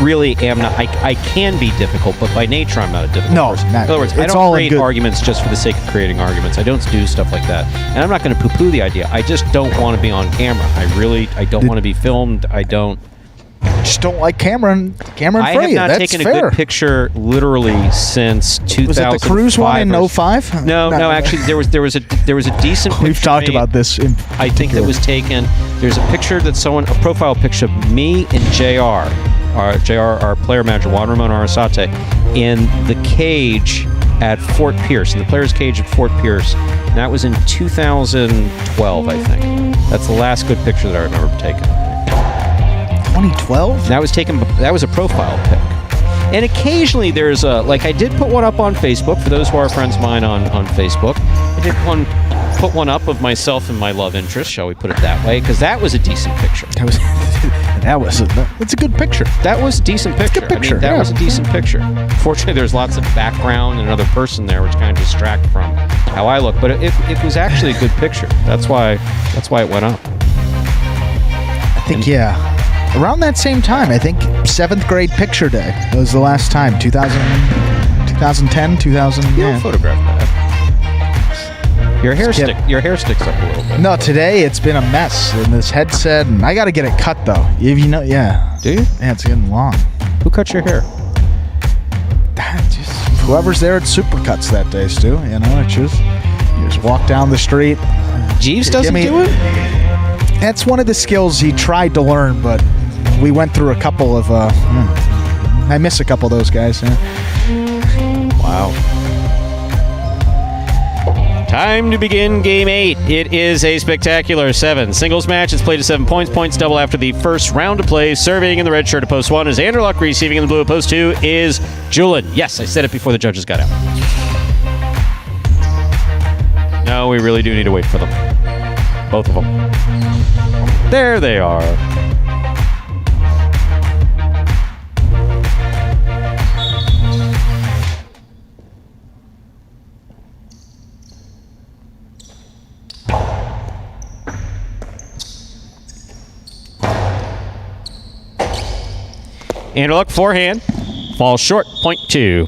really am not. I can be difficult, but by nature, I'm not a difficult person. In other words, I don't create arguments just for the sake of creating arguments. I don't do stuff like that. And I'm not going to poo-poo the idea. I just don't want to be on camera. I don't want to be filmed. I don't Just don't like camera in front I of have you. not That's taken fair. a good picture literally since 2005. Was it the cruise one in 05? No, actually there was a decent picture. We've talked about this in I think that was taken. There's a picture that a profile picture of me and JR, our player manager, Juan Ramon Arasate, in the cage at Fort Pierce, in the player's cage at Fort Pierce. And that was in 2012, I think. That's the last good picture that I remember taking. 2012? That was a profile pic. And occasionally there's I did put one up on Facebook, for those who are friends of mine on Facebook. I did put one up of myself and my love interest, shall we put it that way, because that was a decent picture. It's a good picture. That was a decent picture. Good picture, that yeah. was a decent picture. Fortunately, there's lots of background and another person there, which kind of distract from how I look. But it was actually a good picture. That's why it went up. I think, around that same time, I think 7th grade picture day was the last time. 2010, 2000. You don't photograph that. Your hair sticks up a little bit. No, today it's been a mess in this headset, and I got to get it cut though. Do you? Yeah, it's getting long. Who cut your hair? Just whoever's there at Supercuts that day, Stu. You just walk down the street. Jeeves doesn't do it? That's one of the skills he tried to learn, but we went through a couple of. I miss a couple of those guys. Wow. Time to begin Game 8. It is a spectacular 7 singles match. It's played to 7 points. Points double after the first round of play. Serving in the red shirt at post 1 is Anderluck. Receiving in the blue at post 2 is Julian. Yes, I said it before the judges got out. No, we really do need to wait for them. Both of them. There they are. Anderluck forehand. Falls short. Point 2.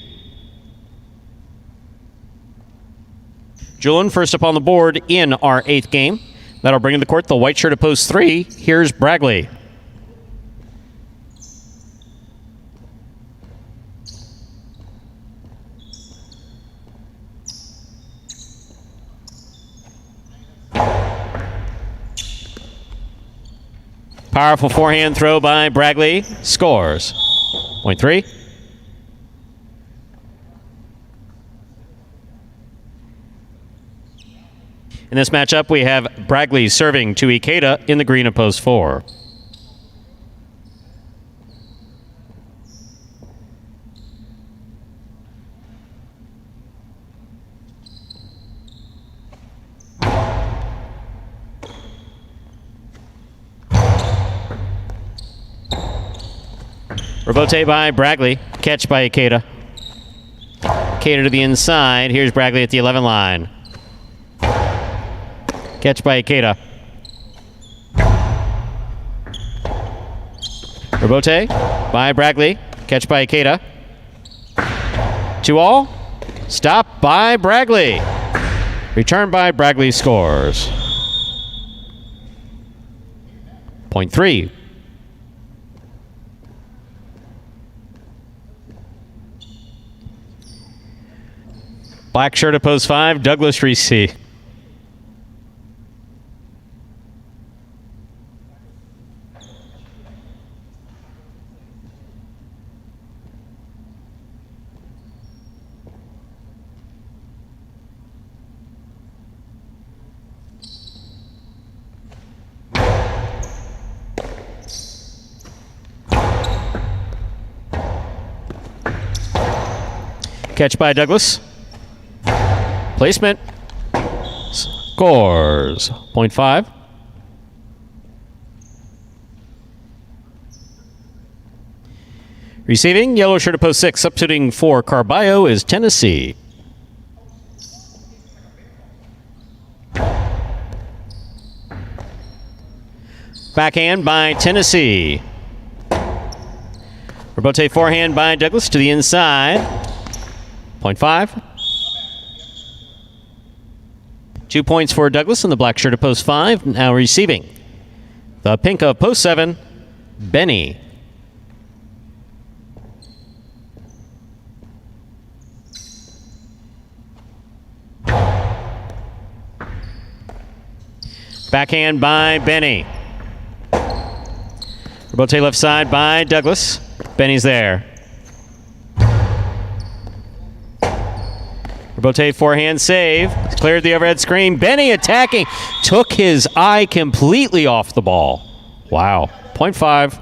Julian first up on the board in our 8th game. That'll bring to the court the white shirt at post 3. Here's Bragley. Powerful forehand throw by Bragley. Scores. Point 3. In this matchup, we have Bragley serving to Ikeda in the green at post 4. Rebote by Bragley. Catch by Ikeda. Ikeda to the inside. Here's Bragley at the 11 line. Catch by Ikeda. Rebote by Bragley. Catch by Ikeda. 2-all. Stop by Bragley. Return by Bragley. Scores. Point 3. Black shirt at post 5. Douglas receive. Catch by Douglas. Placement. Scores. Point 5. Receiving, yellow shirt at post 6. Substituting for Carballo is Tennessee. Backhand by Tennessee. Rebote forehand by Douglas to the inside. Point 5. 2 points for Douglas in the black shirt at post 5. Now receiving. The pink of post 7, Benny. Backhand by Benny. Rebote left side by Douglas. Benny's there. Rebote forehand save. Cleared the overhead screen. Benny attacking. Took his eye completely off the ball. Wow. 0.5.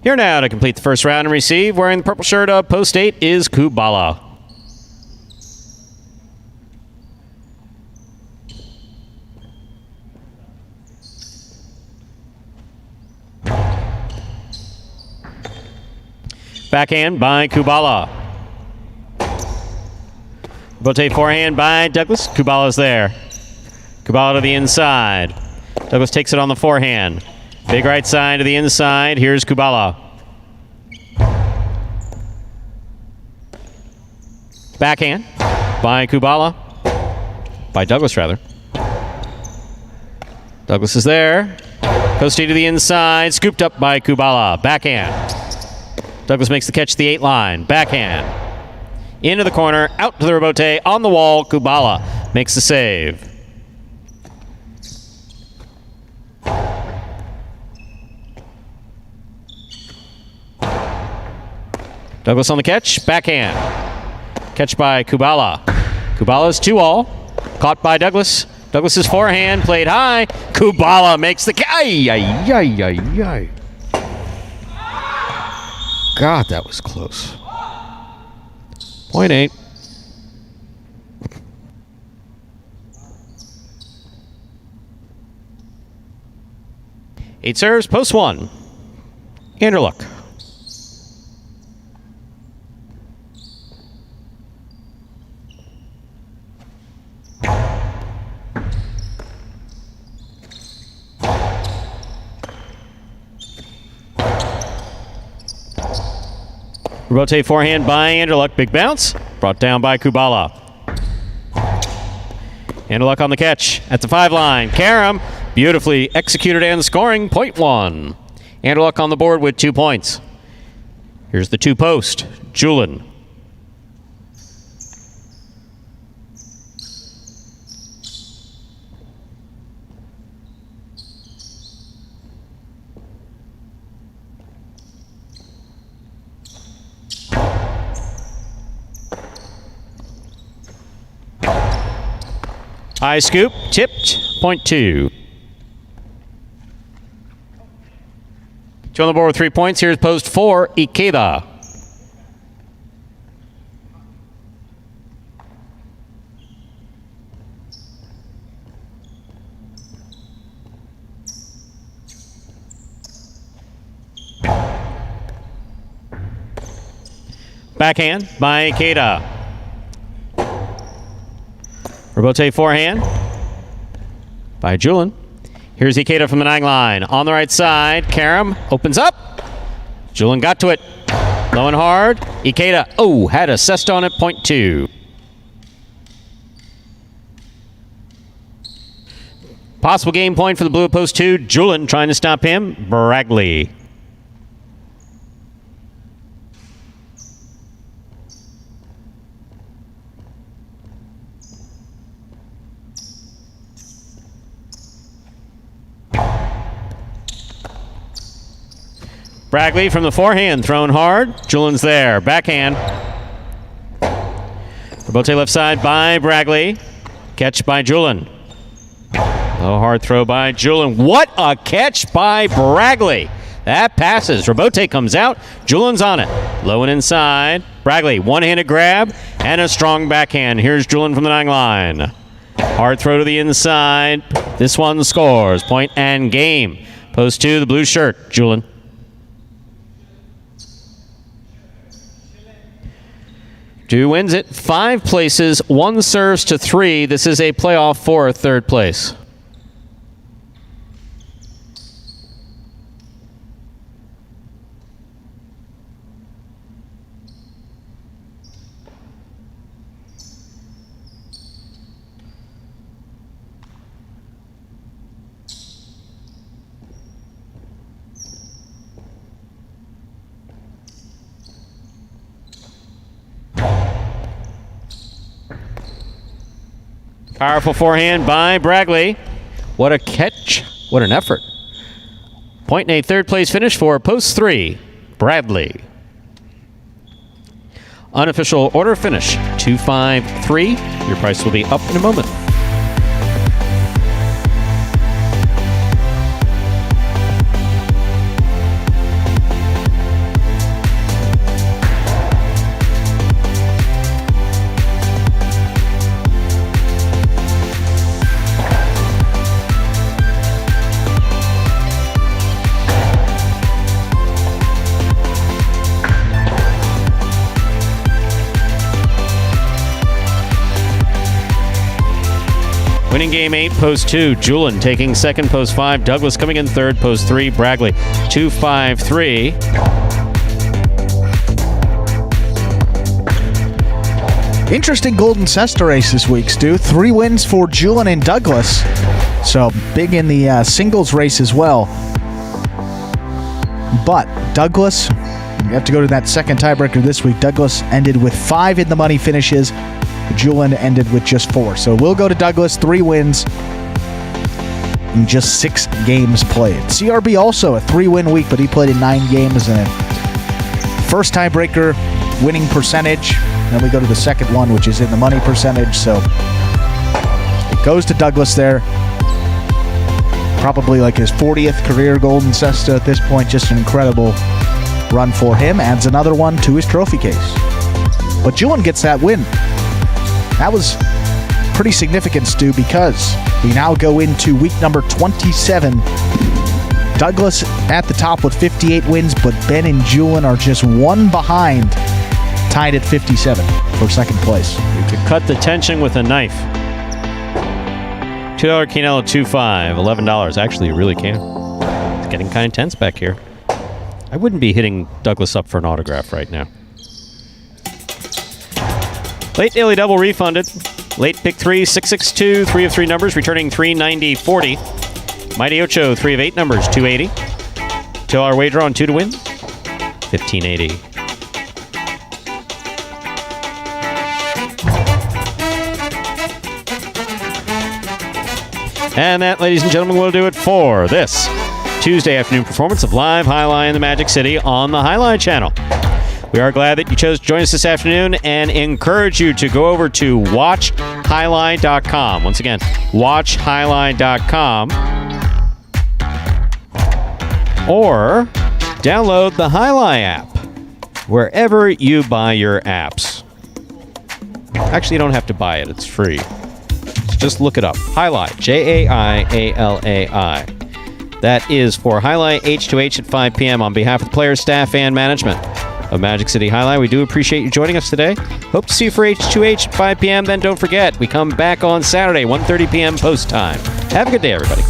Here now to complete the first round and receive, wearing the purple shirt of post 8 is Kubala. Backhand by Kubala. Bote forehand by Douglas. Kubala's there. Kubala to the inside. Douglas takes it on the forehand. Big right side to the inside. Here's Kubala. Backhand by Kubala. By Douglas, rather. Douglas is there. Coastie to the inside. Scooped up by Kubala. Backhand. Douglas makes the catch at the 8 line. Backhand. Into the corner. Out to the rebote. On the wall. Kubala makes the save. Douglas on the catch. Backhand. Catch by Kubala. Kubala's 2-all. Caught by Douglas. Douglas's forehand played high. Kubala makes the catch. God, that was close. 0.8. Eight serves, post 1. Anderluck. Rebote forehand by Anderluck. Big bounce. Brought down by Kubala. Anderluck on the catch at the 5 line. Karam beautifully executed and scoring. 0.1. Anderluck on the board with 2 points. Here's the 2 post. Julin. High scoop, tipped, 0.2. 2 on the board with 3 points. Here's post 4, Ikeda. Backhand by Ikeda. Rebote forehand by Julin. Here's Ikeda from the 9 line. On the right side, Karam opens up. Julin got to it. Low and hard. Ikeda, had assessed on it, 0.2. Possible game point for the blue at post 2. Julin trying to stop him. Bragley. Bragley from the forehand, thrown hard. Julin's there. Backhand. Rebote left side by Bragley. Catch by Julin. Low hard throw by Julin. What a catch by Bragley. That passes. Rebote comes out. Julin's on it. Low and inside. Bragley, one-handed grab and a strong backhand. Here's Julin from the 9 line. Hard throw to the inside. This one scores. Point and game. Post 2, the blue shirt. Julin. Two wins it. 5 places, 1 serves to 3. This is a playoff for 3rd place. Powerful forehand by Bragley. What a catch. What an effort. Point and a third place finish for post 3, Bradley. Unofficial order finish 2-5-3. Your price will be up in a moment. Winning game 8, post 2. Julin taking second, post 5. Douglas coming in third, post 3. Bragley 2-5-3. Interesting Golden Cesta race this week, Stu. 3 wins for Julin and Douglas. So big in the singles race as well. But Douglas, you have to go to that second tiebreaker this week. Douglas ended with 5 in the money finishes. Julin ended with just 4. So we'll go to Douglas, 3 wins in just 6 games played. CRB also a 3-win week, but he played in 9 games and first tiebreaker winning percentage. Then we go to the second one, which is in the money percentage. So it goes to Douglas there. Probably like his 40th career Golden Cesta at this point. Just an incredible run for him. Adds another one to his trophy case. But Julin gets that win. That was pretty significant, Stu, because we now go into week number 27. Douglas at the top with 58 wins, but Ben and Julin are just 1 behind, tied at 57 for second place. You could cut the tension with a knife. $2 Quinella 2-5, $11. Actually, you really can. It's getting kind of tense back here. I wouldn't be hitting Douglas up for an autograph right now. Late daily double refunded. Late pick 3, 662, 3 of 3 numbers, returning 390, 40. Mighty Ocho, 3 of 8 numbers, 280. $2 wager on 2 to win, 1580. And that, ladies and gentlemen, will do it for this Tuesday afternoon performance of Live Highline in the Magic City on the Highline channel. We are glad that you chose to join us this afternoon and encourage you to go over to watchhighline.com. Once again, watchhighline.com. Or download the Highline app wherever you buy your apps. Actually, you don't have to buy it. It's free. Just look it up. Highlight, Jaialai. That is for Highlight H2H at 5 p.m. on behalf of the players, staff, and management of Magic City Highline. We do appreciate you joining us today. Hope to see you for H2H at 5 p.m. Then don't forget, we come back on Saturday, 1:30 p.m. post time. Have a good day, everybody.